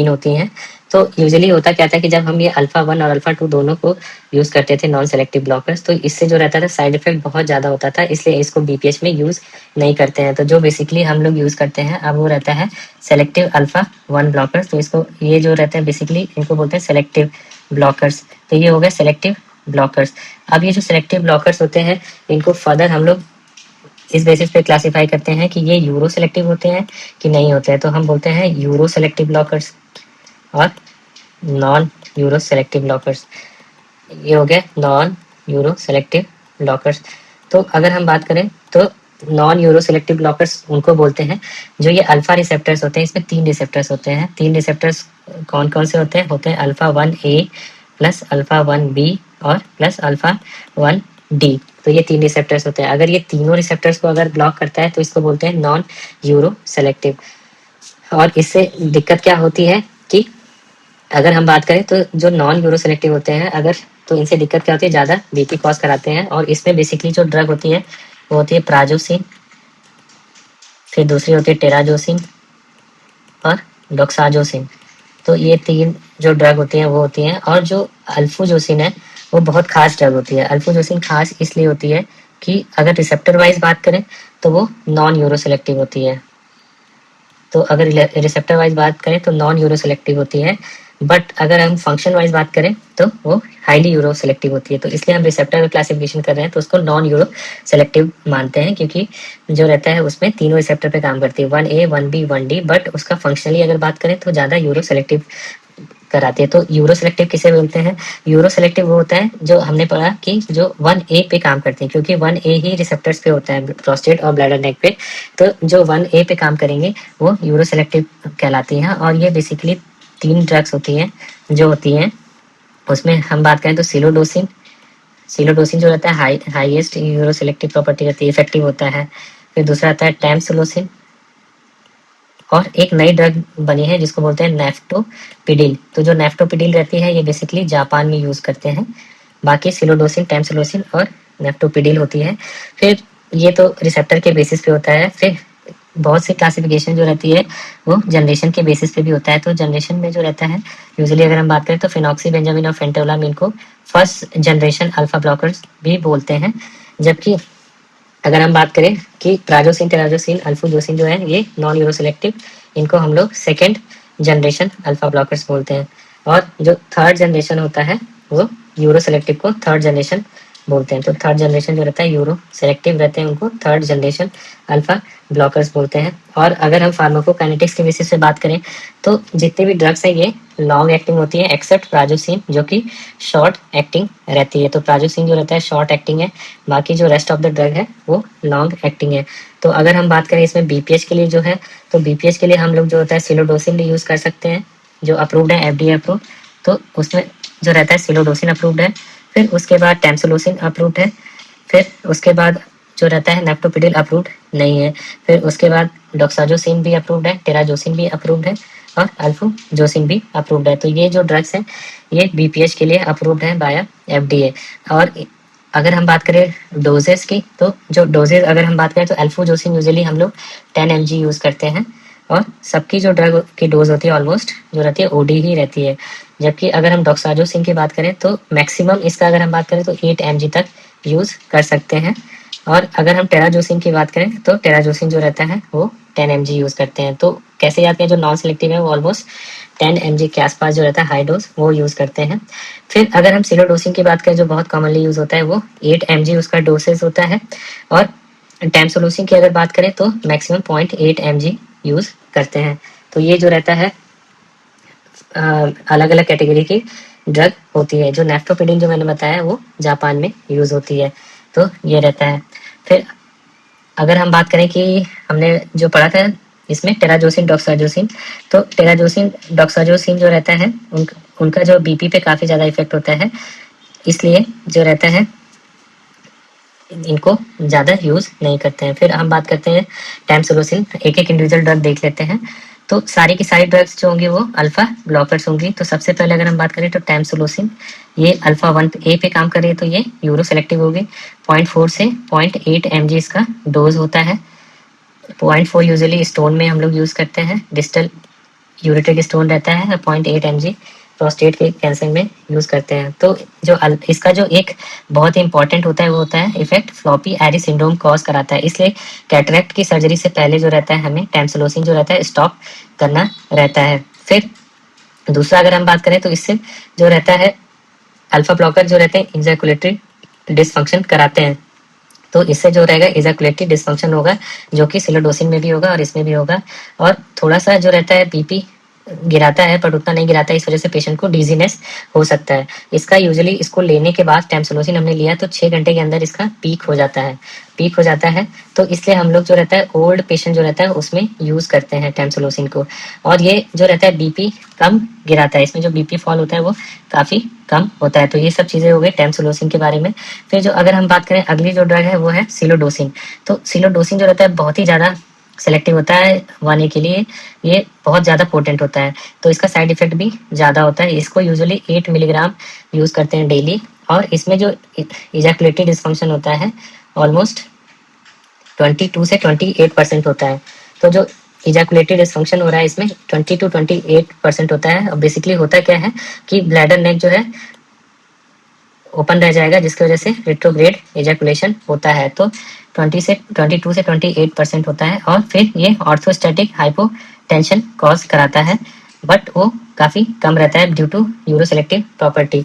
होती हैं। तो यूजुअली होता क्या था कि जब हम ये अल्फा 1 और अल्फा 2 दोनों को यूज़ करते थे नॉन सेलेक्टिव ब्लॉकर्स, तो इससे जो रहता था साइड इफेक्ट बहुत ज़्यादा होता था, इसलिए इसको BPH में यूज़ नहीं करते हैं। तो जो बेसिकली हम लोग यूज़ करते हैं अब वो रहता है सेलेक्टिव अल्फा 1 ब्लॉकर्स। तो इसको ये जो रहते हैं बेसिकली इनको बोलते हैं सेलेक्टिव ब्लॉकर्स। तो ये हो गया सेलेक्टिव ब्लॉकर्स। अब ये जो सेलेक्टिव ब्लॉकर्स होते हैं इनको फर्दर हम लोग इस बेसिस पे क्लासिफाई करते हैं कि ये यूरो सेलेक्टिव होते हैं कि नहीं होते हैं। तो हम बोलते हैं यूरो सेलेक्टिव ब्लॉकर्स और नॉन यूरो सेलेक्टिव ब्लॉकर्स। ये हो गया नॉन यूरो सेलेक्टिव ब्लॉकर्स। तो अगर हम बात करें तो नॉन यूरो सेलेक्टिव ब्लॉकर्स उनको बोलते हैं जो ये अल्फा रिसेप्टर्स होते हैं। इसमें 3 रिसेप्टर्स होते हैं। 3 रिसेप्टर्स कौन कौन से होते हैं alpha 1A plus alpha 1B और प्लस अल्फा 1D। तो ये 3 रिसेप्टर्स होते हैं। अगर ये तीनों रिसेप्टर्स को अगर ब्लॉक करता है तो इसको बोलते हैं नॉन यूरो सेलेक्टिव। और इससे दिक्कत क्या होती है कि अगर हम बात करें तो जो नॉन यूरो सेलेक्टिव होते हैं अगर, तो इनसे दिक्कत क्या होती है, ज़्यादा BP कॉज कराते हैं। और इसमें बेसिकली जो ड्रग होती है वो होती है प्राजोसिन, फिर दूसरी होती है टेराजोसिन और डॉक्साजोसिन। तो ये 3 जो ड्रग होती हैं वो होती हैं। और जो अल्फोजोसिन है वो बहुत खास ड्रग होती है। अल्फोजोसिन खास इसलिए होती है कि अगर रिसेप्टर वाइज बात करें तो वो नॉन यूरो सेलेक्टिव होती है। तो अगर रिसेप्टर वाइज बात करें तो नॉन यूरो सेलेक्टिव होती है। बट अगर हम फंक्शन वाइज बात करें तो वो हाईली यूरो सेलेक्टिव होती है। तो इसलिए हम रिसेप्टर में क्लासिफिकेशन कर रहे हैं तो उसको नॉन यूरो सेलेक्टिव मानते हैं, क्योंकि जो रहता है उसमें तीनों रिसेप्टर पे काम करती है, 1A 1B 1D, बट उसका फंक्शनली अगर बात करें तो ज़्यादा यूरो सेलेक्टिव कराती है। तो यूरो सेलेक्टिव किसे बोलते हैं? यूरो सेलेक्टिव वो होता है जो हमने पढ़ा कि जो 1A पे काम करते हैं, क्योंकि 1A ही रिसेप्टर्स पे होता है प्रोस्टेट और ब्लैडर नेक पे। तो जो 1A पे काम करेंगे वो यूरो सेलेक्टिव कहलाती हैं। और ये बेसिकली 3 ड्रग्स होती हैं जो होती हैं, उसमें हम बात करें तो सिलोडोसिन। सिलोडोसिन जो रहता है हाईएस्ट यूरो सेलेक्टिव प्रॉपर्टी रहती है, इफेक्टिव होता है। फिर दूसरा आता है टैमसुलोसिन, और एक नई ड्रग बनी है जिसको बोलते हैं नेफ्टोपिडिल। तो जो नेफ्टोपिडिल रहती है ये बेसिकली जापान में यूज करते हैं। बाकी सिलोडोसिन, टैमसुलोसिन और नेफ्टोपिडिल होती है। फिर ये तो रिसेप्टर के बेसिस पे होता है। फिर बहुत सी क्लासिफिकेशन जो रहती है वो जनरेशन के बेसिस पे भी होता है। तो जनरेशन में जो रहता है यूजुअली अगर हम बात करें तो फेनॉक्सीबेंजामिन और फेंटोलामिन को फर्स्ट जनरेशन अल्फा ब्लॉकर्स भी बोलते हैं। जबकि अगर हम बात करें कि प्राजोसिन, टेराजोसिन, अल्फाजोसिन जो है ये नॉन यूरो सेलेक्टिव, इनको हम लोग सेकेंड जनरेशन अल्फा ब्लॉकर्स बोलते हैं। और जो थर्ड जनरेशन होता है वो यूरो सेलेक्टिव को थर्ड जनरेशन बोलते हैं। तो थर्ड जनरेशन जो रहता है यूरो सेलेक्टिव रहते हैं, उनको थर्ड जनरेशन अल्फा ब्लॉकर्स बोलते हैं। और अगर हम फार्माकोकाइनेटिक्स के बेसिस से बात करें तो जितने भी ड्रग्स हैं ये लॉन्ग एक्टिंग होती है एक्सेप्ट प्राजोसिन जो कि शॉर्ट एक्टिंग रहती है। तो प्राजोसिन जो रहता है शॉर्ट एक्टिंग है, बाकी जो रेस्ट ऑफ द ड्रग है वो लॉन्ग एक्टिंग है। तो अगर हम बात करें इसमें बीपीएच के लिए जो है, तो बीपीएच के लिए हम लोग जो होता है सिलोडोसिन भी यूज़ कर सकते हैं जो अप्रूव्ड है, एफडीए अप्रूव्ड। तो उसमें जो रहता है सिलोडोसिन अप्रूव्ड है। फिर उसके बाद टैमसुलोसिन अप्रूव्ड है। फिर उसके बाद जो रहता है नेफ्टोपिडिल अप्रूव्ड नहीं है। फिर उसके बाद डॉक्साजोसिन भी अप्रूव्ड है, टेराजोसिन भी अप्रूव्ड है और अल्फाजोसिन भी अप्रूव्ड है। तो ये जो ड्रग्स हैं ये बीपीएच के लिए अप्रूव्ड है बाय एफडीए। और अगर हम बात करें डोजेस की, तो जो डोजेज अगर हम बात करें तो अल्फाजोसिन यूजुअली हम लोग 10 mg यूज़ करते हैं। और सबकी जो ड्रग की डोज होती है ऑलमोस्ट जो रहती है ओडी ही रहती है। जबकि अगर हम डॉक्साजोसिन की बात करें तो मैक्सिमम इसका अगर हम बात करें तो 8 mg तक यूज़ कर सकते हैं। और अगर हम टेराजोसिन की बात करें तो टेराजोसिन जो रहता है वो 10 mg यूज़ करते हैं। तो कैसे याद करें, जो नॉन सेलेक्टिव है वो ऑलमोस्ट 10 mg के आसपास जो रहता है हाई डोज वो यूज़ करते हैं। फिर अगर हम सिलोडोसिन की बात करें जो बहुत कॉमनली यूज़ होता है वो 8 mg उसका डोसेज होता है। और टैमसोलोसिन की अगर बात करें तो मैक्सिमम 0.8 mg यूज़ करते हैं। तो ये जो रहता है अलग अलग कैटेगरी की ड्रग होती है। जो नेफ्टोपिडिल जो मैंने बताया वो जापान में यूज़ होती है। तो ये रहता है। फिर अगर हम बात करें कि हमने जो पढ़ा था इसमें टेराजोसिन, डॉक्साजोसिन, तो टेराजोसिन, डॉक्साजोसिन जो रहता है उनका जो बीपी पे काफ़ी ज़्यादा इफेक्ट होता है, इसलिए जो रहता है इनको ज़्यादा यूज़ नहीं करते हैं। फिर हम बात करते हैं टैमसोलोसिन, एक एक इंडिविजुअल ड्रग देख लेते हैं। तो सारी की सारी ड्रग्स जो होंगी वो अल्फा ब्लॉकर्स होंगी। तो सबसे पहले अगर हम बात करें तो टैमसोलोसिन, ये अल्फा 1A पे काम कर रही है तो ये यूरो सेलेक्टिव होगी। 0.4 से 0.8 mg इसका डोज होता है। 0.4 यूजुअली स्टोन में हम लोग यूज़ करते हैं, डिस्टल यूरेटिक स्टोन रहता है। 0.8 mg प्रोस्टेट के कैंसर में यूज़ करते हैं। तो जो इसका जो एक बहुत ही इंपॉर्टेंट होता है वो होता है इफेक्ट फ्लॉपी एरी सिंड्रोम कॉज कराता है। इसलिए कैटरेक्ट की सर्जरी से पहले जो रहता है हमें टैमसोलोसिन जो रहता है स्टॉप करना रहता है। फिर दूसरा अगर हम बात करें तो इससे जो रहता है अल्फा ब्लॉकर जो रहते हैं इजैकुलेटरी डिसफंक्शन कराते हैं। तो इससे जो रहेगा इजैकुलेटरी डिसफंक्शन होगा जो कि सिलोडोसिन में भी होगा और इसमें भी होगा। और थोड़ा सा जो रहता है बीपी गिराता है पर उतना नहीं गिराता है, इस वजह से पेशेंट को डिजीनेस हो सकता है। इसका यूजुअली इसको लेने के बाद टैमसोलोसिन हमने लिया तो 6 घंटे के अंदर इसका पीक हो जाता है, पीक हो जाता है। तो इसलिए हम लोग जो रहता है ओल्ड पेशेंट जो रहता है उसमें यूज़ करते हैं टैमसोलोसिन को। और ये जो रहता है बीपी कम गिराता है, इसमें जो बीपी फॉल होता है वो काफ़ी कम होता है। तो ये सब चीज़ें हो गई टैमसोलोसिन के बारे में। फिर जो अगर हम बात करें अगली जो ड्रग है वो है सिलोडोसिन। तो सिलोडोसिन जो रहता है बहुत ही ज़्यादा सेलेक्टिव होता है 1A के लिए, ये बहुत ज़्यादा पोटेंट होता है। तो इसका साइड इफेक्ट भी ज़्यादा होता है। इसको यूजुअली 8 मिलीग्राम यूज़ करते हैं डेली। और इसमें जो इजैकुलेटरी डिसफंक्शन होता है ऑलमोस्ट 22 से 28% होता है। तो जो इजैकुलेटरी डिसफंक्शन हो रहा है इसमें 20 to 28% होता है। और बेसिकली होता क्या है कि ब्लैडर नेक जो है ओपन रह जाएगा जिसकी वजह से रिट्रोग्रेड इजैकुलेशन होता है। तो 22 से 28% होता है। और फिर ये ऑर्थोस्टैटिक हाइपोटेंशन कॉज कराता है, बट वो काफ़ी कम रहता है ड्यू टू यूरोसेलेक्टिव प्रॉपर्टी।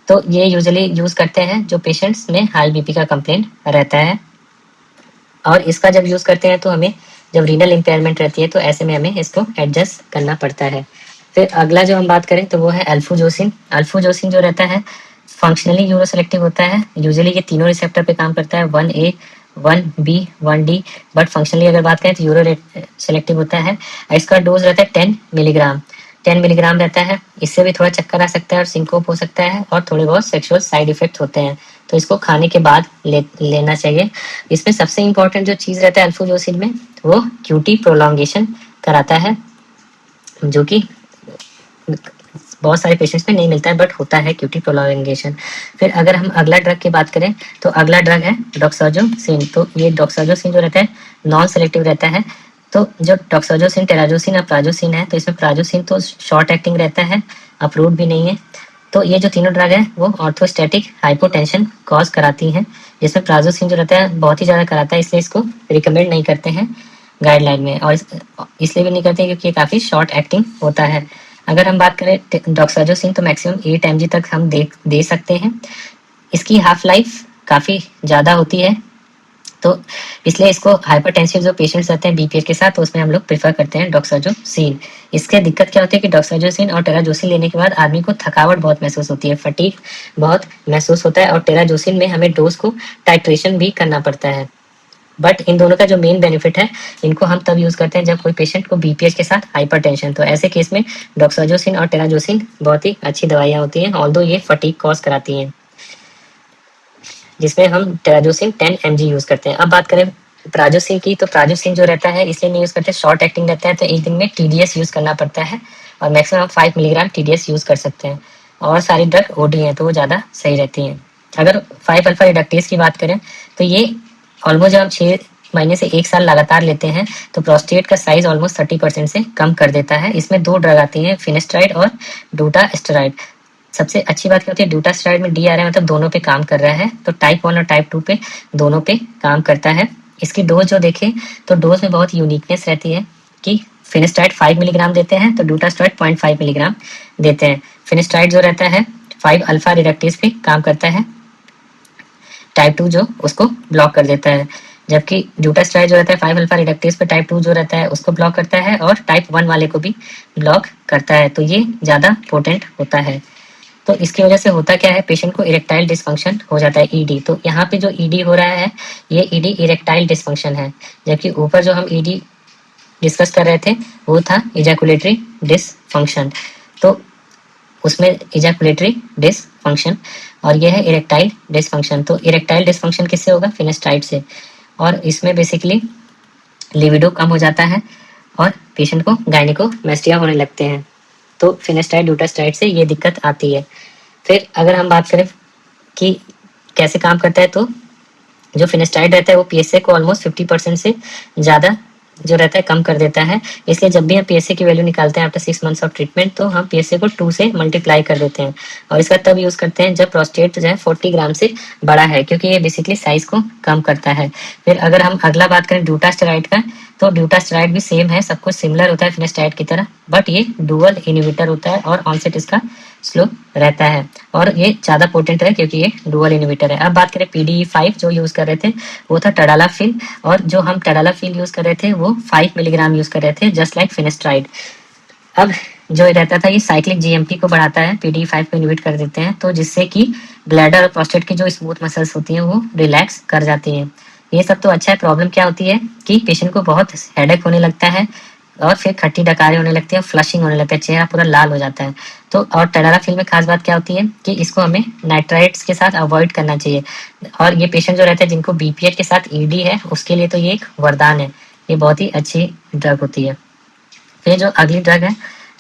तो ये यूजुअली यूज़ करते हैं जो पेशेंट्स में हाई बीपी का कंप्लेंट रहता है, और इसका जब यूज़ करते हैं तो हमें जब रीनल इम्पेयरमेंट रहती है तो ऐसे में हमें इसको एडजस्ट करना पड़ता है। फिर अगला जो हम बात करें तो वो है अल्फूजोसिन। अल्फूजोसिन जो रहता है फंक्शनली यूरोसेलेक्टिव होता है। यूजुअली ये तीनों रिसेप्टर पे काम करता है, 1A, 1B, 1D, but functionally अगर बात करें तो यूरो सेलेक्टिव होता है। इसका डोज रहता है 10 मिलीग्राम। 10 मिलीग्राम रहता है। इससे भी थोड़ा चक्कर आ सकता है और सिंकोप हो सकता है और थोड़े बहुत सेक्सुअल साइड इफेक्ट होते हैं, तो इसको खाने के बाद लेना चाहिए। इसमें सबसे इम्पोर्टेंट जो चीज़ रहता है अल्फूजोसिन में वो क्यूटी प्रोलॉन्गेशन कराता है, जो कि बहुत सारे पेशेंट्स में नहीं मिलता है बट होता है क्यूटी प्रोलॉन्गेशन। फिर अगर हम अगला ड्रग की बात करें तो अगला ड्रग है डॉक्साजोसिन। तो ये डॉक्साजोसिन जो रहता है नॉन सेलेक्टिव रहता है। तो जो डॉक्साजोसिन, टेराजोसिन और प्राजोसिन है, तो इसमें प्राजोसिन तो शॉर्ट एक्टिंग रहता है, अप्रूव्ड भी नहीं है। तो ये जो तीनों ड्रग है वो ऑर्थोस्टैटिक हाइपोटेंशन कॉज कराती हैं, जिसमें प्राजोसिन जो रहता है बहुत ही ज़्यादा कराता है, इसलिए इसको रिकमेंड नहीं करते हैं गाइडलाइन में, और इसलिए भी नहीं करते क्योंकि ये काफ़ी शॉर्ट एक्टिंग होता है। अगर हम बात करें डॉक्साजोसिन तो मैक्सिमम 8 mg तक हम दे सकते हैं। इसकी हाफ लाइफ काफ़ी ज़्यादा होती है, तो इसलिए इसको हाइपरटेंसिव जो पेशेंट्स रहते हैं बीपीएच के साथ, तो उसमें हम लोग प्रेफर करते हैं डॉक्साजोसिन। इसके दिक्कत क्या होती है कि डॉक्साजोसिन और टेराजोसिन लेने के बाद आदमी को थकावट बहुत महसूस होती है, फटीग बहुत महसूस होता है, और टेराजोसिन में हमें डोज को टाइट्रेशन भी करना पड़ता है। बट इन दोनों का जो मेन बेनिफिट है, इनको हम तब यूज़ करते हैं जब कोई पेशेंट को बीपीएच के साथ हाइपरटेंशन, तो ऐसे केस में डॉक्साजोसिन और टेराजोसिन बहुत ही अच्छी दवाइयाँ होती हैं, ऑल्दो ये फटीग कॉज कराती हैं, जिसमें हम टेराजोसिन 10 mg यूज़ करते हैं। अब बात करें प्राजोसिन की, तो प्राजोसिन जो रहता है इसलिए नहीं यूज़ करते, शॉर्ट एक्टिंग रहता है, तो एक दिन में TDS यूज़ करना पड़ता है, और मैक्सिमम 5 मिलीग्राम TDS यूज़ कर सकते हैं, और सारी ड्रग OD हैं तो वो ज़्यादा सही रहती हैं। अगर 5 अल्फा रिडक्टेज की बात करें तो ये ऑलमोस्ट जब हम 6 महीने से 1 साल लगातार लेते हैं तो प्रोस्टेट का साइज ऑलमोस्ट 30% से कम कर देता है। इसमें 2 ड्रग आती हैं, फिनेस्ट्राइड और डूटास्टेरॉइड। सबसे अच्छी बात क्या होती है, डूटास्टेरॉइड में DRI मतलब दोनों पे काम कर रहा है, तो टाइप 1 और टाइप 2 पे दोनों पे काम करता है। इसकी डोज जो देखें तो डोज में बहुत यूनिकनेस रहती है कि फिनेस्ट्राइड 5 मिलीग्राम देते हैं तो डूटास्टेरॉइड 0.5 मिलीग्राम देते हैं। फिनेस्ट्राइड जो रहता है 5 अल्फा रिडक्टेज पे काम करता है, टाइप 2 जो उसको ब्लॉक कर देता है, जबकि डूटास्टेरॉइड जो रहता है 5 अल्फा रिडक्टेज पे टाइप 2 जो रहता है उसको ब्लॉक करता है, और टाइप 1 वाले को भी ब्लॉक करता है, तो ये ज़्यादा पोटेंट होता है। तो इसकी वजह से होता क्या है, पेशेंट को इरेक्टाइल डिस्फंक्शन हो जाता है, ED। तो यहाँ पे जो ED हो रहा है ये ED इरेक्टाइल डिस्फंक्शन है, जबकि ऊपर जो हम ED डिस्कस कर रहे थे वो था इजैकुलेटरी डिसफंक्शन, तो उसमें इजैकुलेटरी डिसफंक्शन, और यह है इरेक्टाइल डिसफंक्शन। तो इरेक्टाइल डिसफंक्शन किससे होगा, फिनेस्ट्राइड से, और इसमें बेसिकली लिबिडो कम हो जाता है और पेशेंट को गायनिकोमेस्टिया होने लगते हैं, तो फिनेस्ट्राइड डूटास्टेरॉइड से ये दिक्कत आती है। फिर अगर हम बात करें कि कैसे काम करता है, तो जो फिनेस्ट्राइड रहता है वो PSA को ऑलमोस्ट 50% से ज़्यादा जो रहता है कम कर देता है, इसलिए जब भी हम PSA की वैल्यू निकालते हैं आफ्टर 6 मंथ्स ऑफ ट्रीटमेंट तो हम PSA को 2 से मल्टीप्लाई कर देते हैं, और इसका तब यूज़ करते हैं जब प्रोस्टेट जो है 40 ग्राम से बड़ा है, क्योंकि ये बेसिकली साइज को कम करता है। फिर अगर हम अगला बात करें डूटास्टेरॉइड का, तो डूटास्टेरॉइड भी सेम है, सब कुछ सिमिलर होता है फिनेस्ट्राइड की तरह, बट ये डुअल इनहिबिटर होता है और ऑनसेट इसका स्लो रहता है, और ये ज़्यादा पोटेंट है क्योंकि ये डुअल इनहिबिटर है। अब बात करें PDE5 जो यूज़ कर रहे थे वो था टडालाफिल, और जो हम टडालाफिल यूज़ कर रहे थे वो 5 मिलीग्राम यूज़ कर रहे थे, जस्ट लाइक फिनेस्ट्राइड। अब जो रहता था ये साइक्लिक GMP को बढ़ाता है, PDE5 को इनहिबिट कर देते हैं, तो जिससे कि ब्लैडर और प्रोस्टेट की जो स्मूथ मसल्स होती हैं वो रिलैक्स कर जाती हैं। ये सब तो अच्छा है, प्रॉब्लम क्या होती है कि पेशेंट को बहुत हेडेक होने लगता है, और फिर खट्टी डकारी होने लगती है, फ्लशिंग होने लगता है, चेहरा पूरा लाल हो जाता है। तो और टडालाफिल में खास बात क्या होती है कि इसको हमें नाइट्राइट्स के साथ अवॉइड करना चाहिए, और ये पेशेंट जो रहते हैं जिनको BPH के साथ ED है उसके लिए तो ये एक वरदान है, ये बहुत ही अच्छी ड्रग होती है। फिर जो अगली ड्रग है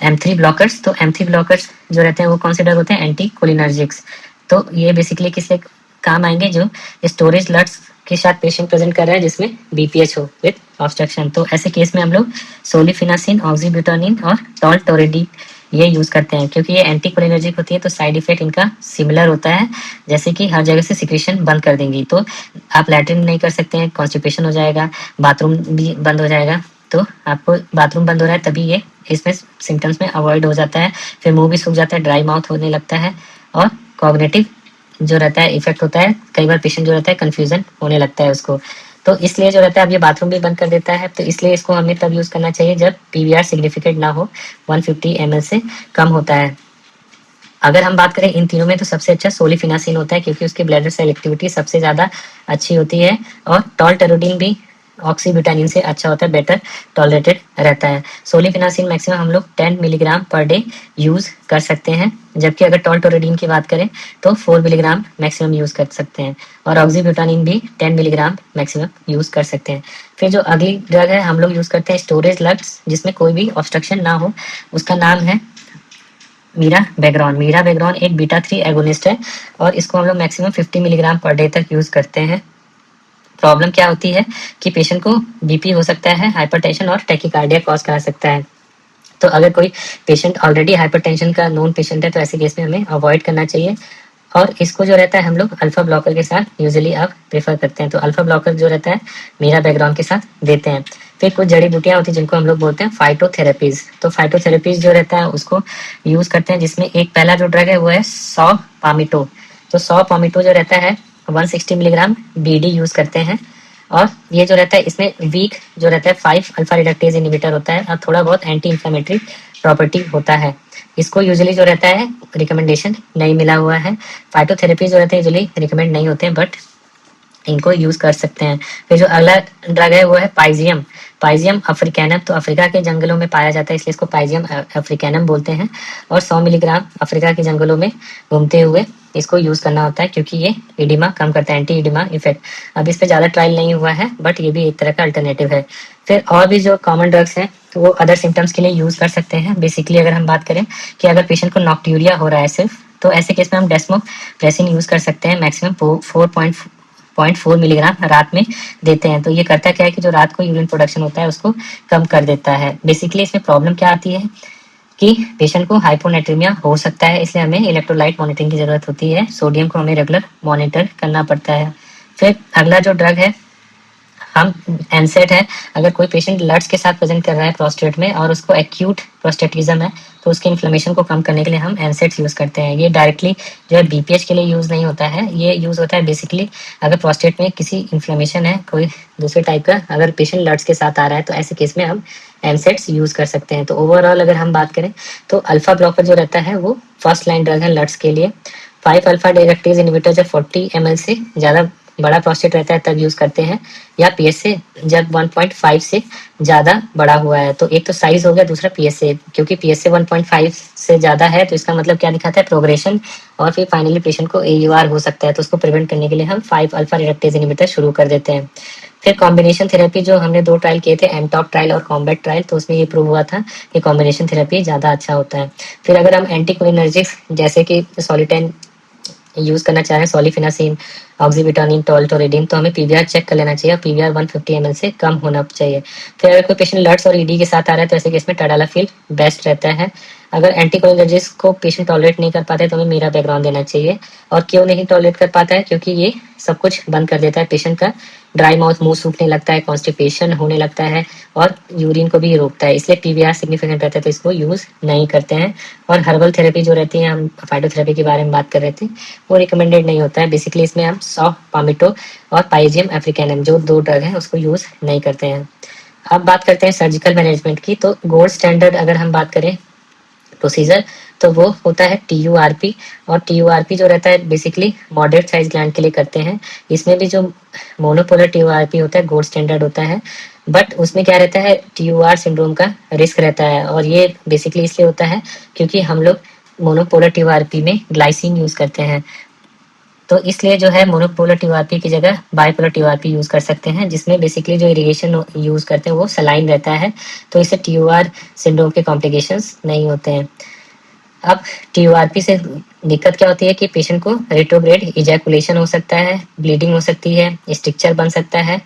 M3 ब्लॉकर्स, तो M3 ब्लॉकर्स जो रहते हैं वो कौन से ड्रग होते हैं, एंटीकोलिनर्जिक्स। तो ये बेसिकली किससे काम आएंगे, जो स्टोरेज लट्स के साथ पेशेंट प्रेजेंट कर रहा है जिसमें BPH हो विद ऑब्स्ट्रक्शन, तो ऐसे केस में हम लोग सोलिफिनासिन, ऑक्सीब्यूटानिन और टॉल्टोरेडी ये यूज़ करते हैं, क्योंकि ये एंटीकोलिनर्जिक होती है, तो साइड इफेक्ट इनका सिमिलर होता है, जैसे कि हर जगह से सिक्रेशन बंद कर देंगी, तो आप लैट्रिन नहीं कर सकते हैं, कॉन्स्टिपेशन हो जाएगा, बाथरूम भी बंद हो जाएगा, तो आपको बाथरूम बंद हो रहा है तभी ये इसमें सिम्टम्स में अवॉइड हो जाता है। फिर मुंह भी सूख जाता है, ड्राई माउथ होने लगता है और कॉग्निटिव जो रहता है इफेक्ट होता है। कई बार पेशेंट जो रहता है कंफ्यूजन होने लगता है उसको, तो इसलिए जो रहता है अब ये बाथरूम भी बंद कर देता है। तो इसलिए इसको हमें तब यूज करना चाहिए जब पीवीआर सिग्निफिकेंट ना हो, 150 ml से कम होता है। अगर हम बात करें इन तीनों में तो सबसे अच्छा सोलिफिनासिन होता है, क्योंकि उसकी ब्लैडर सेलेक्टिविटी सबसे ज्यादा अच्छी होती है। और टॉलटेरोडिन भी ऑक्सीब्यूटानिन से अच्छा होता है, बेटर टॉलरेटेड रहता है। सोलिफिनासिन मैक्सिमम हम लोग 10 मिलीग्राम पर डे यूज कर सकते हैं, जबकि अगर टॉलटेरोडिन की बात करें तो 4 मिलीग्राम मैक्सिमम यूज कर सकते हैं। और ऑक्सीब्यूटानिन भी 10 मिलीग्राम मैक्सिमम यूज कर सकते हैं। फिर जो अगली ड्रग है हम लोग यूज करते हैं स्टोरेज लग्स, जिसमें कोई भी ऑब्स्ट्रक्शन ना हो, उसका नाम है मीराबेग्रॉन। मीराबेग्रॉन एक बीटा 3 एगोनिस्ट है और इसको हम लोग मैक्सिमम 50 मिलीग्राम पर डे तक यूज करते हैं। प्रॉब्लम क्या होती है कि पेशेंट को बीपी हो सकता है, हाइपरटेंशन और टैकीकार्डिया कॉज करा सकता है। तो अगर कोई पेशेंट ऑलरेडी हाइपरटेंशन का नोन पेशेंट है तो ऐसे केस में हमें अवॉइड करना चाहिए। और इसको जो रहता है हम लोग अल्फा ब्लॉकर के साथ यूजुअली अब प्रेफर करते हैं। तो अल्फा ब्लॉकर जो रहता है मेरा बैकग्राउंड के साथ देते हैं। फिर कुछ जड़ी बूटियां होती हैं जिनको हम लोग बोलते हैं फाइटोथेरेपीज। तो फाइटोथेरेपीज जो रहता है उसको यूज करते हैं, जिसमें एक पहला जो ड्रग है वो है सौ पामिटो। तो सौ पामिटो जो रहता है 160 मिलीग्राम बीडी यूज करते हैं। और ये जो रहता है इसमें वीक जो रहता है 5 अल्फा रिडक्टेज इनहिबिटर होता है और थोड़ा बहुत एंटी इंफ्लेमेटरी प्रॉपर्टी होता है। इसको यूजुअली जो रहता है रिकमेंडेशन नहीं मिला हुआ है। फाइटोथेरेपी जो रहते हैं यूजुअली रिकमेंड नहीं होते हैं, बट इनको यूज कर सकते हैं। फिर जो अगला ड्रग है वो है पाइजियम। पाइजियम अफ्रीकैनम, तो अफ्रीका के जंगलों में पाया जाता है इसलिए इसको पाइजियम अफ्रीकैनम बोलते हैं। और 100 मिलीग्राम अफ्रीका के जंगलों में घूमते हुए इसको यूज करना होता है, क्योंकि ये इडिमा कम करता है, एंटी इडिमा इफेक्ट। अब इस पे ज्यादा ट्रायल नहीं हुआ है, बट ये भी एक तरह का अल्टरनेटिव है। फिर और भी जो कॉमन ड्रग्स हैं तो वो अदर सिम्टम्स के लिए यूज कर सकते हैं। बेसिकली अगर हम बात करें कि अगर पेशेंट को नॉक्ट्यूरिया हो रहा है सिर्फ, तो ऐसे केस में हम डेस्मोप्रेसिन यूज कर सकते हैं। मैक्सिमम 4.4 मिलीग्राम रात में देते हैं। तो ये करता क्या है कि जो रात को यूरिन प्रोडक्शन होता है उसको कम कर देता है। बेसिकली इसमें प्रॉब्लम क्या आती है कि पेशेंट को हाइपोनेट्रीमिया हो सकता है, इसलिए हमें इलेक्ट्रोलाइट मॉनिटरिंग की जरूरत होती है। सोडियम को हमें रेगुलर मॉनिटर करना पड़ता है। फिर अगला जो ड्रग है हम एनसेट है। अगर कोई पेशेंट लट्स के साथ प्रेजेंट कर रहा है प्रोस्टेट में और उसको एक्यूट प्रोस्टेटिज्म है, तो उसके इन्फ्लेमेशन को कम करने के लिए हम एनसेट्स यूज करते हैं। ये डायरेक्टली जो है बीपीएच के लिए यूज नहीं होता है, ये यूज होता है बेसिकली अगर प्रोस्टेट में किसी इन्फ्लेमेशन है कोई दूसरे टाइप का, अगर पेशेंट लट्स के साथ आ रहा है तो ऐसे केस में हम एनसेट्स यूज कर सकते हैं। तो ओवरऑल अगर हम बात करें तो अल्फा ब्लॉकर जो रहता है वो फर्स्ट लाइन ड्रग है लट्स के लिए। 5 अल्फा डायरेक्टेज इनहिबिटर जब 40 ml से ज्यादा बड़ा प्रोस्टेट रहता है तब यूज करते हैं, या पीएसए जब 1.5 से ज्यादा बड़ा हुआ है। तो एक तो साइज हो गया, दूसरा पीएसए, क्योंकि पीएसए 1.5 से ज्यादा है तो इसका मतलब क्या दिखाता है प्रोग्रेशन, और फिर फाइनली पेशेंट को एयूआर हो सकता है। तो उसको प्रिवेंट करने के लिए हम 5 अल्फा रिडक्टेज इनहिबिटर शुरू कर देते हैं। फिर कॉम्बिनेशन थेरेपी जो हमने 2 ट्रायल किए थे, एमटॉप ट्रायल और कॉम्बैट ट्रायल, तो उसमें ये प्रूव हुआ था कि कॉम्बिनेशन थेरेपी ज्यादा अच्छा होता है। फिर अगर हम एंटीकोलिनर्जिक्स जैसे कि सॉलिटेन यूज करना चाहें, सोलिफिनासिन, ऑक्सीविटानिन, टॉल्टोरेडिन, तो हमें पीवीआर चेक कर लेना चाहिए और पीवीआर 150 ml से कम होना चाहिए। फिर अगर कोई पेशेंट लट्स और ईडी के साथ आ रहा है तो ऐसे केस में टाडालाफिल बेस्ट रहता है। अगर एंटीकोलिनर्जिक्स को पेशेंट टॉलरेट नहीं कर पाते तो हमें मेरा बैकग्राउंड देना चाहिए। और क्यों नहीं टॉलरेट कर पाता है, क्योंकि ये सब कुछ बंद कर देता है पेशेंट का ड्राई माउथ, मुंह सूखने लगता है, कॉन्स्टिपेशन होने लगता है और यूरिन को भी रोकता है, इसलिए पीवीआर सिग्निफिकेंट रहता है तो इसको यूज नहीं करते हैं। और हर्बल थेरेपी जो रहती है, हम फाइटोथेरेपी के बारे में बात कर रहे थे, वो रिकमेंडेड नहीं होता है। बेसिकली इसमें हम सौ पामिटो और पाइजियम अफ्रीकैनम जो 2 ड्रग हैं उसको यूज नहीं करते हैं। अब बात करते हैं सर्जिकल मैनेजमेंट की। तो गोल्ड स्टैंडर्ड अगर हम बात करें प्रोसीजर तो वो होता है टीयूआरपी। और टीयूआरपी जो रहता है बेसिकली मॉडरेट साइज ग्लैंड के लिए करते हैं। इसमें भी जो मोनोपोलर टीयूआरपी होता है गोल्ड स्टैंडर्ड होता है, बट उसमें क्या रहता है टीयूआर सिंड्रोम का रिस्क रहता है। और ये बेसिकली इसलिए होता है क्योंकि हम लोग मोनोपोलर टीयूआरपी में ग्लाइसिन यूज करते हैं। तो इसलिए जो है मोनोपोलर टीयूआरपी की जगह बाइपोलर टीयूआरपी यूज कर सकते हैं, जिसमें बेसिकली जो इरिगेशन यूज करते हैं वो सलाइन रहता है। तो इससे टीयूआर सिंड्रोम के कॉम्प्लिकेशंस नहीं होते हैं। अब टीयूआरपी से दिक्कत क्या होती है कि पेशेंट को रेट्रोग्रेड इजैकुलेशन हो सकता है, ब्लीडिंग हो सकती है, स्ट्रिक्चर बन सकता है,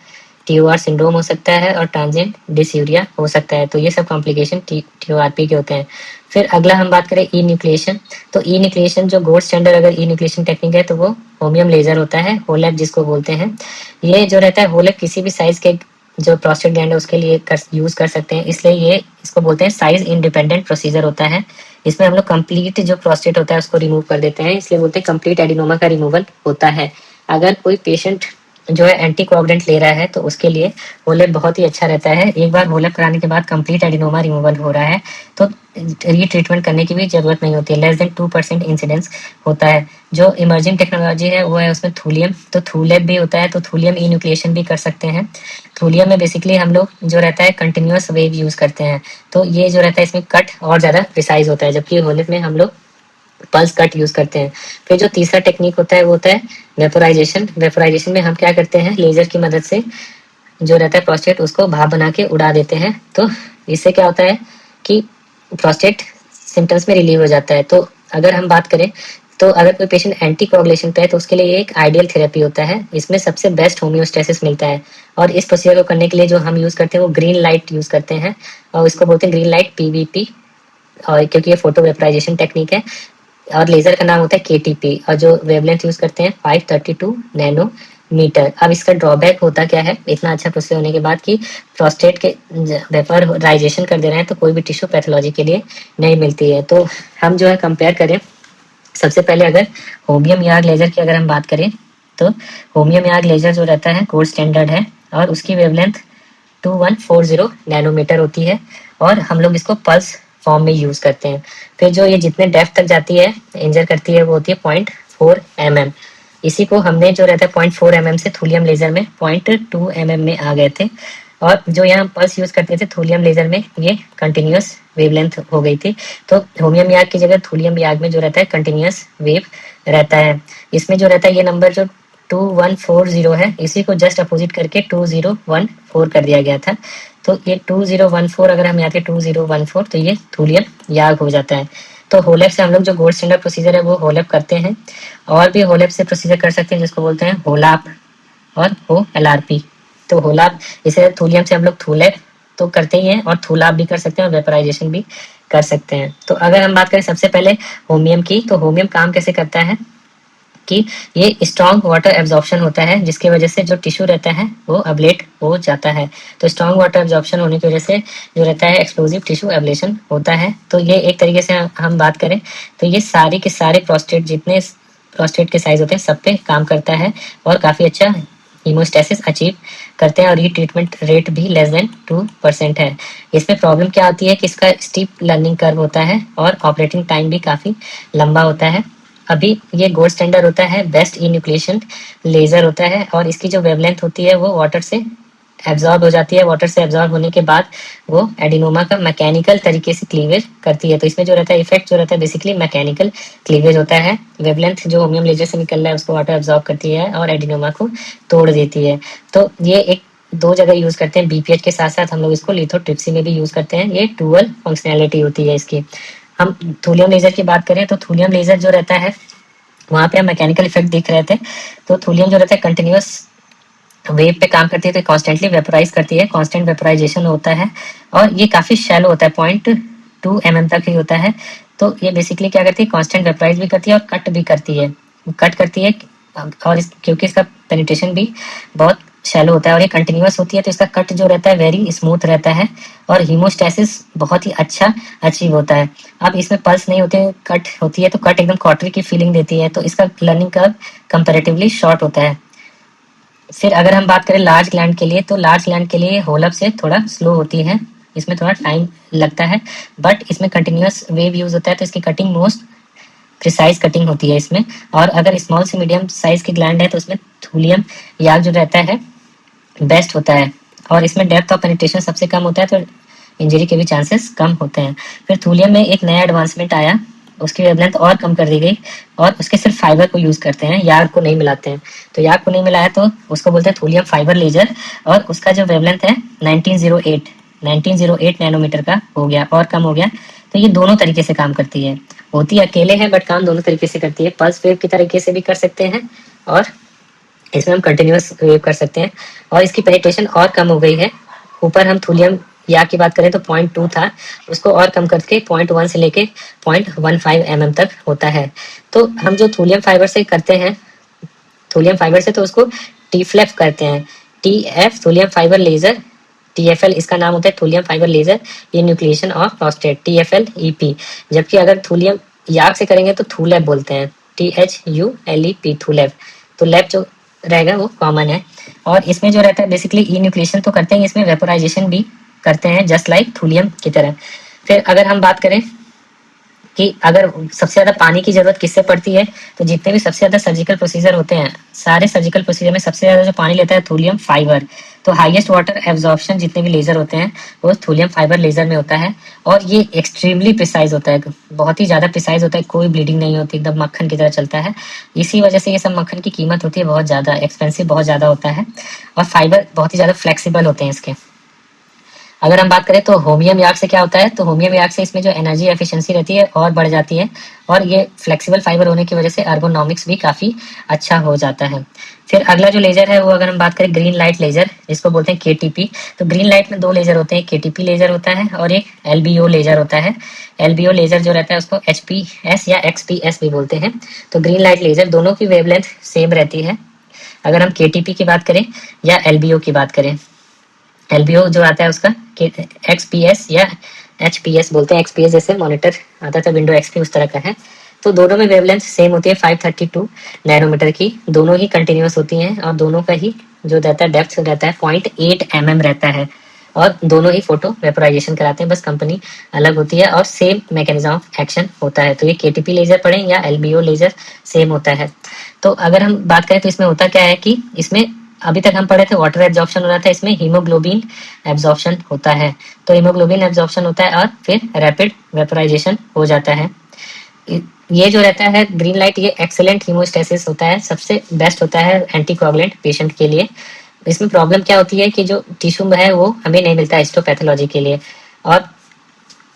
टीयूआर सिंड्रोम हो सकता है और ट्रांजिएंट डिसयूरिया हो सकता है। तो ये सब कॉम्प्लिकेशन टीयूआरपी के होते हैं। फिर अगला हम बात करें ई न्यूक्लिएशन। तो ई न्यूक्लिएशन जो गोल्ड स्टैंडर्ड अगर ई न्यूक्लिएशन टेक्निक है तो वो होमियम लेजर होता है, होलैप जिसको बोलते हैं। ये जो रहता है होलैप किसी भी साइज के जो प्रोस्टेट ग्लैंड है उसके लिए यूज कर सकते हैं। इसलिए ये इसको बोलते हैं साइज इंडिपेंडेंट प्रोसीजर होता है। इसमें हम लोग कंप्लीट जो प्रोस्टेट होता है उसको रिमूव कर देते हैं, इसलिए बोलते हैं कंप्लीट एडिनोमा का रिमूवल होता है। अगर कोई पेशेंट जो है एंटीकोआगुलेंट ले रहा है तो उसके लिए होलेप बहुत ही अच्छा रहता है। एक बार होलेप कराने के बाद कंप्लीट एडिनोमा रिमूवल हो रहा है तो रीट्रीटमेंट करने की भी जरूरत नहीं होती है। लेस देन 2% इंसिडेंस होता है। जो इमर्जिंग टेक्नोलॉजी है वो है उसमें थूलियम, तो थूलेप भी होता है, तो थूलियम इन्यूक्लिएशन भी कर सकते हैं। थूलियम में बेसिकली हम लोग जो रहता है कंटिन्यूअस वेव यूज करते हैं, तो ये जो रहता है इसमें कट और ज्यादा प्रिसाइज होता है, जबकि होलेप में हम लोग पल्स कट यूज करते हैं। फिर जो तीसरा टेक्निक होता है वो होता है वेपोराइजेशन। वेपोराइजेशन में हम क्या करते हैं, लेजर की मदद से जो रहता है प्रोस्टेट उसको भाप बना के उड़ा देते हैं। तो इससे क्या होता है कि प्रोस्टेट सिम्टम्स में रिलीव हो जाता है। तो अगर हम बात करें तो अगर कोई पेशेंट एंटी कोगुलेशन पे है तो उसके लिए ये एक आइडियल थेरेपी होता है। इसमें सबसे बेस्ट होम्योस्टेसिस मिलता है। और इस प्रोसीजर को करने के लिए जो हम यूज करते हैं वो ग्रीन लाइट यूज करते हैं, और इसको बोलते हैं ग्रीन लाइट पीवीपी, और क्योंकि ये फोटो वेपोराइजेशन टेक्निक है। और लेजर का नाम होता है केटीपी, और जो वेवलेंथ यूज करते हैं 532 नैनोमीटर। अब इसका ड्रॉबैक होता क्या है इतना अच्छा प्रोसेस होने के बाद, कि प्रोस्टेट के वेपराइजेशन कर दे रहे हैं तो कोई भी टिश्यू पैथोलॉजी के लिए नहीं मिलती है। तो हम जो है कंपेयर करें, सबसे पहले अगर होमियम याग लेजर की अगर हम बात करें तो होमियम याग लेजर जो रहता है गोल्ड स्टैंडर्ड है, और उसकी वेवलेंथ 2140 नैनोमीटर होती है, और हम लोग इसको पल्स फॉर्म में यूज करते हैं। फिर जो ये जितने डेप्थ तक जाती है इंजर करती है वो होती है 0.4 mm। इसी को हमने जो रहता है 0.4 mm से थूलियम लेजर में 0.2 mm में आ गए थे। और जो यहाँ पल्स यूज करते थे थूलियम लेजर में ये कंटिन्यूअस वेवलेंथ हो गई थी। तो होमियम याग की जगह थूलियम याग में जो रहता है कंटिन्यूअस वेव रहता है। इसमें जो रहता है ये नंबर जो 2140 है इसी को जस्ट अपोजिट करके 2014 कर दिया गया था। तो ये 2014 अगर हम यहाँ पे 2014 तो ये थूलियम याग हो जाता है। तो होलेप से हम लोग जो गोल्ड स्टैंडर्ड प्रोसीजर है वो होलेप करते हैं। और भी होलेप से प्रोसीजर कर सकते हैं जिसको बोलते हैं होलाप और हो एलआरपी। तो होलाप इसे थूलियम से हम लोग थूलेप तो करते ही हैं, और थूलाप भी कर सकते हैं और वेपराइजेशन भी कर सकते हैं। तो अगर हम बात करें सबसे पहले होमियम की, तो होमियम काम कैसे करता है कि ये स्ट्रॉन्ग वाटर एब्जॉर्प्शन होता है जिसकी वजह से जो टिश्यू रहता है वो अब्लेट हो जाता है। तो स्ट्रॉन्ग वाटर एब्जॉर्प्शन होने की वजह से जो रहता है एक्सप्लोजिव टिश्यू एब्लेशन होता है। तो ये एक तरीके से हम बात करें तो ये सारे के सारे प्रोस्टेट जितने प्रोस्टेट के साइज होते हैं सब पे काम करता है, और काफी अच्छा हीमोस्टेसिस अचीव करते हैं, और ये ट्रीटमेंट रेट भी लेस देन 2% है। इसमें प्रॉब्लम क्या होती है कि इसका स्टीप लर्निंग कर्व होता है और ऑपरेटिंग टाइम भी काफी लंबा होता है। अभी ये गोल्ड स्टैंडर्ड होता है, बेस्ट इन्यूक्लिएशन लेजर होता है, और इसकी जो वेवलेंथ होती है वो वाटर से एब्जॉर्ब हो जाती है। वाटर से एब्जॉर्ब होने के बाद वो एडिनोमा का मैकेनिकल तरीके से क्लीवेज करती है। तो इसमें जो रहता है इफेक्ट जो रहता है बेसिकली मैकेनिकल क्लीवेज होता है। वेवलेंथ जो होमियम लेजर से निकल रहा है उसको वाटर एब्जॉर्ब करती है और एडिनोमा को तोड़ देती है। तो ये एक दो जगह यूज करते हैं, बीपीएच के साथ साथ हम लोग इसको लिथोट्रिप्सी में भी यूज करते हैं। ये डुअल फंक्शनैलिटी होती है इसकी। हम थूलियम लेजर की बात करें तो थूलियम लेजर जो रहता है वहां पे हम मैकेनिकल इफेक्ट देख रहे थे। तो थूलियम जो रहता है कंटिन्यूअस वेव पे काम करती है, तो कॉन्स्टेंटली वेपोराइज करती है, कॉन्स्टेंट वेपोराइजेशन होता है, और ये काफी शैलो होता है 0.2 mm तक ही होता है। तो ये बेसिकली क्या करती है, कॉन्स्टेंट वेपोराइज भी करती है और कट भी करती है। कट करती है और क्योंकि इसका पेनिट्रेशन भी बहुत शैलो होता है और ये कंटिन्यूअस होती है तो इसका कट जो रहता है वेरी स्मूथ रहता है, और हीमोस्टेसिस बहुत ही अच्छा अचीव होता है। अब इसमें पल्स नहीं होते, कट होती है, तो कट एकदम कॉटरी की फीलिंग देती है, तो इसका लर्निंग कर्व कंपैरेटिवली शॉर्ट होता है। फिर अगर हम बात करें लार्ज ग्लैंड के लिए, तो लार्ज ग्लैंड के लिए होलअप से थोड़ा स्लो होती है, इसमें थोड़ा टाइम लगता है, बट इसमें कंटिन्यूअस वेव यूज होता है तो इसकी कटिंग मोस्ट प्रिसाइज कटिंग होती है इसमें। और अगर स्मॉल से मीडियम साइज की ग्लैंड है तो उसमें थूलियम याग जो रहता है बेस्ट होता है, और इसमें डेप्थ ऑफ पेनिट्रेशन सबसे कम होता है तो इंजरी के भी चांसेस कम होते हैं। फिर थूलियम में एक नया एडवांसमेंट आया, उसकी वेवलेंथ और कम कर दी गई, और उसके सिर्फ फाइबर को यूज करते हैं, याग को नहीं मिलाते हैं। तो याग को नहीं मिलाया तो उसको बोलते हैं थूलियम फाइबर लेजर, और उसका जो वेवलेंथ है 1908 नैनोमीटर का हो गया और कम हो गया। तो ये दोनों तरीके से काम करती है, होती अकेले है बट काम दोनों तरीके से करती है। पल्स वेव की तरीके से भी कर सकते हैं, और इसमें हम कंटिन्यूअस वेव कर सकते हैं, और इसकी पेनिट्रेशन और कम हो गई है। ऊपर हम थूलियम या की बात करें तो 0.2 था, उसको और कम करके 0.1 से लेके 0.15 mm तक होता है। तो हम जो थूलियम फाइबर से करते हैं, थूलियम फाइबर से तो उसको टीफ्लेप करते हैं। TF thulium fibre laser, TFL इसका नाम होता है थूलियम फाइबर लेजर ये न्यूक्लिएशन ऑफ प्रोस्टेट, TFL-EP। जबकि अगर थूलियम याग से करेंगे तो थूलैब बोलते हैं, THULEP थूलैब। तो लैब जो रहेगा वो कॉमन है। और इसमें जो रहता है बेसिकली ई न्यूक्लिएशन तो करते हैं, इसमें वेपोराइजेशन भी करते हैं जस्ट लाइक थूलियम की तरह। फिर अगर हम बात करें कि अगर सबसे ज्यादा पानी की जरूरत किससे पड़ती है, तो जितने भी सबसे ज्यादा सर्जिकल प्रोसीजर होते हैं, सारे सर्जिकल प्रोसीजर में सबसे ज्यादा जो पानी लेता है थूलियम फाइबर। तो हाईएस्ट वाटर एब्जॉर्प्शन जितने भी लेजर होते हैं वो थूलियम फाइबर लेजर में होता है। और ये एक्सट्रीमली प्रिसाइज होता है, बहुत ही ज्यादा प्रिसाइज होता है, कोई ब्लीडिंग नहीं होती, एकदम मक्खन की तरह चलता है। इसी वजह से ये सब मक्खन की कीमत होती है बहुत ज्यादा, एक्सपेंसिव बहुत ज्यादा होता है। और फाइबर बहुत ही ज्यादा फ्लेक्सिबल होते हैं इसके। अगर हम बात करें तो होमियम यार्ड से क्या होता है, तो होमियम यार्ड से इसमें जो एनर्जी एफिशिएंसी रहती है और बढ़ जाती है। और ये फ्लेक्सिबल फाइबर होने की वजह से अर्गोनॉमिक्स भी काफी अच्छा हो जाता है। फिर अगला जो लेजर है वो अगर हम बात करें ग्रीन लाइट लेजर, जिसको बोलते हैं KTP। तो ग्रीन लाइट में दो लेजर होते हैं, KTP लेजर होता है और एक LBO लेजर होता है। LBO लेजर जो रहता है उसको HPS या XPS भी बोलते हैं। तो ग्रीन लाइट लेजर दोनों की वेवलेंथ सेम रहती है, अगर हम KTP की बात करें या LBO की बात करें। LBO जो आता है उसका XPS या HPS बोलते हैं, XPS जैसे मॉनिटर आता था विंडो XP उस तरह का है। तो दोनों में वेवलेंथ सेम होती है 532 नैनोमीटर की, दोनों ही कंटिन्यूस होती हैं और दोनों का ही जो रहता है डेप्थ रहता है 0.8 mm रहता है। और दोनों ही फोटो वेपोराइजेशन कराते हैं, बस कंपनी अलग होती है और सेम मैकेनिज्म ऑफ एक्शन होता है। तो ये KTP लेजर पढ़े या LBO लेजर सेम होता है। तो अगर हम बात करें तो इसमें होता क्या है कि इसमें अभी तक हम पढ़े थे वाटर एब्जॉर्प्शन हो रहा था, इसमें हीमोग्लोबिन एब्जॉर्प्शन होता है। तो हीमोग्लोबिन एब्जॉर्प्शन होता है और फिर रैपिड वेपोराइजेशन हो जाता है। ये जो रहता है ग्रीन लाइट ये एक्सेलेंट हीमोस्टेसिस होता है, सबसे बेस्ट होता है एंटीकोगुलेंट पेशेंट के लिए। इसमें प्रॉब्लम क्या होती है कि जो टिश्यू है वो हमें नहीं मिलता हिस्टोपैथोलॉजी के लिए। और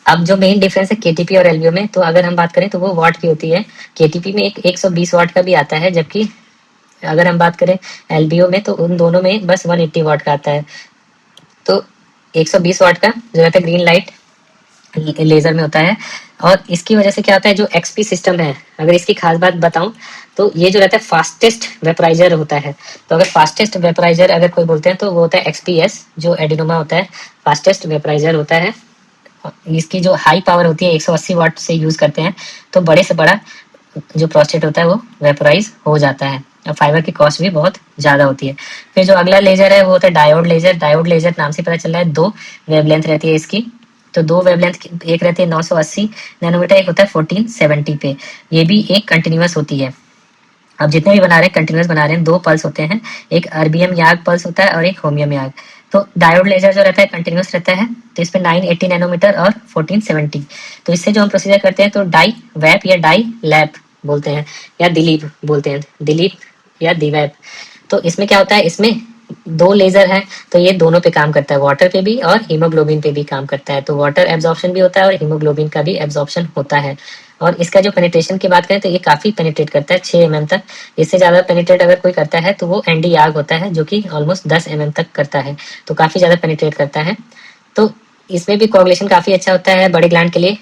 अब जो मेन डिफरेंस है KTP और LBO में, तो अगर हम बात करें तो वो वाट की होती है। KTP में एक 120 वाट का भी आता है, जबकि अगर हम बात करें LBO में तो उन दोनों में बस 180 वाट का आता है। तो 120 वाट का जो रहता है ग्रीन लाइट लेजर में होता है। और इसकी वजह से क्या होता है, जो XP सिस्टम है, अगर इसकी खास बात बताऊं तो ये जो रहता है फास्टेस्ट वेपोराइजर होता है। तो अगर फास्टेस्ट वेपोराइजर अगर कोई बोलते हैं तो वो होता है XPS, जो एडिनोमा होता है फास्टेस्ट वेपोराइजर होता है। इसकी जो हाई पावर होती है 180 वाट से यूज करते हैं, तो बड़े से बड़ा जो प्रोस्टेट होता है वो वेपोराइज हो जाता है। और फाइबर की कॉस्ट भी बहुत ज्यादा होती है। फिर जो अगला लेजर है वो होता है डायोड लेजर। डायोड लेजर नाम से पता चल रहा है, दो वेवलेंथ रहती है इसकी। तो दो वेवलेंथ, एक रहती है 980 नैनोमीटर, एक होता है 1470 पे। ये भी एक कंटिन्यूअस होती है। अब जितने भी बना रहे हैं कंटिन्यूअस बना रहे हैं, दो पल्स होते हैं, एक अर्बियम याग पल्स होता है और एक होमियम याग। तो डायोड लेजर जो रहता है कंटिन्यूअस रहता है, तो इसमें 980 नैनोमीटर और 1470। तो इससे जो हम प्रोसीजर करते हैं तो डाई वैप या डाई लैप बोलते हैं, या दिलीप बोलते हैं, दिलीप या दिवैप। तो इसमें क्या होता है, इसमें दो लेजर है तो ये दोनों पे काम करता है, वाटर पे भी और हीमोग्लोबिन पे भी काम करता है। तो वाटर एब्जॉर्प्शन भी होता है और हीमोग्लोबिन का भी एब्जॉर्प्शन होता है। और इसका जो पेनिट्रेशन की बात करें तो ये काफी पेनिट्रेट करता है 6 mm तक। इससे ज्यादा पेनिट्रेट अगर कोई करता है तो वो एनडी याग होता है, जो कि ऑलमोस्ट 10 mm तक करता है। तो काफी ज्यादा पेनिट्रेट करता है। तो इसमें भी कोगुलेशन काफी अच्छा होता है, बड़े ग्लैंड के लिए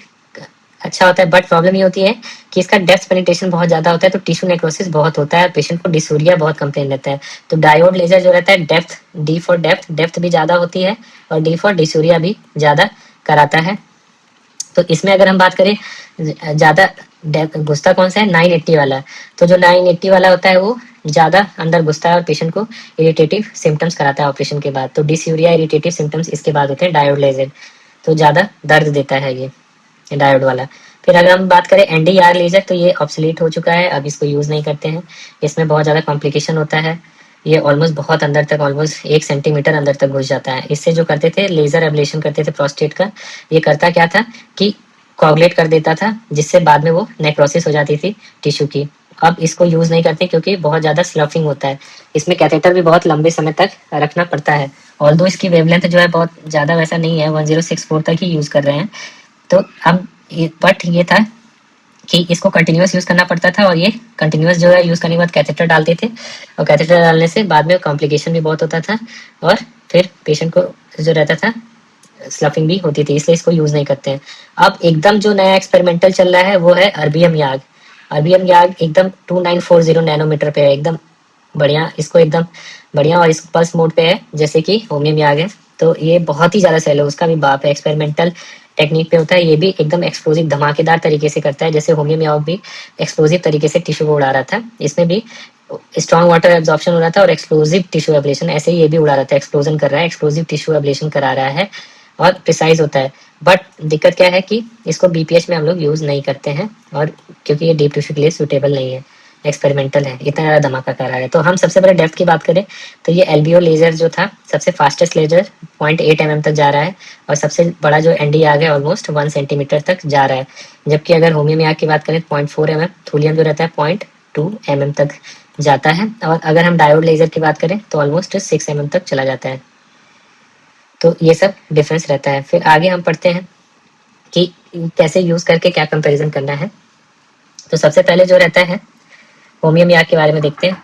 अच्छा होता है। बट प्रॉब्लम ये होती है कि इसका डेप्थ पेनिट्रेशन बहुत ज्यादा होता है, तो टिश्यू नेक्रोसिस बहुत होता है, पेशेंट को डिसूरिया बहुत कंप्लेन रहता है। तो डायोड लेजर जो रहता है डेप्थ, D फॉर डेप्थ भी ज्यादा होती है और D फॉर डिसूरिया भी ज्यादा कराता है। तो इसमें अगर हम बात करें ज्यादा घुसता कौन सा है, 980 वाला। तो जो 980 वाला होता है वो ज्यादा अंदर घुसता है और पेशेंट को इरिटेटिव सिम्टम्स कराता है ऑपरेशन के बाद। तो डिसूरिया इरिटेटिव सिम्टम्स इसके बाद होते हैं डायोड लेजर। तो ज्यादा दर्द देता है ये डायोड वाला। फिर अगर हम बात करें NDR लेजर, तो ये ऑब्सोलीट हो चुका है, अब इसको यूज नहीं करते हैं। इसमें बहुत ज्यादा कॉम्प्लिकेशन होता है, ये ऑलमोस्ट बहुत अंदर तक, ऑलमोस्ट 1 सेंटीमीटर अंदर तक घुस जाता है। इससे जो करते थे लेजर एब्लेशन करते थे प्रोस्टेट का, ये करता क्या था कि कोगुलेट कर देता था, जिससे बाद में वो नेक्रोसिस हो जाती थी टिश्यू की। अब इसको यूज नहीं करते क्योंकि बहुत ज्यादा स्लफिंग होता है, इसमें कैथेटर भी बहुत लंबे समय तक रखना पड़ता है। ऑल्दो इसकी वेवलेंथ जो है बहुत ज्यादा वैसा नहीं है, 1064 तक ही यूज कर रहे हैं। तो अब बट ये था कि इसको कंटिन्यूअस यूज करना पड़ता था, और ये कंटिन्यूअस जो है यूज करने के बाद कैथेटर डालते थे, और कैथेटर डालने से बाद में कॉम्प्लिकेशन भी बहुत होता था, और फिर पेशेंट को जो रहता था स्लफिंग भी होती थी, इसलिए इसको यूज नहीं करते हैं। अब एकदम जो नया एक्सपेरिमेंटल चल रहा है वो है अर्बियम याग। अर्बियम याग एकदम 2940 नैनोमीटर पे है, एकदम बढ़िया, इसको एकदम बढ़िया, और इसको पल्स मोड पे है जैसे कि होमियो में आ गए। तो ये बहुत ही ज़्यादा सेल है, उसका भी बाप है, एक्सपेरिमेंटल टेक्निक पे होता है, ये भी एकदम एक्सप्लोजिव धमाकेदार तरीके से करता है। जैसे होमियो में भी एक्सप्लोजिव तरीके से टिश्यू को उड़ा रहा था, इसमें भी स्ट्रॉन्ग वाटर एब्जॉर्प्शन हो रहा था और एक्सप्लोजिव टिश्यू एब्लेशन, ऐसे ही ये भी उड़ा रहा था, एक्सप्लोजन कर रहा है, एक्सप्लोजिव टिश्यू एब्लेशन करा रहा है और प्रिसाइज होता है। बट दिक्कत क्या है कि इसको बीपीएच में हम लोग यूज नहीं करते हैं, और क्योंकि ये डीप टिश्यू के लिए सूटेबल नहीं है, एक्सपेरिमेंटल है, इतना ज़्यादा धमाका कर रहा है। तो हम सबसे पहले डेप्थ की बात करें तो ये एलबीओ लेजर जो था सबसे फास्टेस्ट लेजर 0.8 mm तक जा रहा है, और सबसे बड़ा जो एनडी आग है ऑलमोस्ट 1 सेंटीमीटर तक जा रहा है। जबकि अगर होमियो में आग की बात करें 0.4 mm, थूलियम जो रहता है 0.2 mm तक जाता है, और अगर हम डायोड लेजर की बात करें तो ऑलमोस्ट 6 mm तक चला जाता है। तो ये सब डिफरेंस रहता है। फिर आगे हम पढ़ते हैं कि कैसे यूज करके क्या कंपैरिजन करना है। तो सबसे पहले जो रहता है होमियो में आग के बारे में देखते हैं।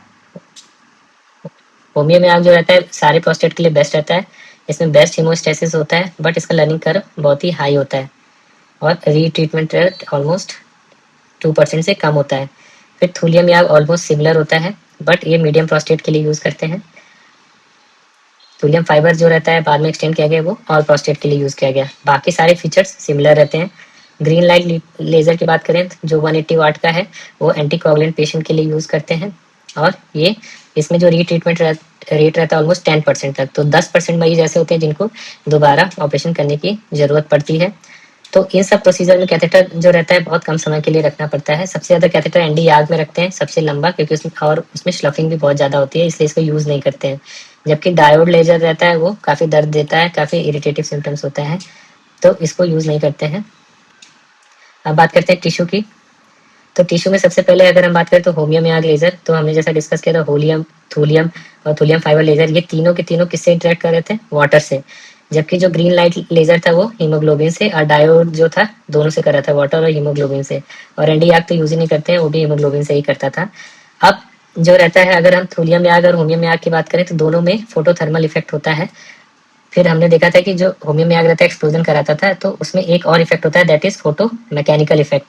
होमियो में आग जो रहता है सारे प्रोस्टेट के लिए बेस्ट रहता है, इसमें बेस्ट हीमोस्टेसिस होता है, बट इसका लर्निंग कर्व बहुत ही हाई होता है और रीट्रीटमेंट रेट ऑलमोस्ट 2% से कम होता है। फिर थूलियम याग ऑलमोस्ट सिमिलर होता है, बट ये मीडियम प्रोस्टेट के लिए यूज करते हैं। थूलियम फाइबर जो रहता है बाद में एक्सटेंड किया गया, वो ऑल प्रोस्टेट के लिए यूज किया गया। बाकी सारे फीचर्स सिमिलर रहते हैं। ग्रीन लाइट लेजर की बात करें जो 180 वाट का है, वो एंटी कोगुलेंट पेशेंट के लिए यूज करते हैं, और ये इसमें जो रीट्रीटमेंट रेट रहता है ऑलमोस्ट 10% तक। तो 10% मरीज ऐसे होते हैं जिनको दोबारा ऑपरेशन करने की जरूरत पड़ती है। तो इन सब प्रोसीजर में कैथेटर जो रहता है बहुत कम समय के लिए रखना पड़ता है। सबसे ज्यादा कैथेटर एनडी याग में रखते हैं, सबसे लंबा, क्योंकि उसमें और उसमें स्लफिंग भी बहुत ज्यादा होती है, इसलिए इसको यूज नहीं करते हैं। जबकि डायोड लेजर रहता है वो काफी दर्द देता है, काफी इरिटेटिव सिम्टम्स होता है, तो इसको यूज नहीं करते हैं। अब बात करते हैं टिश्यू की। तो टिश्यू में सबसे पहले अगर हम बात करें तो होमियो में आग लेजर, तो हमने जैसा डिस्कस किया था होलियम, थूलियम और थूलियम फाइबर लेजर, ये तीनों के तीनों किससे इंटरेक्ट कर रहे थे? वाटर से। जबकि जो ग्रीन लाइट लेजर था वो हीमोग्लोबिन से, और डायोड जो था दोनों से कर रहा था, वाटर और हीमोग्लोबिन से। और एनडी आग तो यूज ही नहीं करते हैं, वो भी हीमोग्लोबिन से ही करता था। अब जो रहता है अगर हम थूलियम आग और होमियो में आग की बात करें तो दोनों में फोटोथर्मल इफेक्ट होता है। फिर हमने देखा था कि जो होमियो में आग रहता है एक्सप्लोजन कराता था, तो उसमें एक और इफेक्ट होता है, that is photo mechanical effect.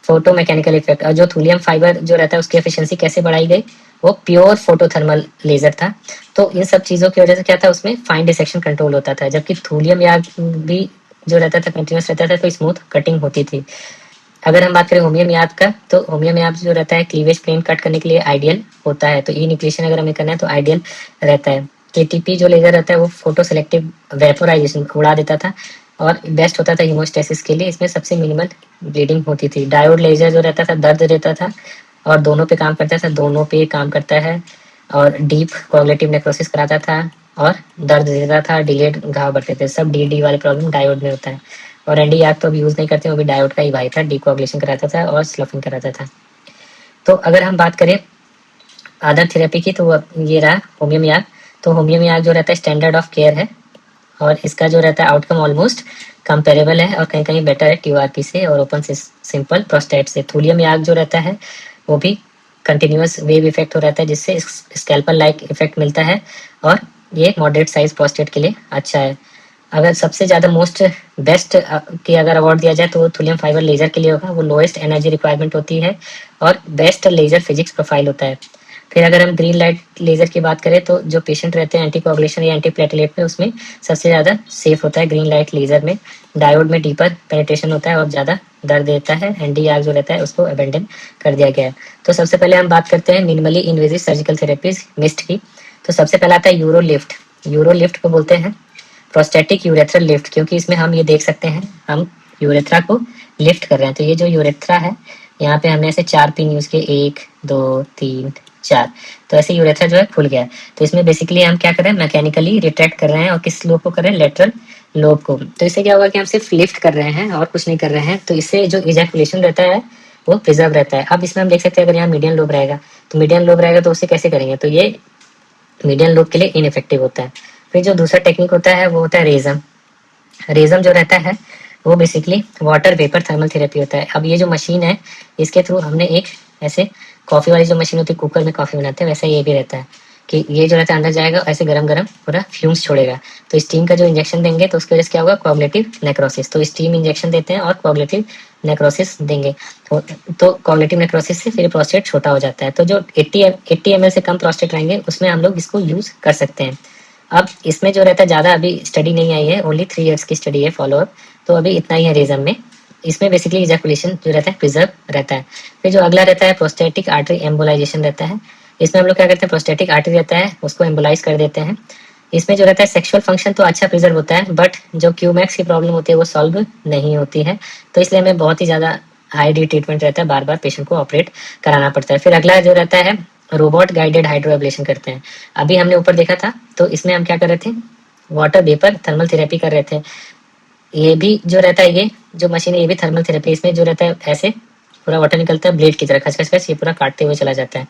Photo mechanical effect. और जो थूलियम फाइबर जो रहता है उसकी एफिशिएंसी कैसे बढ़ाई गई? वो प्योर फोटोथर्मल लेजर था। तो इन सब चीजों की वजह से क्या था, उसमें फाइन डिसेक्शन कंट्रोल होता था। जबकि थूलियम या भी जो रहता था कंटिन्यूस रहता था, तो स्मूथ कटिंग होती थी। अगर हम बात करें होमियो मियाद का, तो होमियो मियाद जो रहता है क्लीवेज प्लेन कट करने के लिए आइडियल होता है। तो ई न्यूक्लिएशन अगर हमें करना है तो आइडियल रहता है। केटीपी जो लेजर रहता है वो फोटो सेलेक्टिव वेपोराइजेशन उड़ा देता था और बेस्ट होता था हीमोस्टेसिस के लिए, इसमें सबसे मिनिमल ब्लीडिंग होती थी। डायोड लेजर जो रहता था दर्द देता था और दोनों पे काम करता था, दोनों पे काम करता है, और डीप कोगुलेटिव नेक्रोसिस कराता था और दर्द देता था, डिलेड घाव बढ़ते थे। सब डी वाले प्रॉब्लम डायोड में होता है। और एनडी आग तो अभी यूज नहीं करते, वो भी डायोड का ही भाई था, डीकोगुलेशन कराता था और स्लफिंग कराता था। तो अगर हम बात करें अदर थेरेपी की, तो ये रहा होमियो मियाग। तो होमियो मियाग जो रहता है स्टैंडर्ड ऑफ केयर है, और इसका जो रहता है आउटकम ऑलमोस्ट कंपेरेबल है और कहीं कहीं बेटर है ट्यूआरपी से और ओपन सिंपल प्रोस्टेट से। थूलियम याग जो रहता है वो भी कंटिन्यूस वेव इफेक्ट हो रहता है, जिससे स्कैल्पल लाइक इफेक्ट मिलता है, और ये मॉडरेट साइज प्रोस्टेट के लिए अच्छा है। अगर सबसे ज़्यादा मोस्ट बेस्ट की अगर अवार्ड दिया जाए तो थूलियम फाइबर लेजर के लिए होगा, वो लोएस्ट एनर्जी रिक्वायरमेंट होती है और बेस्ट लेजर फिजिक्स प्रोफाइल होता है। फिर अगर हम ग्रीन लाइट लेजर की बात करें तो जो पेशेंट रहते हैं एंटी कोगुलेशन या एंटी प्लेटलेट में, उसमें सबसे ज़्यादा सेफ होता है ग्रीन लाइट लेजर में। डायोड में डीपर पेनिट्रेशन होता है और ज़्यादा दर्द देता है। एनडी आग जो रहता है उसको अबेंडन कर दिया गया है। तो सबसे पहले हम बात करते हैं minimally invasive surgical therapies mist की। तो सबसे पहला आता है यूरो लिफ्ट। यूरो लिफ्ट को बोलते हैं प्रोस्टेटिक यूरेथ्रल लिफ्ट, क्योंकि इसमें हम ये देख सकते हैं हम यूरेथ्रा को लिफ्ट कर रहे हैं। तो ये जो यूरेथ्रा है यहाँ पे हमने ऐसे 4 पिन यूज किए, 1 2 3 4, तो ऐसे यूरेथ्रा जो है खुल गया है। तो इसमें बेसिकली हम क्या कर रहे हैं, मैकेनिकली रिट्रैक्ट कर रहे हैं, और किस लोब को कर रहे हैं, लेटरल लोब को। तो इससे क्या होगा कि हम सिर्फ लिफ्ट कर रहे हैं और कुछ नहीं कर रहे हैं, तो इससे जो इजैकुलेशन रहता है वो प्रिजर्व रहता है। अब इसमें हम देख सकते हैं अगर यहाँ मीडियन लोब रहेगा, तो मीडियन लोब रहेगा तो उसे कैसे करेंगे, तो ये मीडियन लोब के लिए इनइफेक्टिव होता है। फिर जो दूसरा टेक्निक होता है वो होता है रेजम। रेजम जो रहता है वो basically water vapour thermal therapy होता है। अब ये जो मशीन है इसके थ्रू हमने एक ऐसे कॉफ़ी वाली जो मशीन होती है, कुकर में कॉफ़ी बनाते हैं, वैसा ये भी रहता है कि ये जो रहता है अंदर जाएगा, ऐसे गरम गरम पूरा फ्यूम्स छोड़ेगा। तो स्टीम का जो इंजेक्शन देंगे तो उसकी वजह से क्या होगा, कोआगुलेटिव नेक्रोसिस। तो स्टीम इंजेक्शन देते हैं और कोआगुलेटिव नेक्रोसिस देंगे तो कोआगुलेटिव नेक्रोसिस से फिर प्रोस्टेट छोटा हो जाता है। तो जो 80 ml से कम प्रोस्टेट रहेंगे उसमें हम लोग इसको यूज कर सकते हैं। अब इसमें जो रहता है ज़्यादा अभी स्टडी नहीं आई है, ओनली 3 years की स्टडी है फॉलोअप, तो अभी इतना ही है रीजन में। इसमें बेसिकली इजैकुलेशन जो रहता है प्रिजर्व रहता है। फिर जो अगला रहता है प्रोस्टेटिक आर्टरी एम्बोलाइजेशन रहता है। इसमें हम लोग क्या करते हैं, प्रोस्टेटिक आर्टरी रहता है उसको एम्बोलाइज कर देते हैं। इसमें जो रहता है सेक्सुअल फंक्शन तो अच्छा प्रिजर्व होता है, बट जो क्यूमैक्स की प्रॉब्लम होती है वो सॉल्व नहीं होती है। तो इसलिए हमें बहुत ही ज़्यादा हाई डी ट्रीटमेंट रहता है, बार बार पेशेंट को ऑपरेट कराना पड़ता है। फिर अगला जो रहता है रोबोट गाइडेड हाइड्रो एब्लेशन करते हैं। अभी हमने ऊपर देखा था, तो इसमें हम क्या कर रहे थे, वाटर वेपर थर्मल थेरेपी कर रहे थे। ये भी जो रहता है, ये जो मशीन है ये भी थर्मल थेरेपी। इसमें जो रहता है ऐसे पूरा वाटर निकलता है ब्लेड की तरह, खच खच खच ये पूरा काटते हुए चला जाता है।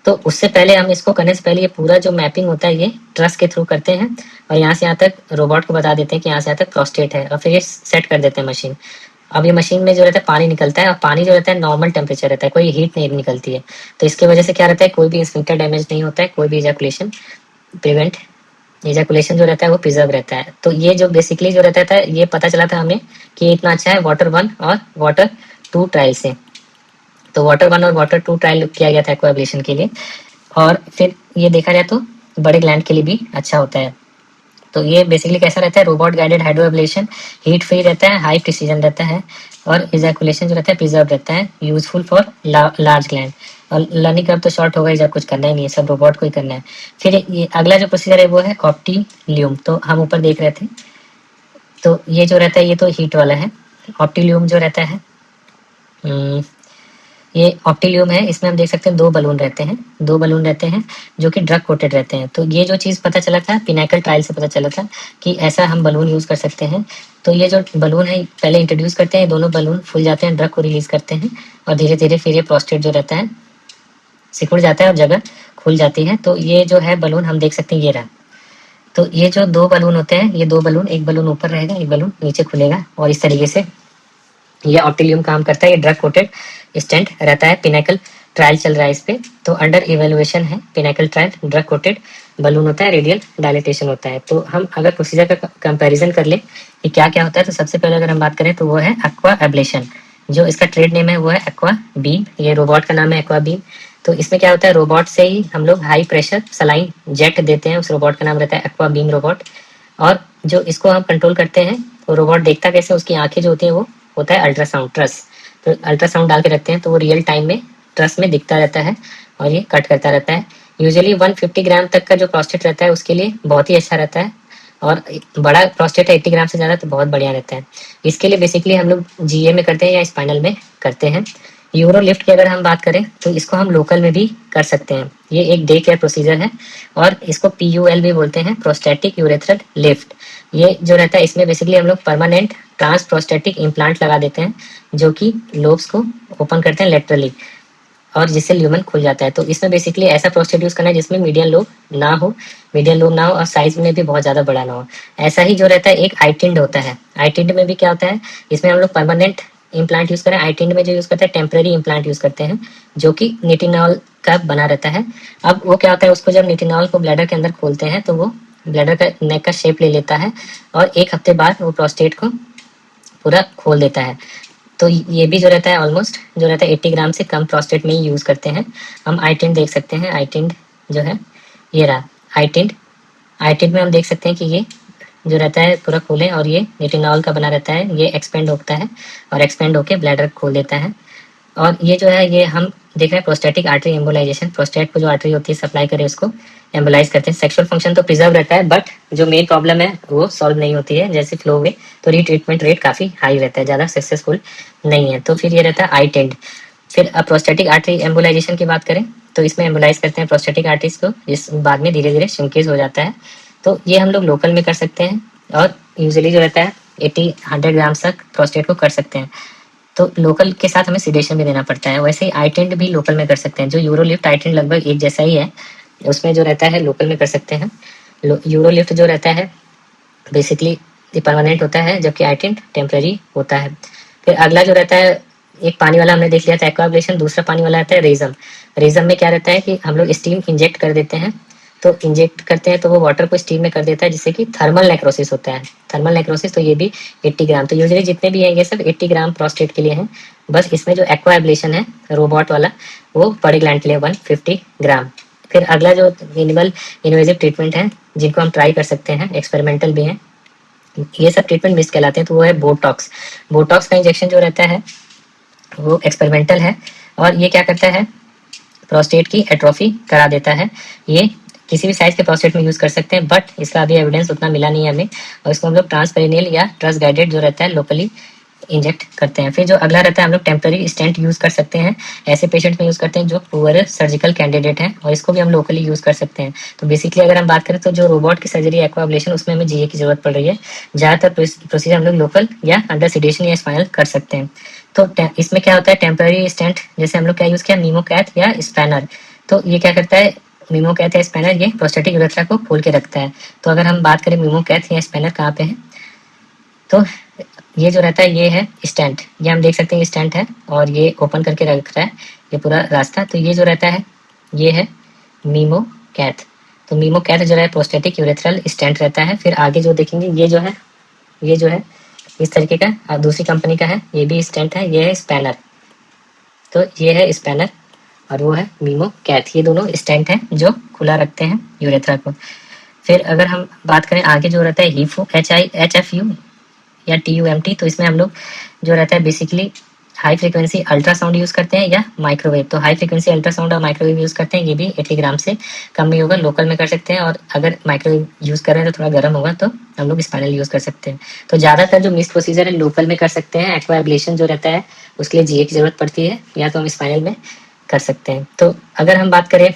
तो उससे पहले हम इसको करने से पहले ये पूरा जो मैपिंग होता है ये ट्रस के थ्रू करते हैं, और यहाँ से यहाँ तक रोबोट को बता देते हैं कि यहाँ से यहाँ तक प्रोस्टेट है, और फिर ये सेट कर देते हैं मशीन। अब ये मशीन में जो रहता है पानी निकलता है, और पानी जो रहता है नॉर्मल टेम्परेचर रहता है, कोई हीट नहीं निकलती है। तो इसकी वजह से क्या रहता है, कोई भी स्फिंक्टर डैमेज नहीं होता है, कोई भी इजैकुलेशन प्रिवेंट इजैकुलेशन जो रहता है वो प्रिजर्व रहता है। तो ये जो बेसिकली जो रहता था ये पता चला था हमें कि इतना अच्छा है वाटर 1 और वाटर 2 ट्रायल से। तो वाटर 1 और वाटर 2 ट्रायल किया गया था कोएब्लेशन के लिए, और फिर ये देखा जाए तो बड़े ग्लैंड के लिए भी अच्छा होता है। तो ये बेसिकली कैसा रहता है, robot guided hydro ablation, heat free रहता है, हाई प्रिसीजन रहता है, और इजैकुलेशन जो रहता है प्रिजर्व रहता है, यूजफुल फॉर लार्ज ग्लैंड। और लर्निंग कर्व तो शॉर्ट होगा ही, जब कुछ करना ही नहीं है, सब रोबोट को ही करना है। फिर ये अगला जो प्रोसीजर है वो है ऑप्टील्यूम। तो हम ऊपर देख रहे थे, तो ये जो रहता है ये तो हीट वाला है। ऑप्टील्यूम जो रहता है, ये ऑप्टिल्यूम है। इसमें हम देख सकते हैं 2 बलून रहते हैं, 2 बलून रहते हैं जो कि ड्रग कोटेड रहते हैं। तो ये जो चीज़ पता चला था पिनाकल ट्रायल से पता चला था कि ऐसा हम बलून यूज़ कर सकते हैं। तो ये जो बलून है पहले इंट्रोड्यूस करते हैं, दोनों बलून फूल जाते हैं, ड्रग को रिलीज करते हैं, और धीरे धीरे फिर ये प्रोस्टेट जो रहता है सिकुड़ जाता है और जगह खुल जाती है। तो ये जो है बलून हम देख सकते हैं, ये रहा। तो ये जो 2 बलून होते हैं, ये 2 बलून, एक बलून ऊपर रहेगा, एक बलून नीचे खुलेगा, और इस तरीके से ये ऑप्टिल्यूम काम करता है। ये ड्रग कोटेड स्टेंट रहता है। पिनाकल ट्रायल चल रहा है इस पे, तो अंडर इवेलुएशन है Pinnacle trial. Drug coated balloon होता है, रेडियल डायलेटेशन होता है। तो हम अगर प्रोसीजर का कंपैरिजन कर ले कि क्या क्या होता है, तो सबसे पहले अगर हम बात करें तो वो है एक्वा एब्लेशन। जो इसका ट्रेड नेम है वो है एक्वा बीम, ये रोबोट का नाम है एक्वा बीम। तो इसमें क्या होता है, रोबोट से ही हम लोग हाई प्रेशर सलाइन जेट देते हैं, उस रोबोट का नाम रहता है एक्वा बीम रोबोट। और जो इसको हम कंट्रोल करते हैं, तो रोबोट देखता कैसे, उसकी आंखें जो होती है वो होता है अल्ट्रासाउंड ट्रस। तो अल्ट्रासाउंड डाल के रखते हैं, तो वो रियल टाइम में ट्रस में दिखता रहता है और ये कट करता रहता है। यूजुअली 150 ग्राम तक का जो प्रोस्टेट रहता है उसके लिए बहुत ही अच्छा रहता है, और बड़ा प्रोस्टेट है 80 ग्राम से ज़्यादा तो बहुत बढ़िया रहता है। इसके लिए बेसिकली हम लोग जीए में करते हैं या स्पाइनल में करते हैं। यूरो लिफ्ट की अगर हम बात करें तो इसको हम लोकल में भी कर सकते हैं। ये एक डे केयर प्रोसीजर है, और इसको PUL भी बोलते हैं, प्रोस्टेटिक यूरेथ्रल लिफ्ट। ये जो रहता है इसमें बेसिकली हम लोग परमानेंट ट्रांस प्रोस्टेटिक इम्प्लांट लगा देते हैं, जो कि लोब्स को ओपन करते हैं लेटरली, और जिससे ल्यूमन खुल जाता है। तो इसमें बेसिकली ऐसा प्रोस्टेट यूज करना है जिसमें मीडियन लोब ना हो, मीडियन लोब ना हो, और साइज में भी बहुत ज़्यादा बड़ा ना हो। ऐसा ही जो रहता है एक आईटिंड होता है। आईटिंड में भी क्या होता है, इसमें हम लोग परमानेंट इम्प्लांट यूज करें। आईटिंड में जो यूज करते हैं टेम्परेरी इम्प्लांट यूज करते हैं, जो कि निटिनॉल का बना रहता है। अब वो क्या होता है, उसको जब निटिनॉल को ब्लैडर के अंदर खोलते हैं तो वो ब्लैडर का नेक का शेप ले लेता है, और 1 हफ्ते बाद वो प्रोस्टेट को पूरा खोल देता है। तो ये भी जो रहता है ऑलमोस्ट जो रहता है 80 ग्राम से कम प्रोस्टेट में ही यूज़ करते हैं। हम आईटिंड देख सकते हैं, आईटिंड जो है ये रहा आईटिंड। आईटिंड में हम देख सकते हैं कि ये जो रहता है पूरा खोले, और ये निटिनॉल का बना रहता है, ये एक्सपेंड होता है और एक्सपेंड होके ब्लैडर खोल देता है। और ये जो है ये हम देख रहे हैं प्रोस्टेटिक आर्टरी एम्बोलाइजेशन। प्रोस्टेट को जो आर्टरी होती है सप्लाई करे उसको एम्बोलाइज करते हैं। सेक्सुअल फंक्शन तो प्रिजर्व रहता है, बट जो मेन प्रॉब्लम है वो सॉल्व नहीं होती है, जैसे फ्लो में। तो रीट्रीटमेंट रेट काफ़ी हाई रहता है, ज़्यादा सक्सेसफुल नहीं है। तो फिर ये रहता है आई टेंड। फिर अब प्रोस्टेटिक आर्टरी एम्बोलाइजेशन की बात करें तो इसमें एम्बोलाइज करते हैं प्रोस्टेटिक आर्टरीज को, जिस बाद में धीरे धीरे श्रिंकेज हो जाता है। तो ये हम लोग लोकल में कर सकते हैं, और यूजुअली जो रहता है 80-100 ग्राम तक प्रोस्टेट को कर सकते हैं। तो लोकल के साथ हमें सिडेशन भी देना पड़ता है। वैसे ही आईटेंड भी लोकल में कर सकते हैं। जो यूरोलिफ्ट आईटेंड लगभग एक जैसा ही है, उसमें जो रहता है लोकल में कर सकते हैं। यूरोलिफ्ट जो रहता है बेसिकली परमानेंट होता है, जबकि आईटेंड टेम्पररी होता है। फिर अगला जो रहता है, एक पानी वाला हमने देख लिया था एक्वा एब्लेशन, दूसरा पानी वाला आता है रेजम। रेजम में क्या रहता है कि हम लोग स्टीम इंजेक्ट कर देते हैं तो इंजेक्ट करते हैं तो वो वाटर को स्टीम में कर देता है, जिससे कि थर्मल नेक्रोसिस होता है। थर्मल नेक्रोसिस तो ये भी 80 ग्राम। तो यूजुअली जितने भी हैं ये सब 80 ग्राम प्रोस्टेट के लिए हैं। बस इसमें जो एक्वा एब्लेशन है रोबोट वाला, वो बड़े ग्लैंड के लिए 150 ग्राम। फिर अगला जो मिनिमल इन्वेजिव ट्रीटमेंट है जिनको हम ट्राई कर सकते हैं, एक्सपेरिमेंटल भी हैं, ये सब ट्रीटमेंट मिस कहलाते हैं। तो वो है बोटॉक्स। बोटॉक्स का इंजेक्शन जो रहता है वो एक्सपेरिमेंटल है, और ये क्या करता है, प्रोस्टेट की एट्रोफी करा देता है। ये किसी भी साइज के प्रोस्टेट में यूज कर सकते हैं, बट इसका अभी एविडेंस उतना मिला नहीं है हमें, और इसको हम लोग ट्रांसपेरिनियल या ट्रस गाइडेड जो रहता है लोकली इंजेक्ट करते हैं। फिर जो अगला रहता है, हम लोग टेम्पररी स्टेंट यूज कर सकते हैं। ऐसे पेशेंट में यूज करते हैं जो पुअर सर्जिकल कैंडिडेट हैं, और इसको भी हम लोकली यूज कर सकते हैं। तो बेसिकली अगर हम बात करें तो जो रोबोट की सर्जरी एक्वा एब्लेशन, उसमें हमें जीए की जरूरत पड़ रही है। ज्यादातर प्रोसीजर हम लोग लोकल या अंडर सिडेशन या स्पाइनल कर सकते हैं। तो इसमें क्या होता है, टेम्पररी स्टेंट जैसे हम लोग क्या यूज किया, मीमोकैथ या स्पैनर। तो ये क्या करता है, मीमोकैथ या स्पैनर ये प्रोस्टेटिक यूरेथ्रा को खोल के रखता है। तो अगर हम बात करें मीमोकैथ या स्पैनर कहाँ पे है, तो ये जो रहता है ये है स्टेंट। ये हम देख सकते हैं ये स्टेंट है, और ये ओपन करके रख रहा है ये पूरा रास्ता। तो ये जो रहता है ये है मीमोकैथ। तो मीमोकैथ जो है प्रोस्टेटिक यूरेथ्रल स्टेंट रहता है। फिर आगे जो देखेंगे ये जो है इस तरीके का दूसरी कंपनी का है, ये भी स्टेंट है, ये है स्पैनर। तो ये है स्पैनर और वो है मीमोकैथ। ये दोनों स्टेंट हैं जो खुला रखते हैं यूरेथ्रा को। फिर अगर हम बात करें आगे जो रहता है HIFU, HFU या TUMT, तो इसमें हम लोग जो रहता है basically high frequency ultrasound use करते हैं या माइक्रोवेव। तो हाई फ्रिक्वेंसी अल्ट्रासाउंड और माइक्रोवेव यूज करते हैं, ये भी 80 ग्राम से कम नहीं होगा, लोकल में कर सकते हैं। और अगर माइक्रोवेव यूज कर रहे हैं तो थोड़ा गर्म होगा, तो हम लोग स्पाइनल यूज कर सकते हैं। तो ज्यादातर जो मिस प्रोसीजर है लोकल में कर सकते हैं। एक्वा एब्लेशन जो रहता है उसके लिए जीए की जरूरत पड़ती है, या तो हम स्पाइनल में कर सकते हैं। तो अगर हम बात करें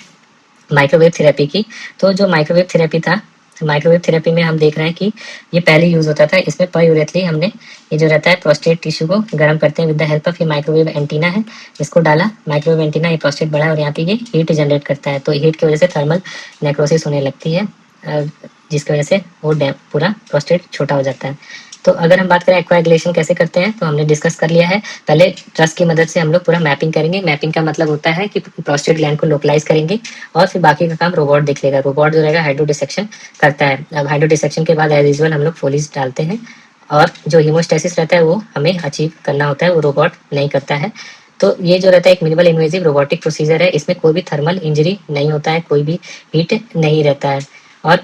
माइक्रोवेव थेरेपी की, तो जो माइक्रोवेव थेरेपी था, माइक्रोवेव थेरेपी में हम देख रहे हैं कि ये पहले यूज होता था। इसमें पर यूरेथली हमने ये जो रहता है प्रोस्टेट टिश्यू को गर्म करते हैं विद द हेल्प ऑफ ये माइक्रोवेव एंटीना है, इसको डाला माइक्रोवेव एंटीना, ये प्रोस्टेट बढ़ा और यहाँ पे ये हीट जनरेट करता है। तो हीट की वजह से थर्मल नेक्रोसिस होने लगती है, जिसकी वजह से वो पूरा प्रोस्टेट छोटा हो जाता है। तो अगर हम बात करें एक्वागुलेशन कैसे करते हैं, तो हमने डिस्कस कर लिया है। पहले ट्रस की मदद से हम लोग पूरा मैपिंग करेंगे। मैपिंग का मतलब होता है कि प्रोस्टेट ग्लैंड को लोकलाइज करेंगे, और फिर बाकी का काम रोबोट देख लेगा। रोबोट जो रहेगा हाइड्रो डिसेक्शन करता है। अब हाइड्रो डिसेक्शन के बाद एज यूजुअल हम लोग फोलीज डालते हैं, और जो हीमोस्टेसिस रहता है वो हमें अचीव करना होता है, वो रोबोट नहीं करता है। तो ये जो रहता है एक मिनिमल इन्वेजिव रोबोटिक प्रोसीजर है। इसमें कोई भी थर्मल इंजरी नहीं होता है, कोई भी हीट नहीं रहता है। और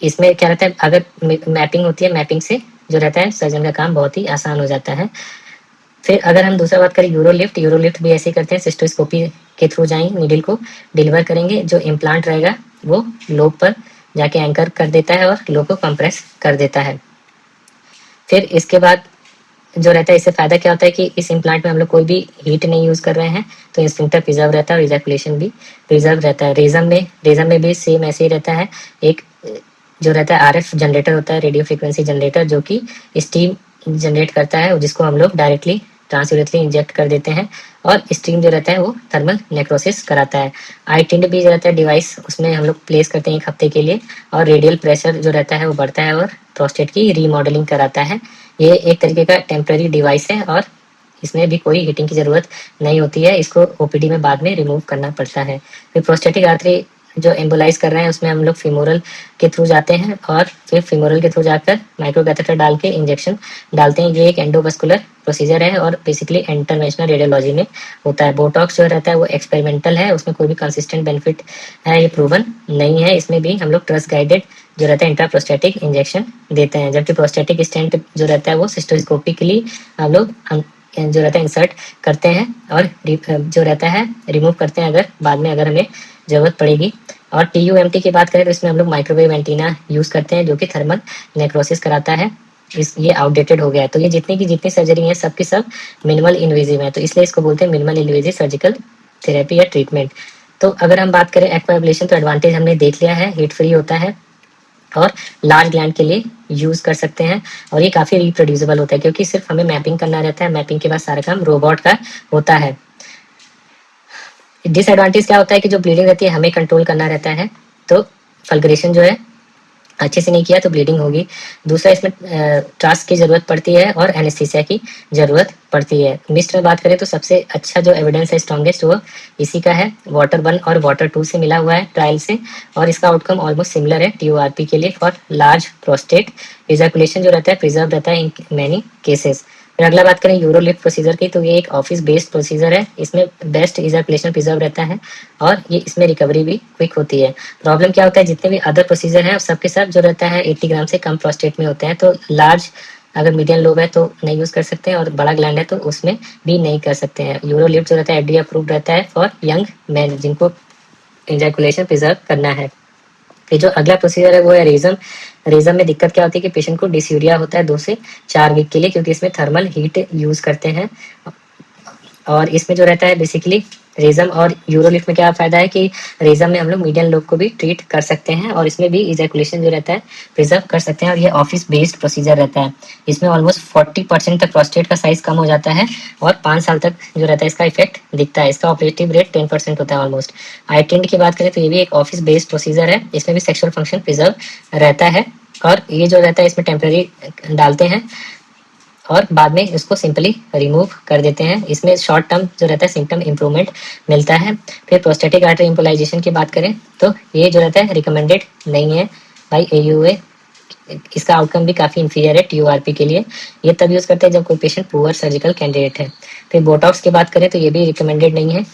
इसमें क्या रहता है, अगर मैपिंग होती है, मैपिंग से जो रहता है सर्जन का काम बहुत ही आसान हो जाता है। फिर अगर हम दूसरा बात करें यूरोलिफ्ट भी ऐसे ही करते हैं। सिस्टोस्कोपी के थ्रू जाएंगे, नीडल को डिलीवर करेंगे, जो इम्प्लांट रहेगा वो लोब पर जाके एंकर कर देता है और लोब को कंप्रेस कर देता है। फिर इसके बाद जो रहता है, इससे फायदा क्या होता है कि इस इम्प्लांट में हम लोग कोई भी हीट नहीं यूज कर रहे हैं, तो इंस्फिंक्टर प्रिजर्व रहता है और इजैकुलेशन भी प्रिजर्व रहता है। रेजम में भी सेम ऐसे ही रहता है। एक जो रहता है RF जनरेटर होता है, रेडियो फ्रिक्वेंसी जनरेटर, जो कि स्टीम जनरेट करता है, जिसको हम लोग डायरेक्टली ट्रांसयूरेथली इंजेक्ट कर देते हैं, और स्टीम जो रहता है वो थर्मल नेक्रोसिस कराता है। आईटिंड भी जो रहता है डिवाइस, उसमें हम लोग प्लेस करते हैं 1 हफ्ते के लिए, और रेडियल प्रेशर जो रहता है वो बढ़ता है और प्रोस्टेट की रीमॉडलिंग कराता है। ये एक तरीके का टेम्पररी डिवाइस है, और इसमें भी कोई हीटिंग की जरूरत नहीं होती है। इसको OPD में बाद में रिमूव करना पड़ता है। फिर प्रोस्टेटिक आर्टरी जो एम्बोलाइज कर रहे हैं उसमें हम लोग फीमोरल के थ्रू जाते हैं, और फिर फीमोरल के थ्रू जाकर माइक्रो कैथेटर डाल के इंजेक्शन डालते हैं। ये एक एंडोवास्कुलर प्रोसीजर है, और बेसिकली इंटरवेंशनल रेडियोलॉजी में होता है। बोटॉक्स जो रहता है वो एक्सपेरिमेंटल है, उसमें कोई भी कंसिस्टेंट बेनिफिट है ये प्रूवन नहीं है। इसमें भी हम लोग ट्रस गाइडेड जो रहता है इंट्राप्रोस्टेटिक इंजेक्शन देते हैं, जबकि प्रोस्टेटिक स्टेंट जो रहता है वो सिस्टोस्कोपिकली हम लोग जो रहता है इंसर्ट करते हैं, और जो रहता है रिमूव करते हैं अगर बाद में अगर हमें जरूरत पड़ेगी। और TUMT की बात करें तो इसमें हम लोग माइक्रोवेव एंटीना यूज करते हैं, जो कि थर्मल नेक्रोसिस कराता है। ये आउटडेटेड हो गया है। तो ये जितनी सर्जरी है सब की सब मिनिमल इन्वेजिव है, तो इसलिए इसको बोलते हैं मिनिमल इन्वेजिव सर्जिकल थेरेपी या ट्रीटमेंट। तो अगर हम बात करें एक्वा एब्लेशन, तो एडवांटेज हमने देख लिया है, हीट फ्री होता है और लार्ज ग्लैंड के लिए यूज कर सकते हैं, और ये काफी रिप्रोड्यूसिबल होता है, क्योंकि सिर्फ हमें मैपिंग करना रहता है। मैपिंग के बाद सारा काम रोबोट का होता है। डिसएडवांटेज क्या होता है कि जो ब्लीडिंग रहती है हमें कंट्रोल करना रहता है। तो फल्गरेशन जो है अच्छे से नहीं किया तो ब्लीडिंग होगी। दूसरा, इसमें ट्रास्ट की ज़रूरत पड़ती है और एनेस्थीसिया की ज़रूरत पड़ती है। मिस्ट में बात करें तो सबसे अच्छा जो एविडेंस है स्ट्रॉन्गेस्ट वो इसी का है, वाटर 1 और वाटर 2 से मिला हुआ है ट्रायल से, और इसका आउटकम ऑलमोस्ट सिमिलर है TURP के लिए फॉर लार्ज प्रोस्टेट। इजैकुलेशन जो रहता है प्रिजर्व रहता है इन मैनी केसेस। फिर अगला बात करें यूरोलिफ्ट प्रोसीजर की, तो ये एक ऑफिस बेस्ड प्रोसीजर है। इसमें बेस्ट इजैकुलेशन प्रिजर्व रहता है और ये इसमें रिकवरी भी क्विक होती है। प्रॉब्लम क्या होता है, जितने भी अदर प्रोसीजर हैं सबके साथ जो रहता है 80 ग्राम से कम प्रोस्टेट में होते हैं, तो लार्ज अगर मीडियम लोब है तो नहीं यूज कर सकते हैं, और बड़ा ग्लैंड है तो उसमें भी नहीं कर सकते हैं। यूरोलिफ्ट जो रहता है FDA अप्रूव्ड रहता है फॉर यंग मैन जिनको इजैकुलेशन प्रिजर्व करना है। फिर जो अगला प्रोसीजर है वो है रेजम। रेजम में दिक्कत क्या होती है कि पेशेंट को डिस्यूरिया होता है 2 से 4 वीक के लिए, क्योंकि इसमें थर्मल हीट यूज करते हैं। और इसमें जो रहता है बेसिकली रेजम और यूरोलिफ्ट में क्या फायदा है कि रेजम में हम लोग मीडियम लोग को भी ट्रीट कर सकते हैं, और इसमें भी इजैकुलेशन जो रहता है प्रिजर्व कर सकते हैं, और ये ऑफिस बेस्ड प्रोसीजर रहता है। इसमें ऑलमोस्ट 40% तक प्रोस्टेट का साइज कम हो जाता है, और 5 साल तक जो रहता है इसका इफेक्ट दिखता है। इसका ऑपरेटिव रेट 10% होता है ऑलमोस्ट। आईटेंड की बात करें तो ये भी एक ऑफिस बेस्ड प्रोसीजर है। इसमें भी सेक्सुअल फंक्शन प्रिजर्व रहता है, और ये जो रहता है इसमें टेम्पररी डालते हैं और बाद में इसको सिंपली रिमूव कर देते हैं। इसमें शॉर्ट टर्म जो रहता है सिम्टम इंप्रूवमेंट मिलता है। फिर प्रोस्टेटिक आर्टरी इम्पोलाइजेशन की बात करें तो ये जो रहता है रिकमेंडेड नहीं है बाई AUA। इसका आउटकम भी काफ़ी इंफीरियर है TURP के लिए। ये तब यूज़ करते हैं जब कोई पेशेंट पुअर सर्जिकल कैंडिडेट है। फिर बोटॉक्स की बात करें तो ये भी रिकमेंडेड नहीं है।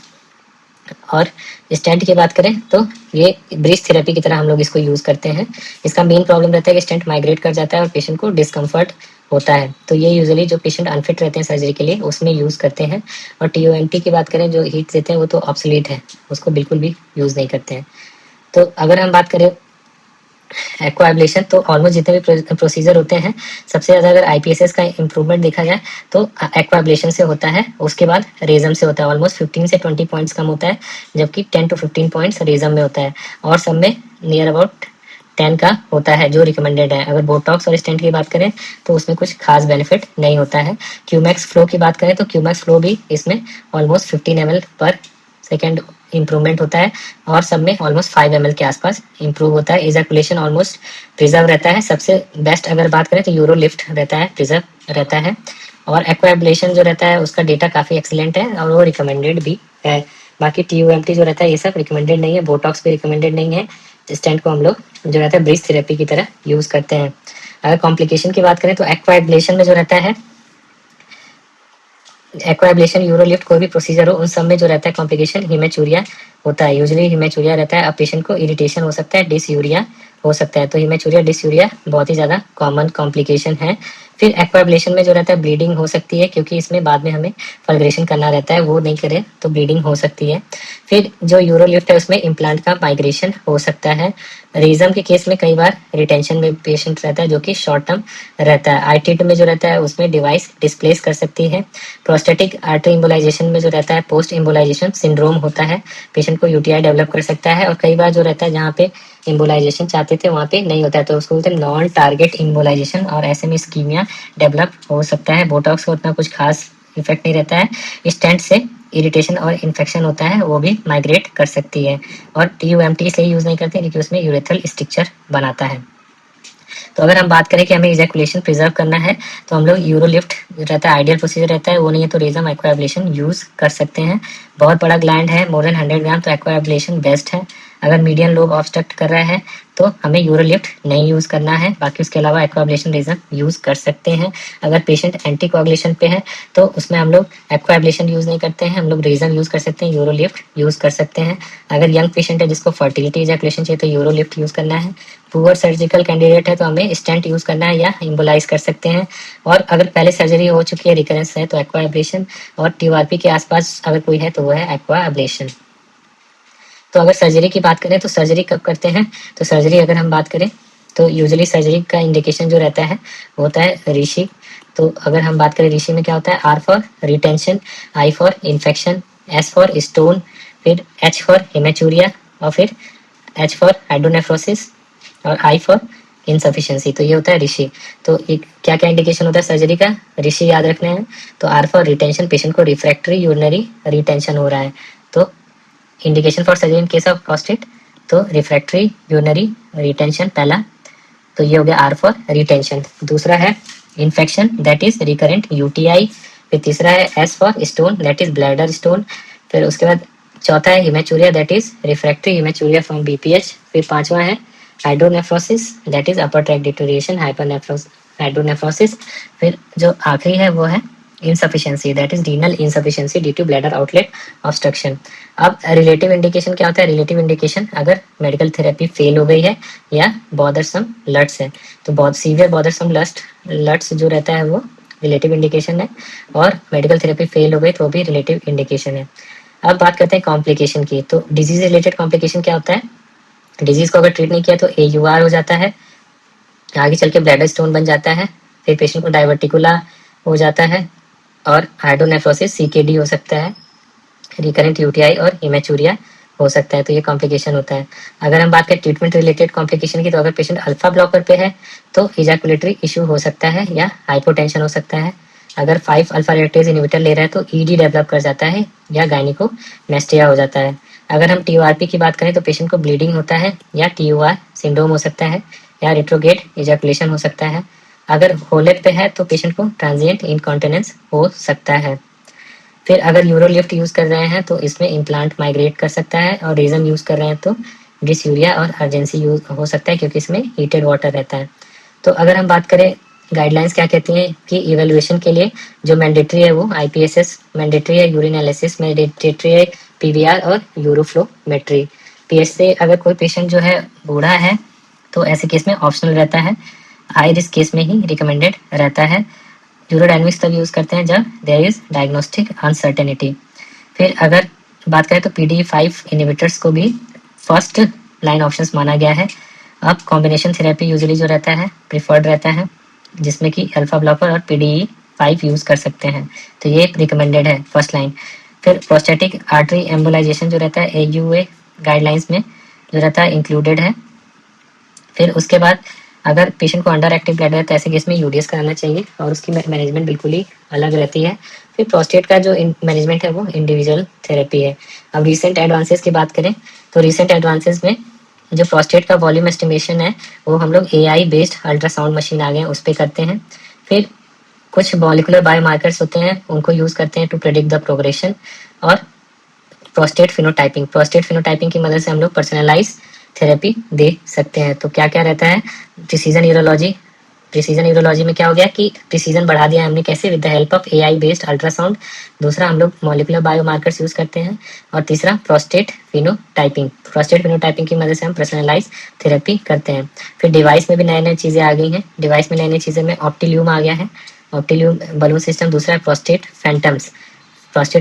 और स्टेंट की बात करें तो ये ब्रिज थेरेपी की तरह हम लोग इसको यूज़ करते हैं। इसका मेन प्रॉब्लम रहता है कि स्टेंट माइग्रेट कर जाता है और पेशेंट को डिस्कम्फर्ट होता है, तो ये यूजुअली जो पेशेंट अनफिट रहते हैं सर्जरी के लिए उसमें यूज़ करते हैं। और TOMT की बात करें जो हीट देते हैं वो तो ऑब्सोलीट है, उसको बिल्कुल भी यूज़ नहीं करते हैं। तो अगर हम बात करें एक्वाएब्लेशन, तो ऑलमोस्ट जितने भी प्रोसीजर होते हैं सबसे ज़्यादा अगर IPSS का इम्प्रूवमेंट देखा जाए तो एक्वाएब्लेशन से होता है, उसके बाद रेजम से होता है। ऑलमोस्ट 15 से 20 पॉइंट्स कम होता है, जबकि 10 to 15 पॉइंट्स रेजम में होता है, और सब में नियर अबाउट 10 का होता है जो रिकमेंडेड है। अगर बोटॉक्स और स्टेंट की बात करें तो उसमें कुछ खास बेनिफिट नहीं होता है। क्यूमैक्स फ्लो की बात करें तो क्यूमैक्स फ्लो भी इसमें ऑलमोस्ट 15 ml पर सेकेंड इम्प्रूवमेंट होता है, और सब में ऑलमोस्ट 5 ml के आसपास इम्प्रूव होता है। इजैकुलेशन ऑलमोस्ट प्रिजर्व रहता है। सबसे बेस्ट अगर बात करें तो यूरोलिफ्ट रहता है, प्रिजर्व रहता है। और एक्वाएब्लेशन जो रहता है उसका डेटा काफ़ी एक्सीलेंट है और वो रिकमेंडेड भी है। बाकी TUMT जो रहता है ये सब रिकमेंडेड नहीं है, बोटॉक्स भी रिकमेंडेड नहीं है। स्टेंट को हम लोग जो रहता है ब्रिज थेरेपी की तरह यूज़ करते हैं। अगर कॉम्प्लिकेशन की बात करें तो एक्वाएब्लेशन में जो रहता है, एक्वाएब्लेशन यूरोलिफ्ट कोई भी प्रोसीजर हो उन सब में जो रहता है कॉम्प्लिकेशन हिमेचूरिया होता है। यूजुअली हिमेचूरिया रहता है। अब पेशेंट को इरिटेशन हो सकता है, डिसयूरिया हो सकता है, तो हिमेचूरिया डिसयूरिया बहुत ही ज़्यादा कॉमन कॉम्प्लिकेशन है। फिर एक्वाएब्लेशन में जो रहता है ब्लीडिंग हो सकती है, क्योंकि इसमें बाद में हमें फल्ग्रेशन करना रहता है, वो नहीं करें तो ब्लीडिंग हो सकती है। फिर जो यूरोलिफ्ट है उसमें इम्प्लांट का माइग्रेशन हो सकता है। रीजम के केस में कई बार रिटेंशन में पेशेंट रहता है जो कि शॉर्ट टर्म रहता है। आईटिड में जो रहता है उसमें डिवाइस डिस्प्लेस कर सकती है। प्रोस्टेटिक आर्टरी इम्बोलाइजेशन में जो रहता है पोस्ट इम्बोलाइजेशन सिंड्रोम होता है, पेशेंट को UTI डेवलप कर सकता है। और कई बार जो रहता है जहाँ पे इम्बोलाइजेशन चाहते थे वहाँ पे नहीं होता है, तो उसको बोलते हैं नॉन टारगेट इम्बोलाइजेशन, और ऐसे में स्कीमिया डेवलप हो सकता है। बोटॉक्स का उतना कुछ खास इफेक्ट नहीं रहता है। स्टेंट से इरिटेशन और इन्फेक्शन होता है, वो भी माइग्रेट कर सकती है। और TUMT इसलिए यूज़ नहीं करते क्योंकि उसमें यूरेथ्रल स्ट्रक्चर बनाता है। तो अगर हम बात करें कि हमें इजैकुलेशन प्रिजर्व करना है तो हम लोग यूरोलिफ्ट रहता है, आइडियल प्रोसीजर रहता है। वो नहीं है तो रेजम एक्वाएब्लेशन यूज़ कर सकते हैं। बहुत बड़ा ग्लैंड है, मोर देन 100 ग्राम, तो एक्वाएब्लेशन बेस्ट है। अगर मीडियम लोब ऑब्स्ट्रक्ट कर रहा है तो हमें यूरोलिफ्ट नहीं यूज़ करना है, बाकी उसके अलावा एक्वाएब्लेशन रेजम यूज़ कर सकते हैं। अगर पेशेंट एंटी कोआगुलेशन पे है तो उसमें हम लोग एक्वाएब्लेशन यूज़ नहीं करते हैं, हम लोग रेजम यूज़ कर सकते हैं, यूरोलिफ्ट यूज़ कर सकते हैं। अगर यंग पेशेंट है जिसको फर्टिलिटी इजैकुलेशन चाहिए तो यूरोलिफ्ट यूज़ करना है। पुअर सर्जिकल कैंडिडेट है तो हमें स्टेंट यूज़ करना है या इम्बोलाइज कर सकते हैं। और अगर पहले सर्जरी हो चुकी है, रिकरेंस है, तो एक्वाएब्लेशन। और TURP के आसपास अगर कोई है तो वो है एक्वाएब्लेशन। तो अगर सर्जरी की बात करें तो सर्जरी कब करते हैं, तो सर्जरी अगर हम बात करें तो यूजुअली सर्जरी का इंडिकेशन जो रहता है वो होता है ऋषि। तो अगर हम बात करें ऋषि में क्या होता है, R for retention, I for infection, S for stone, फिर H फॉर हेमेचूरिया, और फिर H फॉर हाइड्रोनेफ्रोसिस, और I फॉर इनसफिशियंसी। तो ये होता है ऋषि। तो क्या क्या इंडिकेशन होता है सर्जरी का, ऋषि याद रखना है। तो R फॉर रिटेंशन, पेशेंट को रिफ्रैक्टरी यूरिनरी रिटेंशन हो रहा है, तो indication for surgery in case of prostate, तो रिफ्रैक्टरी यूरिनरी रिटेंशन पहला। तो ये हो गया R फॉर रिटेंशन। दूसरा है infection, that is recurrent UTI। फिर तीसरा है S for stone, that is bladder stone. फिर उसके बाद चौथा है haematuria, that is refractory haematuria from BPH। फिर पांचवा है hydronephrosis, that is upper track deterioration hydronephrosis. फिर जो आखिरी है वो है insufficiency, that is renal insufficiency due to bladder outlet obstruction. अब रिलेटिव इंडिकेशन क्या होता है? रिलेटिव इंडिकेशन अगर मेडिकल थेरेपी फेल हो गई है या बॉदरसम लट्स है, तो बहुत सीवियर बॉदरसम लट्स जो रहता है वो रिलेटिव इंडिकेशन है, और मेडिकल थेरेपी फेल हो गई तो भी रिलेटिव इंडिकेशन है। अब बात करते हैं कॉम्प्लिकेशन की। तो डिजीज रिलेटेड कॉम्प्लिकेशन क्या होता है? डिजीज को अगर ट्रीट नहीं किया तो AUR हो जाता है, आगे चल के ब्लैडर स्टोन बन जाता है, फिर पेशेंट को डाइवर्टिकुला हो जाता है, और हाइड्रोनेफ्रोसिस CKD हो सकता है, रिकरेंट UTI और हिमेचूरिया हो सकता है। तो ये कॉम्प्लिकेशन होता है। अगर हम बात करें ट्रीटमेंट रिलेटेड कॉम्प्लिकेशन की, तो अगर पेशेंट अल्फा ब्लॉकर पे है तो इजैकुलेटरी इशू हो सकता है या हाइपोटेंशन हो सकता है। अगर 5 अल्फा रिडक्टेज इनहिबिटर ले रहा है तो ED डेवलप कर जाता है या गायनिकोमेस्टिया हो जाता है। अगर हम TURP की बात करें तो पेशेंट को ब्लीडिंग होता है या TUR सिंड्रोम हो सकता है या रिट्रोगेट इजैकुलेशन हो सकता है। अगर होलेट पे है तो पेशेंट को ट्रांजिएंट इनकॉन्टिनेंस हो सकता है। फिर अगर यूरोलिफ्ट यूज कर रहे हैं तो इसमें इम्प्लांट माइग्रेट कर सकता है, और रीजन यूज कर रहे हैं तो डिसयूरिया और अर्जेंसी यूज हो सकता है क्योंकि इसमें हीटेड वाटर रहता है। तो अगर हम बात करें गाइडलाइंस क्या कहती हैं कि इवेल्युएशन के लिए जो मैंडेटरी है वो IPSS मैंडेटरी है, यूरिन एनालिसिस मैंडेटरी है, PVR और यूरोफ्लोमेट्री। PSA अगर कोई पेशेंट जो है बूढ़ा है तो ऐसे केस में ऑप्शनल रहता है, हाई रिस्क केस में ही रिकमेंडेड रहता है। यूरोडायनेमिक्स तब यूज करते हैं जब देयर इज डायग्नोस्टिक अनसर्टेनिटी। फिर अगर बात करें तो PDE5 इनहिबिटर्स को भी फर्स्ट लाइन ऑप्शंस माना गया है। अब कॉम्बिनेशन थेरेपी यूजुअली जो रहता है प्रिफर्ड रहता है, जिसमें कि अल्फा ब्लॉकर और PDE5 यूज कर सकते हैं, तो ये रिकमेंडेड है फर्स्ट लाइन। फिर प्रोस्टेटिक आर्टरी एम्बोलाइजेशन जो रहता है AUA गाइडलाइंस में जो रहता है इंक्लूडेड है। फिर उसके बाद अगर पेशेंट को अंडर एक्टिव ब्लैडर है तो ऐसे केस में UDS कराना चाहिए, और उसकी मैनेजमेंट बिल्कुल ही अलग रहती है। फिर प्रोस्टेट का जो मैनेजमेंट है वो इंडिविजुअल थेरेपी है। अब रिसेंट एडवांसेस की बात करें तो रिसेंट एडवांसेस में जो प्रोस्टेट का वॉल्यूम एस्टिमेशन है वो हम लोग AI बेस्ड अल्ट्रासाउंड मशीन आ गए हैं उस पर करते हैं। फिर कुछ मॉलिकुलर बायोमार्कर्स होते हैं उनको यूज करते हैं टू प्रेडिक्ट द प्रोग्रेशन, और प्रोस्टेट फिनोटाइपिंग की मदद से हम लोग पर्सनलाइज थेरेपी दे सकते हैं। तो क्या क्या रहता है? प्रिसीजन यूरोलॉजी में क्या हो गया कि प्रिसीजन बढ़ा दिया हमने कैसे? With the help of AI based ultrasound. दूसरा हम लोग मॉलिकुलर बायोमार्कर्स यूज करते हैं, और तीसरा प्रोस्टेट फिनोटाइपिंग की मदद से हम पर्सनलाइज थेरेपी करते हैं। फिर डिवाइस में भी नई नई चीजें आ गई हैं। डिवाइस में नई नई चीजें में ऑप्टिल्यूम आ गया है, ऑप्टिल्यूम बलून सिस्टम। दूसरा प्रोस्टेट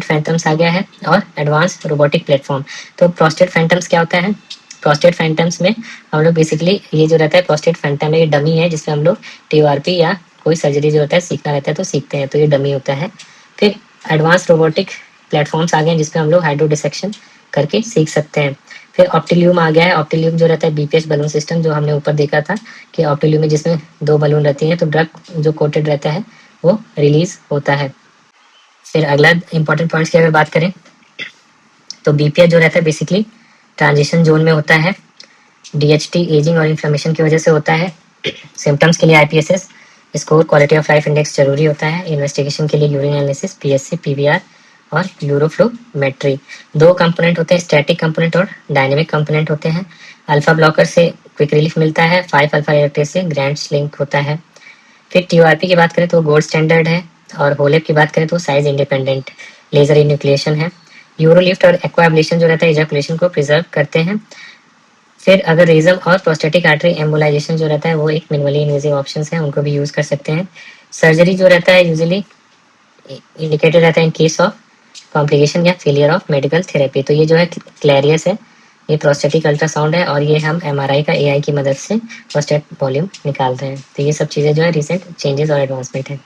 फैंटम्स आ गया है, और एडवांस रोबोटिक प्लेटफॉर्म। तो प्रोस्टेट फैंटम्स क्या होता है? प्रोस्टेट फैंटम्स में हम लोग बेसिकली ये जो रहता है प्रोस्टेट फैंटम ये डमी है जिसमें हम लोग TURP या कोई सर्जरी जो होता है सीखना रहता है तो सीखते हैं, तो ये डमी होता है। फिर एडवांस रोबोटिक प्लेटफॉर्म्स आ गए हैं जिसमें हम लोग हाइड्रो डिसेक्शन करके सीख सकते हैं। फिर ऑप्टिल्यूम आ गया है। ऑप्टिल्यूम जो रहता है BPH बलून सिस्टम, जो हमने ऊपर देखा था कि ऑप्टिल्यूम में जिसमें 2 बलून रहती हैं तो ड्रग जो कोटेड रहता है वो रिलीज होता है। फिर अगला इंपॉर्टेंट पॉइंट्स की अगर बात करें तो BPH जो रहता है बेसिकली ट्रांजिशन जोन में होता है, DHT एजिंग और इन्फ्लेमेशन की वजह से होता है। सिम्टम्स के लिए IPSS score, quality of life index जरूरी होता है। इन्वेस्टिगेशन के लिए यूरिन एनालिसिस, PSC, PVR और यूरोफ्लोमेट्री। 2 कंपोनेंट होते हैं, स्टैटिक कंपोनेंट और डायनेमिक कंपोनेंट होते हैं। अल्फा ब्लॉकर से क्विक रिलीफ मिलता है, 5 अल्फा रिडक्टेज से ग्रैंड स्लिंक होता है। फिर TURP की बात करें तो गोल्ड स्टैंडर्ड है, और होलेप की बात करें तो साइज इंडिपेंडेंट लेजर इन्यूक्लिएशन है। यूरोलिफ्ट और एक्वा एब्लेशन जो रहता है इजैकुलेशन को प्रिजर्व करते हैं। फिर अगर रिज्म और प्रोस्टेटिक आर्टरी एम्बोलाइजेशन जो रहता है वो एक मिनिमली इन्वेजिव ऑप्शंस हैं, उनको भी यूज कर सकते हैं। सर्जरी जो रहता है यूजुअली इंडिकेटेड रहता है इन केस ऑफ कॉम्प्लिकेशन या फेलियर ऑफ मेडिकल थेरेपी। तो ये जो है क्लैरियस है, ये प्रोस्टेटिक अल्ट्रासाउंड है, और ये हम MRI का AI की मदद से प्रोस्टेट वॉल्यूम निकाल रहे हैं। तो ये सब चीज़ें जो है रिसेंट चेंजेस और एडवांसमेंट है।